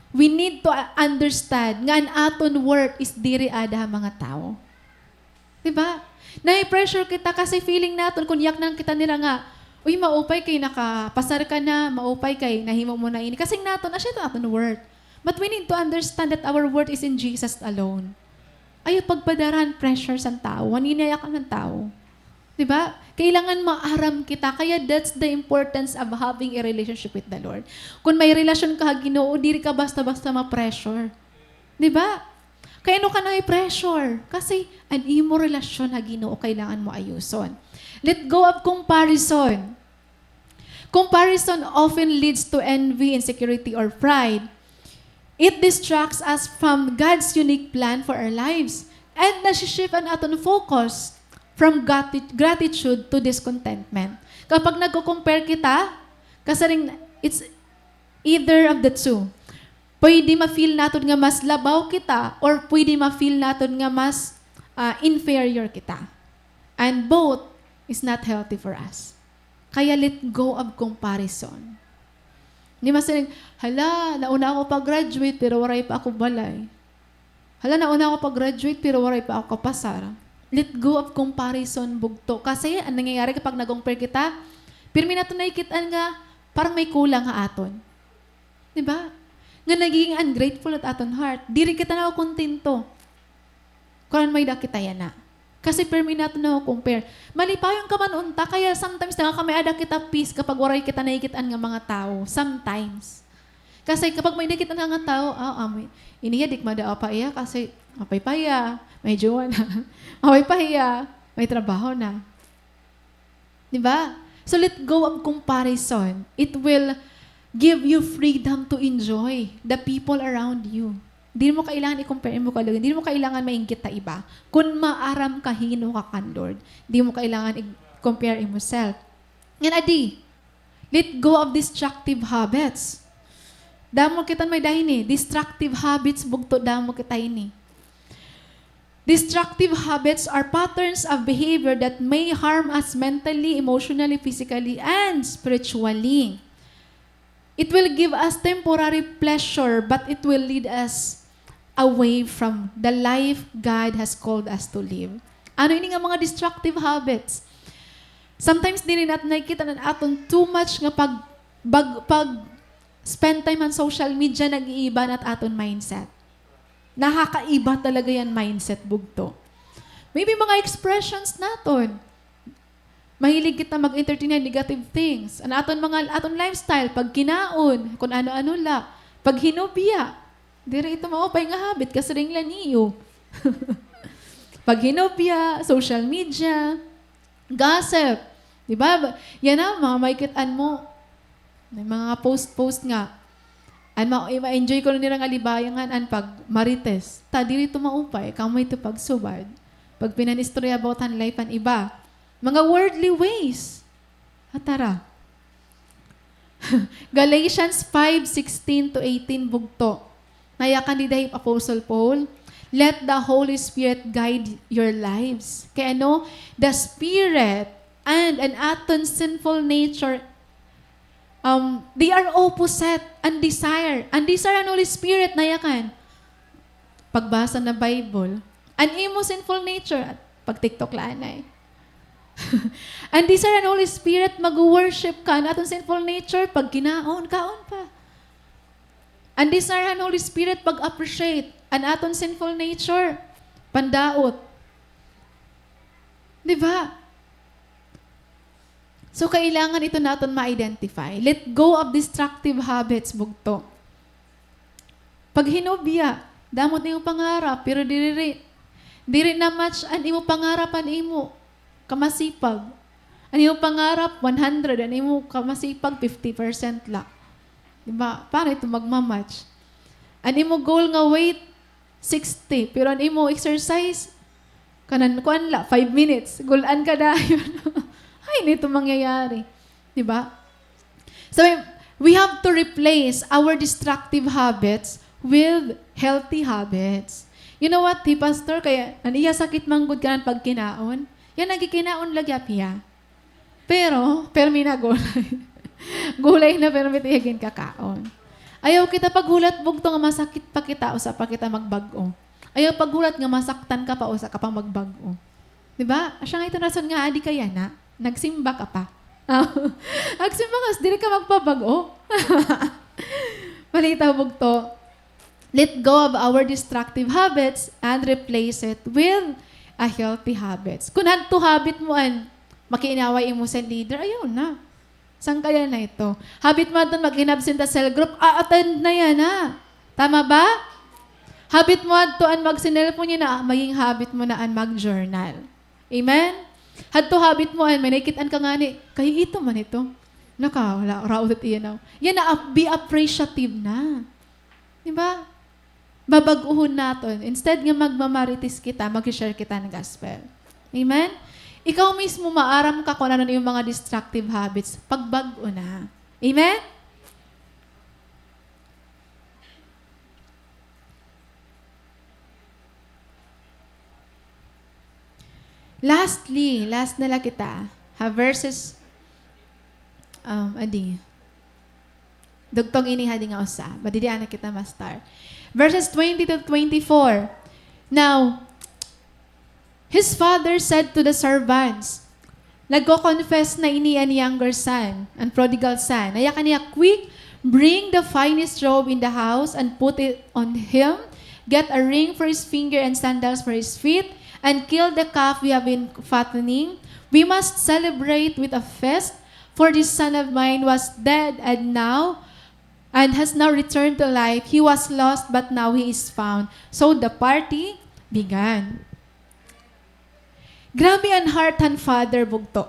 C: we need to understand nga ang aton worth is diri ada mga tao. Diba? Na-pressure kita kasi feeling natin, kung yak nang kita nila nga, uy, maupay kay nakapasar ka na, maupay kay nahimo mo na ini. Kasi natin, asya ito aton worth. But we need to understand that our worth is in Jesus alone. Ayaw pagpadaran pressure sa tao, waninayak ng tao. Diba? Kailangan maaram kita. Kaya that's the importance of having a relationship with the Lord. Kung may relasyon ka, Ginoo, diri ka basta-basta ma-pressure. Diba? Kaya ka na-pressure? Kasi an imo relasyon na Ginoo kailangan mo ayuson. Let go of comparison. Comparison often leads to envy, insecurity, or pride. It distracts us from God's unique plan for our lives. And nasishift ang aton focus from gratitude to discontentment. Kapag nagko-compare kita, kasi rin, it's either of the two. Pwede ma-feel natin nga mas labaw kita or pwede ma-feel natin nga mas inferior kita. And both is not healthy for us. Kaya let go of comparison. Hindi masaling, hala, nauna ako pag-graduate pero waray pa ako balay. Hala, nauna ako pag-graduate pero waray pa ako kapasar. Let go of comparison, bugto. Kasi ang nangyayari kapag nag-compare kita, pirmi na ito nakikitaan nga, parang may kulang nga aton. Diba? Nga nagiging ungrateful at aton heart. Di rin kita na kontento. Kung may dakita yan na. Kasi pirmi na ito na compare. Mali pa yung kamanunta, kaya sometimes na kami ada kita peace kapag waray kita nakikitaan nga mga tao. Sometimes. Kasi kapag may nakikitaan nga tao, iniya dik madao pa iya kasi mapay pa iya, may jowa na. Mapay pa iya, may trabaho na. Diba? So let go of comparison. It will give you freedom to enjoy the people around you. Hindi mo kailangan i-compare mo kalagay. Hindi mo kailangan maingkit ta iba. Kung maaram ka, hino ka kan Lord. Hindi mo kailangan i-compare yourself. Yan adi, let go of destructive habits. Damo kita may dahin eh. Destructive habits, bugto damo kita ini. Destructive habits are patterns of behavior that may harm us mentally, emotionally, physically, and spiritually. It will give us temporary pleasure, but it will lead us away from the life God has called us to live. Ano ini nga mga destructive habits? Sometimes din natin nakikita na aton too much nga pag spend time on social media, nag-iiba at aton mindset. Nakakaiba talaga yan mindset, bugto. Maybe mga expressions naton. Mahilig kita mag-entertain ng negative things. Ang aton lifestyle, pag kinaon, kung ano-ano la, pag hinubya, dire ito maupay nga habit, kasi rin lang niyo. Pag hinubya, social media, gossip, di ba? Yan na, mga maikitaan mo. May mga post nga. Ma-enjoy ko na nilang alibayangan an pag marites. Ta, diri ito maupay, kamay ito pag subad. Pag pinanistorya about ang life an iba. Mga worldly ways. Hatara. Galatians 5:16 to 18 bugto. Nayakan ni dahil Apostle Paul, let the Holy Spirit guide your lives. Kaya the Spirit and an aton sinful nature, they are opposite and desire. And desire ang Holy Spirit, nayakan. Pagbasa na Bible. An imo sinful nature, at pag-tiktok laan ay. And desire ang Holy Spirit, mag-worship ka. Ang aton sinful nature, pag kinaon, kaon pa. And desire ang Holy Spirit, pag-appreciate. Ang aton sinful nature, pandaot. Diba? So, kailangan ito natin ma-identify. Let go of destructive habits, bugto. Pag hinubya, damot na yung pangarap, pero diri na match ang imo pangarapan imo, kamasipag. Ang imo pangarap, 100, ang imo kamasipag, 50% lang. Diba? Paano ito magmamatch? Ang imo goal nga weight, 60, pero ang imo exercise, kuan la, 5 minutes. Gulaan ka na yun. Ay, nito mangyayari. Diba? So, we have to replace our destructive habits with healthy habits. You know what, Pastor? Kaya, naniya sakit manggod ka ng pagkinaon. Yan, nagkikinaon lagyap ya. Pero may nagulay. Gulay na pero may tiyagin kakaon. Ayaw kita paghulat bugto nga masakit pa kita o sa pa kita magbago. Ayaw paghulat nga masaktan ka pa o sa ka pa magbago. Diba? Asya nga ito rason nga, adi kaya na. Nagsimba ka pa. Nagsimba ka, dili ka magpabago. Malitaw bugto. Let go of our destructive habits and replace it with a healthy habits. Kung hanto habit mo an makiinaway mo sa leader, ayaw na. Saan kaya na ito? Habit mo doon mag-inabsent sa cell group, attend na yan ha. Tama ba? Habit mo doon mag-sinelfon niya na, maging habit mo na mag-journal. Amen? Hadto habit mo, may nakikitaan ka nga ni, kaya ito man ito. Wala, raudit iyan. Yan na, be appreciative na. Diba? Babaguhon natin. Instead nga magmamaritis kita, mag-share kita ng gospel. Amen? ikaw mismo maaram ka kung ano na yung mga destructive habits. Pagbago na. Amen? Lastly, last na lang kita. Verses, dugtong ini hadi nga usa. Badidi ana kita ma-start. Verses 20 to 24. Now, his father said to the servants, nagko-confess na ini ang younger son, and prodigal son. Naya kaniya, quick, bring the finest robe in the house and put it on him. Get a ring for his finger and sandals for his feet, and kill the calf we have been fattening. We must celebrate with a feast, for this son of mine was dead and has now returned to life. He was lost, but now he is found. So the party began. Grabe ang heart and father bugto.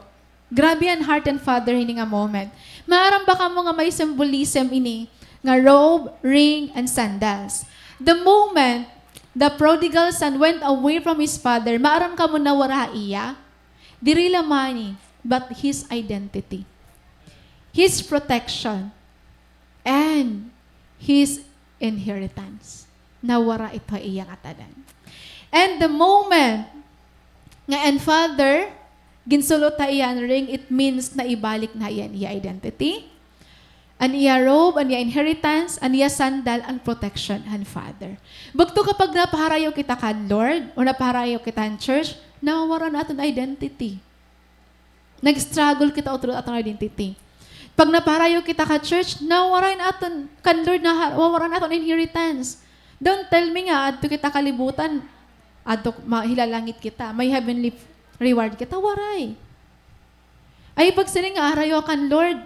C: Grabe ang heart and father ini nga moment. Maaram ba ka mo nga may symbolism ini nga robe, ring, and sandals. The moment the prodigal son went away from his father, maaram ka mo nawara iya, diri lamani, but his identity, his protection, and his inheritance. Nawara ito iyang atadan. And the moment nga and father, ginsulot ta iya ang ring, it means na ibalik na iyan iya identity, an iya robe, an iya inheritance, an iya sandal, and protection, and father. Bugto kapag napaharayo kita kan Lord, o napaharayo kita kan church, nawawara na aton identity. Nag-struggle kita utro aton identity. Pag napaharayo kita ka church, nawawara na aton kan Lord, nawawara na aton inheritance. Don't tell me nga, adto kita kalibutan, adto mahilalangit kita, may heavenly reward kita, waray. Ay pag sila nga arayo kan Lord,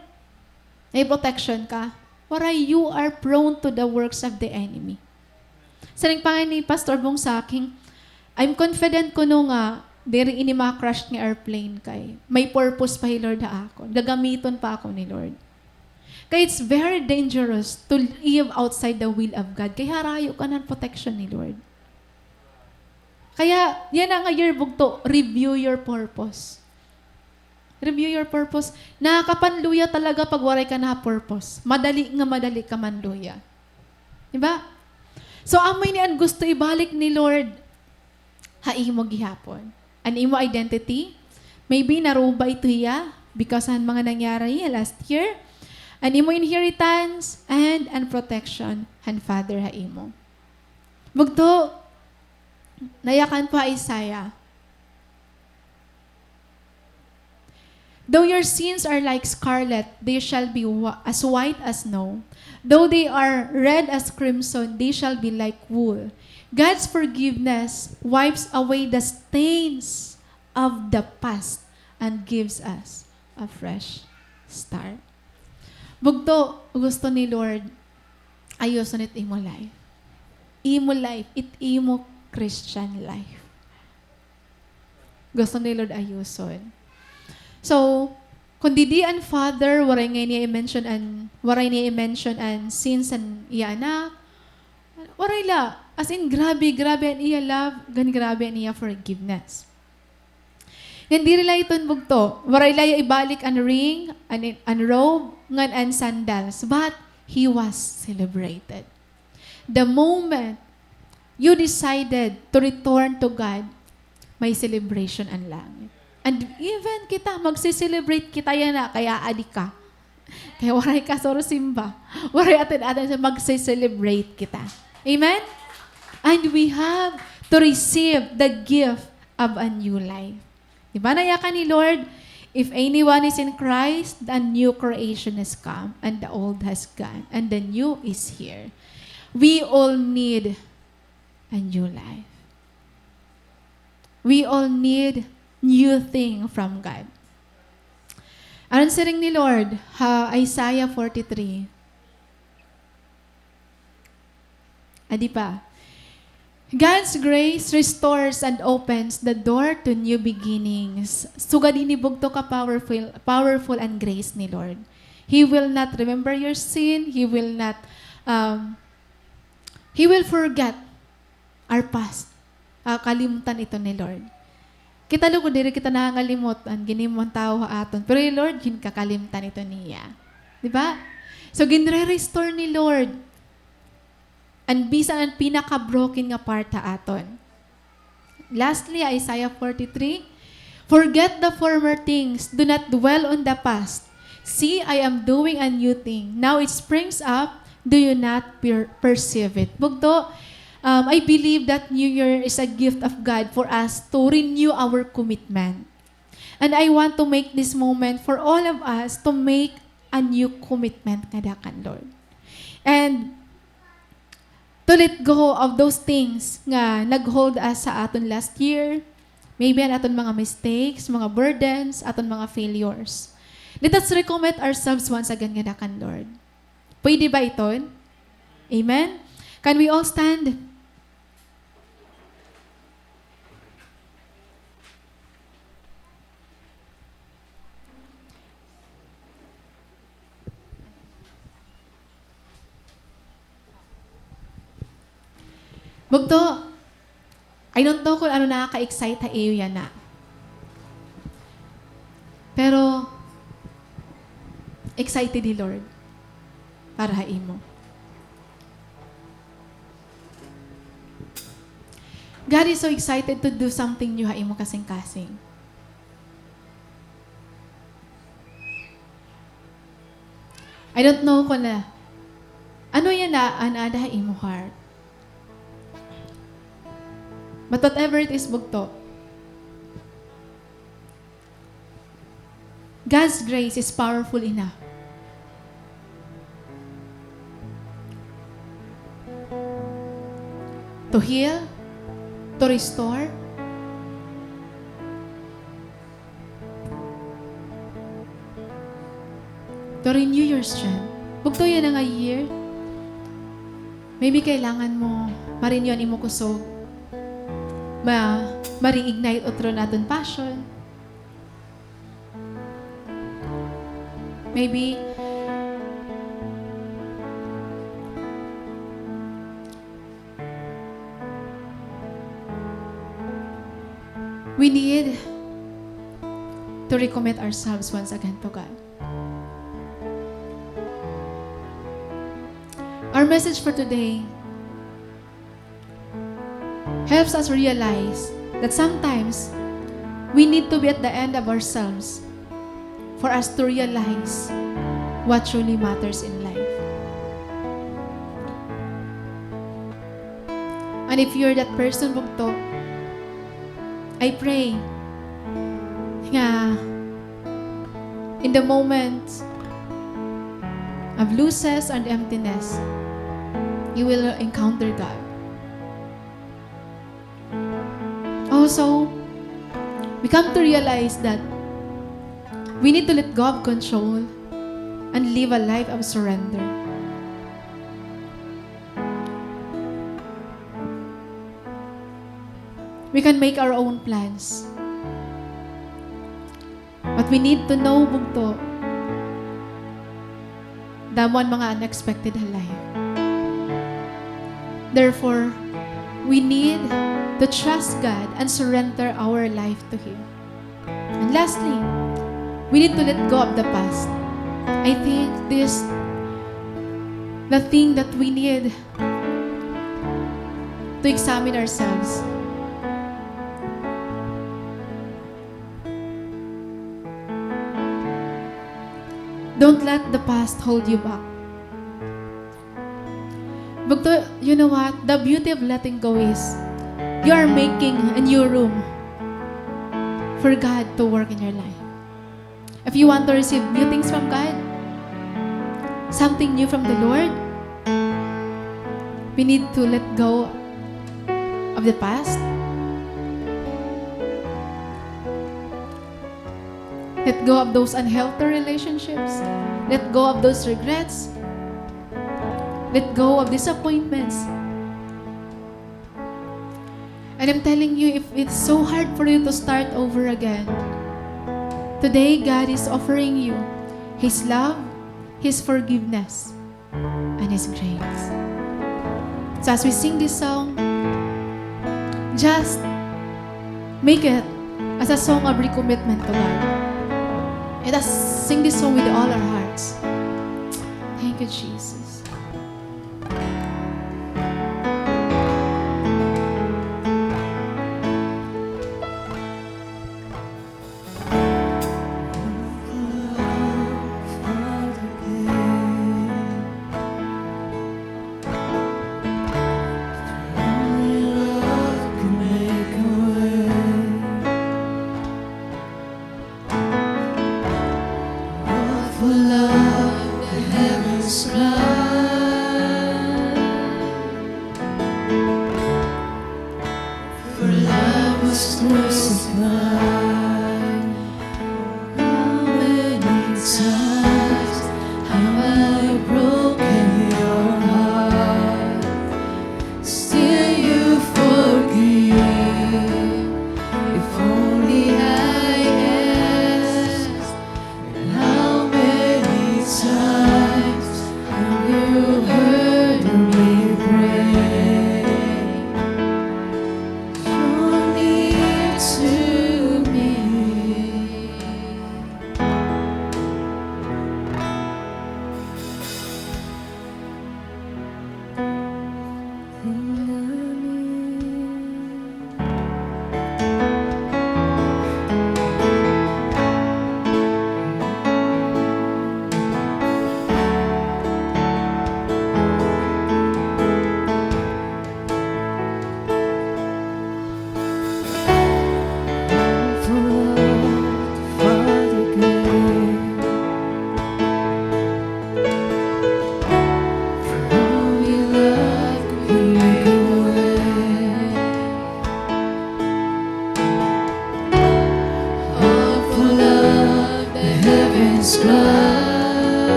C: may protection ka, waray, you are prone to the works of the enemy. Saling pangay ni Pastor Bong sa akin, I'm confident ko nung diri ini ma-crash ng airplane kay. May purpose pa ni Lord ako. Gagamiton pa ako ni Lord. Kaya it's very dangerous to live outside the will of God. Kaya harayo ka ng protection ni Lord. Kaya, yan ang yearbook to, review your purpose. Review your purpose. Nakakapanluya talaga pag waray ka na purpose. Madali ka manluya. Diba? So, amoy ni an gusto ibalik ni Lord, haimo gihapon. An imo identity, maybe naruba ito hiya because ang mga nangyari last year. An imo inheritance and protection, han Father haimo. Bugto, nayakan pa Isaiah. Though your sins are like scarlet, they shall be as white as snow. Though they are red as crimson, they shall be like wool. God's forgiveness wipes away the stains of the past and gives us a fresh start. Bugto, gusto ni Lord, ayoson it imo life. Imo life, it imo Christian life. Gusto ni Lord ayoson. So, kung di an father, waray nga niya i-mention an sins an iya anak, waray la. As in, grabe an iya love, grabe an iya forgiveness. Hindi rin iton bugto. Waray la ibalik an ring, an robe, ngan an sandals. But, he was celebrated. The moment you decided to return to God, may celebration ang langit. And even kita, magsi-celebrate kita yan na, kaya adik ka. Kaya waray ka soro simba. Waray atin magsi-celebrate kita. Amen? And we have to receive the gift of a new life. Diba nayakan ni Lord, if anyone is in Christ, the new creation has come, and the old has gone, and the new is here. We all need a new life. We all need new thing from God. Aron sa ring ni Lord, Isaiah 43. Adi pa. God's grace restores and opens the door to new beginnings. Sugad inibog to ka powerful and grace ni Lord. He will not remember your sin. He will not, He will forget our past. Kalimutan ito ni Lord. Kita ko diri kita nangalimutan, ginimon tao aton. Pero yung Lord, yun kakalimtan ito niya. Di ba? So, ginre-restore ni Lord. And bisan ang pinaka-broken nga part ha aton. Lastly, Isaiah 43, forget the former things, do not dwell on the past. See, I am doing a new thing. Now it springs up, do you not perceive it? Bugto, I believe that New Year is a gift of God for us to renew our commitment. And I want to make this moment for all of us to make a new commitment kada kan Lord. And to let go of those things nga nag-hold us sa aton last year, maybe ang aton mga mistakes, mga burdens, aton mga failures. Let us recommit ourselves once again kada kan Lord. Pwede ba ito? Amen? Can we all stand? Bugto, I don't know kung ano nakaka-excite ha iyo yan na. Pero, excited ni Lord para ha imo. God is so excited to do something new ha imo kasing-kasing. I don't know kung na, ano yan na, anada ha imo heart. But whatever it is, bugto, God's grace is powerful enough to heal, to restore, to renew your strength. Bugto yan nga year. Maybe kailangan mo ma-renew ang imo kusog. Ma-re-ignite otro natin passion. Maybe we need to recommit ourselves once again to God. Our message for today helps us realize that sometimes we need to be at the end of ourselves for us to realize what truly matters in life. And if you're that person, bugto, I pray nga in the moments of losses and emptiness, you will encounter God. Also, we come to realize that we need to let go of control and live a life of surrender. We can make our own plans. But we need to know, bugto, damon mga unexpected in life. Therefore, we need to trust God and surrender our life to Him. And lastly, we need to let go of the past. I think this the thing that we need to examine ourselves. Don't let the past hold you back. But you know what? The beauty of letting go is you are making a new room for God to work in your life. If you want to receive new things from God, something new from the Lord, we need to let go of the past. Let go of those unhealthy relationships. Let go of those regrets. Let go of disappointments. And I'm telling you, if it's so hard for you to start over again, today God is offering you His love, His forgiveness, and His grace. So as we sing this song, just make it as a song of recommitment to God. Let us sing this song with all our hearts. Thank you, Jesus.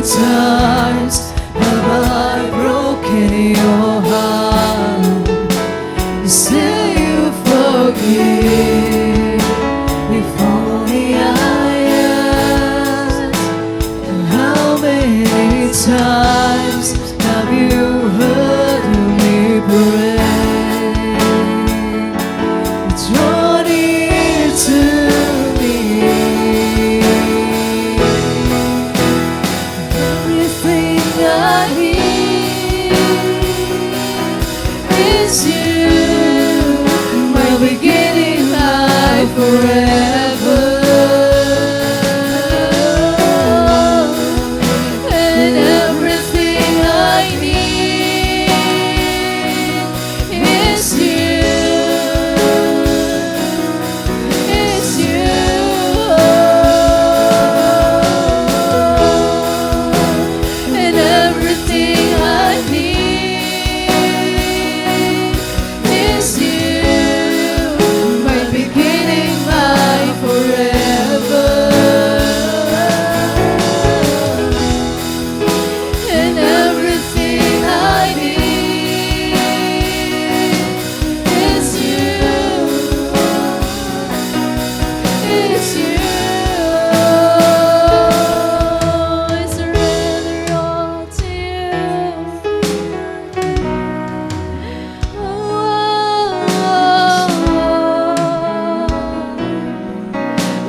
B: Times have I broken your
C: beginning, my forever. And everything I need is you. It's you. And everything I need is you. My beginning, my forever. And everything I need is you. It's you. I surrender all to you.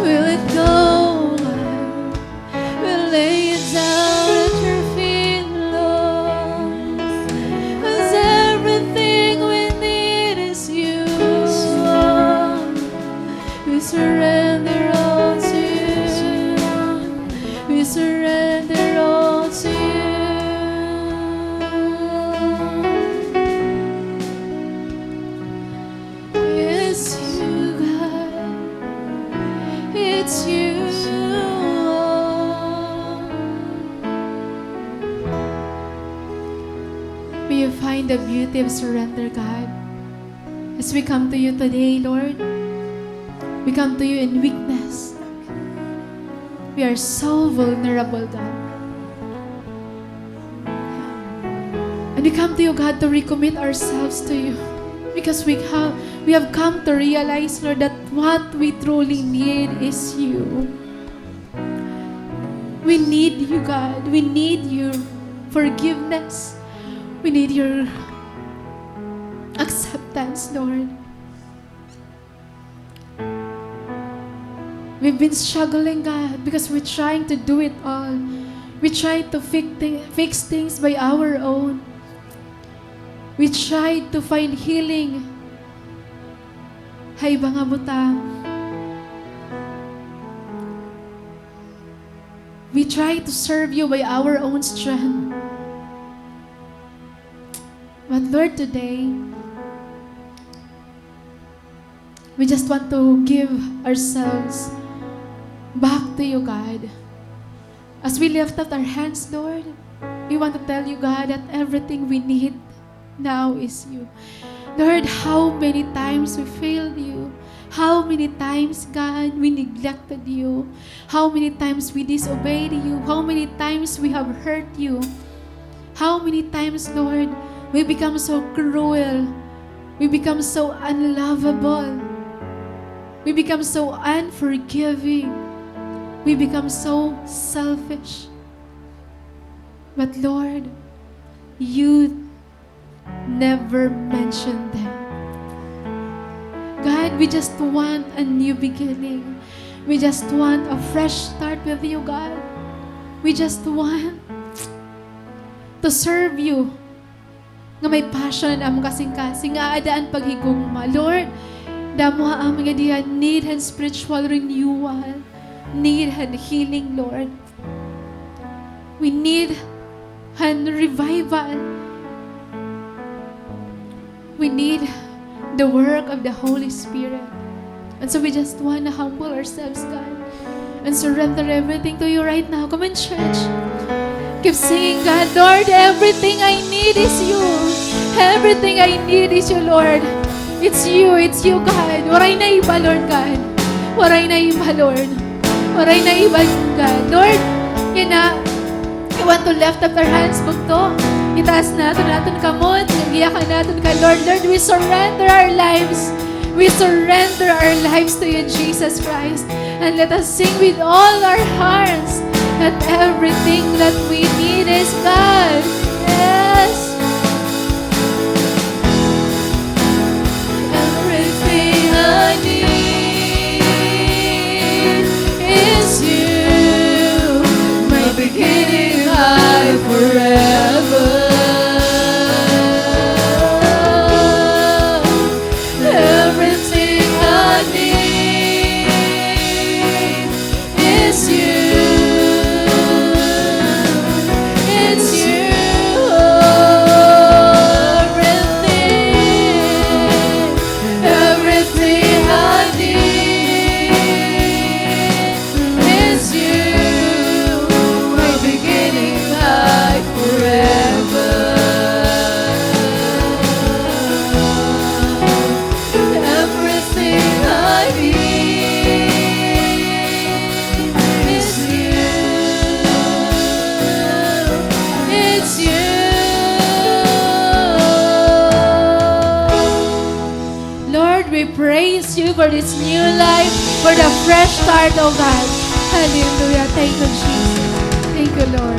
C: Will it go? We'll lay it down at your feet, Lord. 'Cause everything we need is you. We surrender all to you. We surrender all to you. It's you, God. It's you. May you find the beauty of surrender, God. As we come to you today, Lord, we come to you in weakness. We are so vulnerable, God. And we come to you, God, to recommit ourselves to you. Because we have come to realize, Lord, that what we truly need is you. We need you, God. We need your forgiveness. We need your acceptance, Lord. We've been struggling, God, because we're trying to do it all. We try to fix things by our own. We try to find healing. Hay mga butang. We try to serve you by our own strength. But Lord, today, we just want to give ourselves back to you, God. As we lift up our hands, Lord, we want to tell you, God, that everything we need now is you. Lord, how many times we failed you. How many times, God, we neglected you. How many times we disobeyed you. How many times we have hurt you. How many times, Lord, we become so cruel. We become so unlovable. We become so unforgiving. We become so selfish. But Lord, you never mentioned them. God, we just want a new beginning. We just want a fresh start with you, God. We just want to serve you nga may passion ang kasing-kasing nga adaan paghigugma. Lord, damo ang mga diyan need and spiritual renewal, need and healing, Lord. We need and revival. We need the work of the Holy Spirit. And so we just want to humble ourselves, God, and surrender everything to you right now. Come on, church. Keep singing, God. Lord, everything I need is you. Everything I need is you, Lord. It's you, God. Waray na iba, Lord God. Waray na iba, Lord. Waray na iba, God. Lord, yun na, we want to lift up our hands kung to. Itaas natin kamot. Nagiyakan natin ka, Lord. Lord, we surrender our lives. We surrender our lives to you, Jesus Christ. And let us sing with all our hearts that everything that we need is God. Yes. Everything I need is you. My beginning, my forever. Everything praise you for this new life, for the fresh start, oh God. Hallelujah. Thank you, Jesus. Thank you, Lord.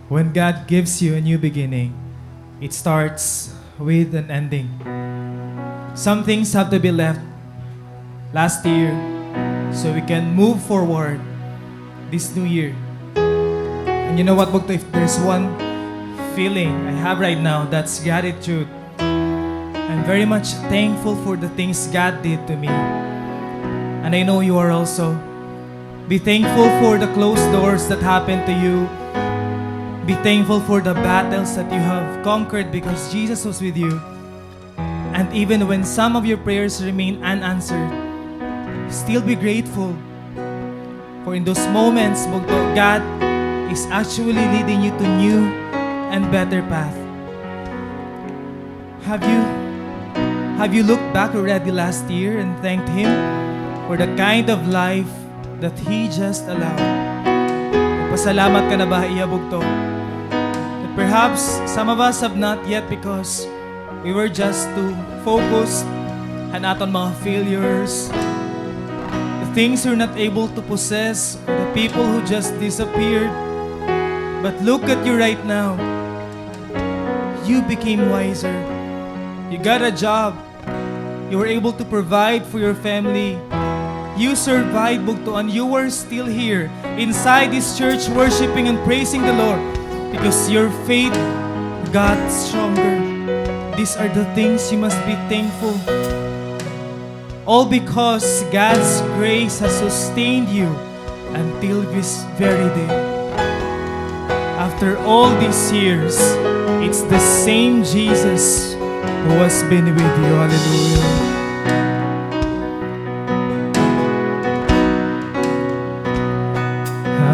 A: When God gives you a new beginning, it starts with an ending. Some things have to be left last year so we can move forward this new year. And you know what, Bugto? If there's one feeling I have right now, that's gratitude. I'm very much thankful for the things God did to me. And I know you are also. Be thankful for the closed doors that happened to you. Be thankful for the battles that you have conquered because Jesus was with you. And even when some of your prayers remain unanswered, still be grateful. For in those moments, God is actually leading you to new and better path. Have you looked back already last year and thanked Him for the kind of life that He just allowed? Pasalamat ka na ba, Bugto? Perhaps some of us have not yet because we were just too focused on aton mga failures, the things we're not able to possess, or the people who just disappeared. But look at you right now. You became wiser. You got a job. You were able to provide for your family. You survived, Bugto, and you were still here inside this church worshiping and praising the Lord. Because your faith got stronger. These are the things you must be thankful. All because God's grace has sustained you until this very day. After all these years, it's the same Jesus who has been with you. Hallelujah.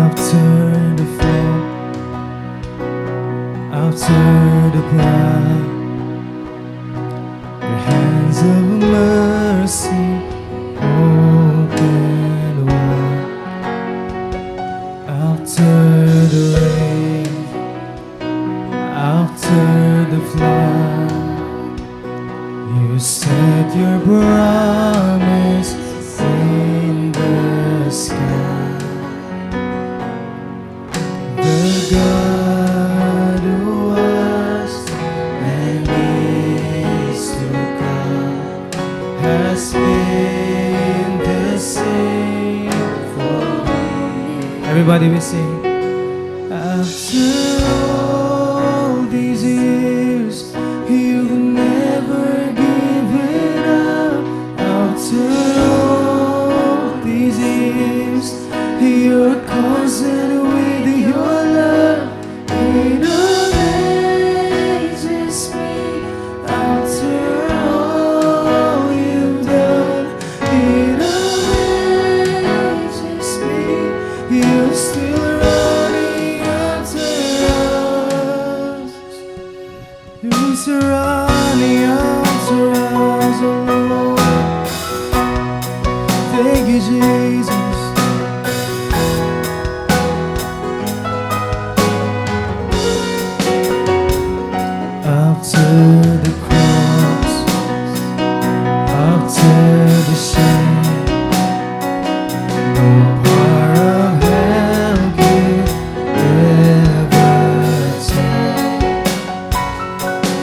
A: After the fall, after the pride, your hands of mercy open wide. After the rain, after the flood, you set your promise in the sky. The God who was and is to come has been the same for me. Everybody will sing. After all these years, you've never given up. After all these years, you're constant with your love. It amazes me. After all you've done, it amazes me. You're still running after us. You're running after us, oh Lord. Thank you, Jesus. After the cross, after the shame, no power of hell could ever take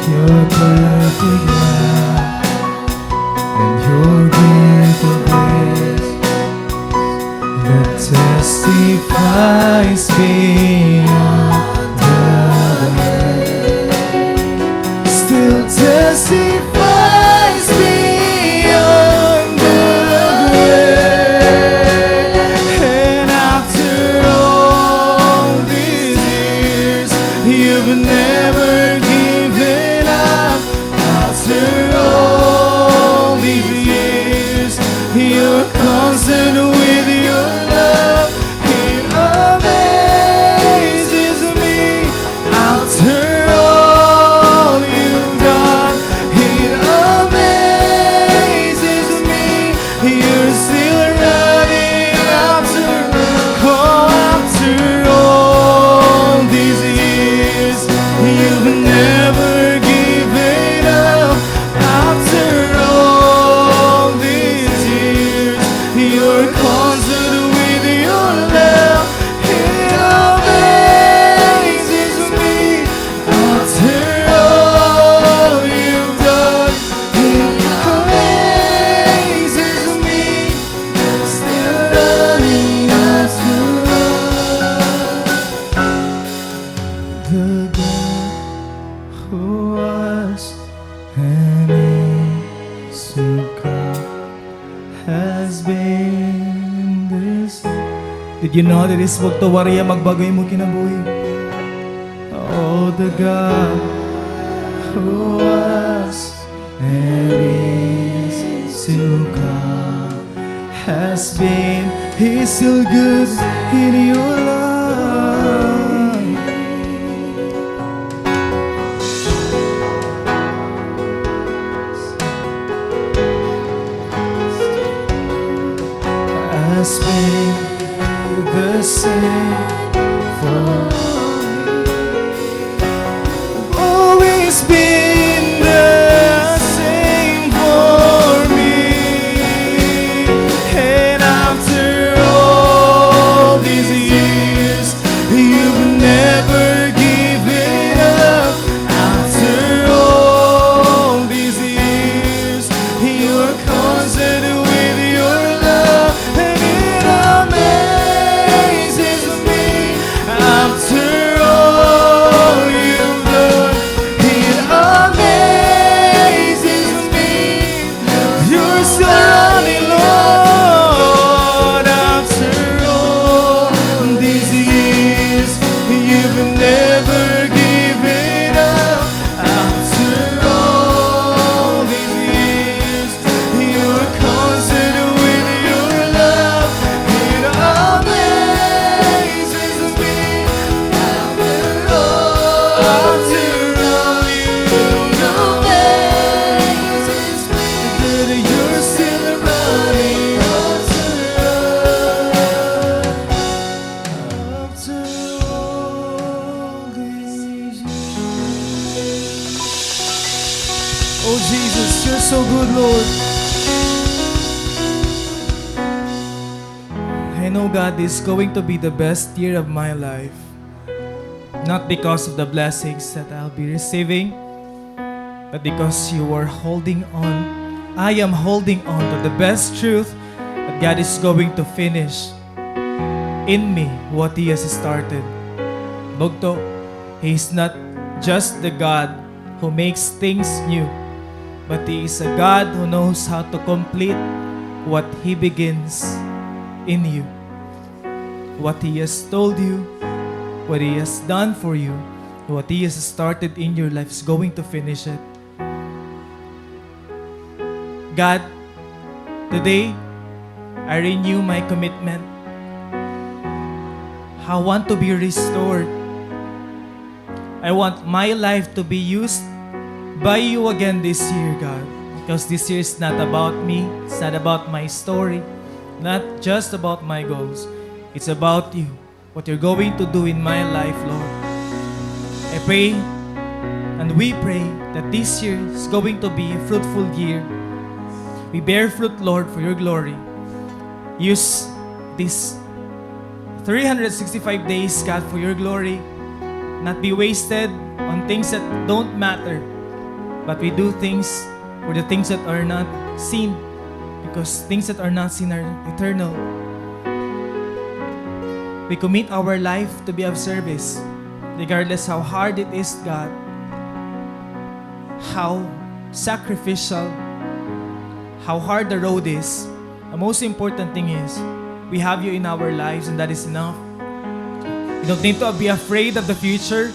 A: your perfect love and your gift of grace that testifies beyond the veil. Still testifies beyond the grave. And after all these years, you've never given up. After all these years, you're constant with your love. It amazes me. After all you've done, it Did you know that is wag to wariya magbagay mo kinabuhi? Oh, the God who was and is to come has been, He's still good in your life. Has been the same for always been the same for me. And after all these years, you've never given up. After all these years, you're constant with your love, and it amazes me. After all you've done, it amazes me. You're still running, Lord. After all these years, you've never given up. After all these years, you're constant with your love. It amazes me. After all you've done, amazes me that you're still running. After all these years. Oh Jesus, you're so good, Lord. I know, God, this is going to be the best year of my life. Not because of the blessings that I'll be receiving, but because you are holding on. I am holding on to the best truth that God is going to finish in me what He has started. Bugto, He is not just the God who makes things new, but He is a God who knows how to complete what He begins in you. What He has told you, what He has done for you, what He has started in your life is going to finish it. God, today, I renew my commitment. I want to be restored. I want my life to be used by you again this year, God. Because this year is not about me. It's not about my story. Not just about my goals. It's about you. What you're going to do in my life, Lord. I pray and we pray that this year is going to be a fruitful year. We bear fruit, Lord, for your glory. Use this 365 days, God, for your glory. Not be wasted on things that don't matter, but we do things for the things that are not seen, because things that are not seen are eternal. We commit our life to be of service, regardless how hard it is, God, how sacrificial, how hard the road is. The most important thing is we have you in our lives, and that is enough. We don't need to be afraid of the future,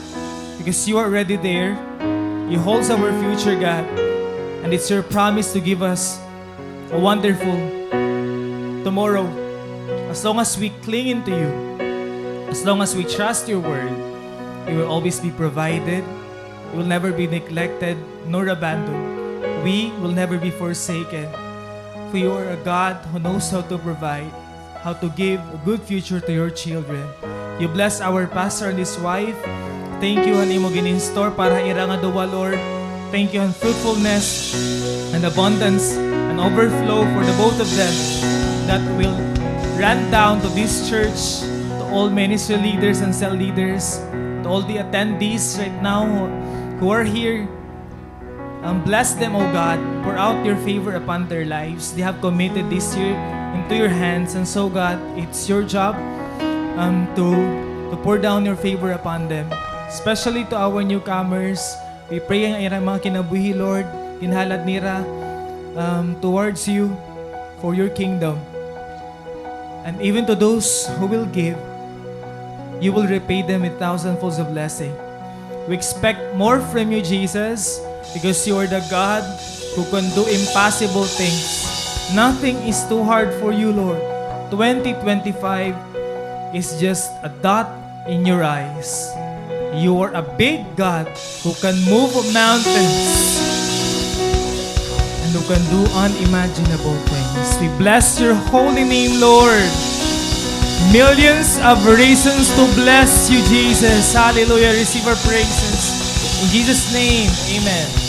A: because you are already there. You hold our future, God, and it's your promise to give us a wonderful tomorrow. As long as we cling into you, as long as we trust your word, you will always be provided. You will never be neglected nor abandoned. We will never be forsaken. For you are a God who knows how to provide, how to give a good future to your children. You bless our pastor and his wife. Thank you, and imo gininstore para iranga duwa, Lord. Thank you, and fruitfulness and abundance and overflow for the both of them that will run down to this church, to all ministry leaders and cell leaders, to all the attendees right now who are here. Bless them, O God. Pour out your favor upon their lives. They have committed this year into your hands. And so, God, it's your job to pour down your favor upon them. Especially to our newcomers. We pray ang irang mga kinabuhi, Lord, kinhalad nira towards you for your kingdom. And even to those who will give, you will repay them with thousandfolds of blessing. We expect more from you, Jesus, because you are the God who can do impossible things. Nothing is too hard for you, Lord. 2025 is just a dot in your eyes. You are a big God who can move mountains and who can do unimaginable things. We bless your holy name, Lord. Millions of reasons to bless you, Jesus. Hallelujah. Receive our praises. In Jesus' name, amen.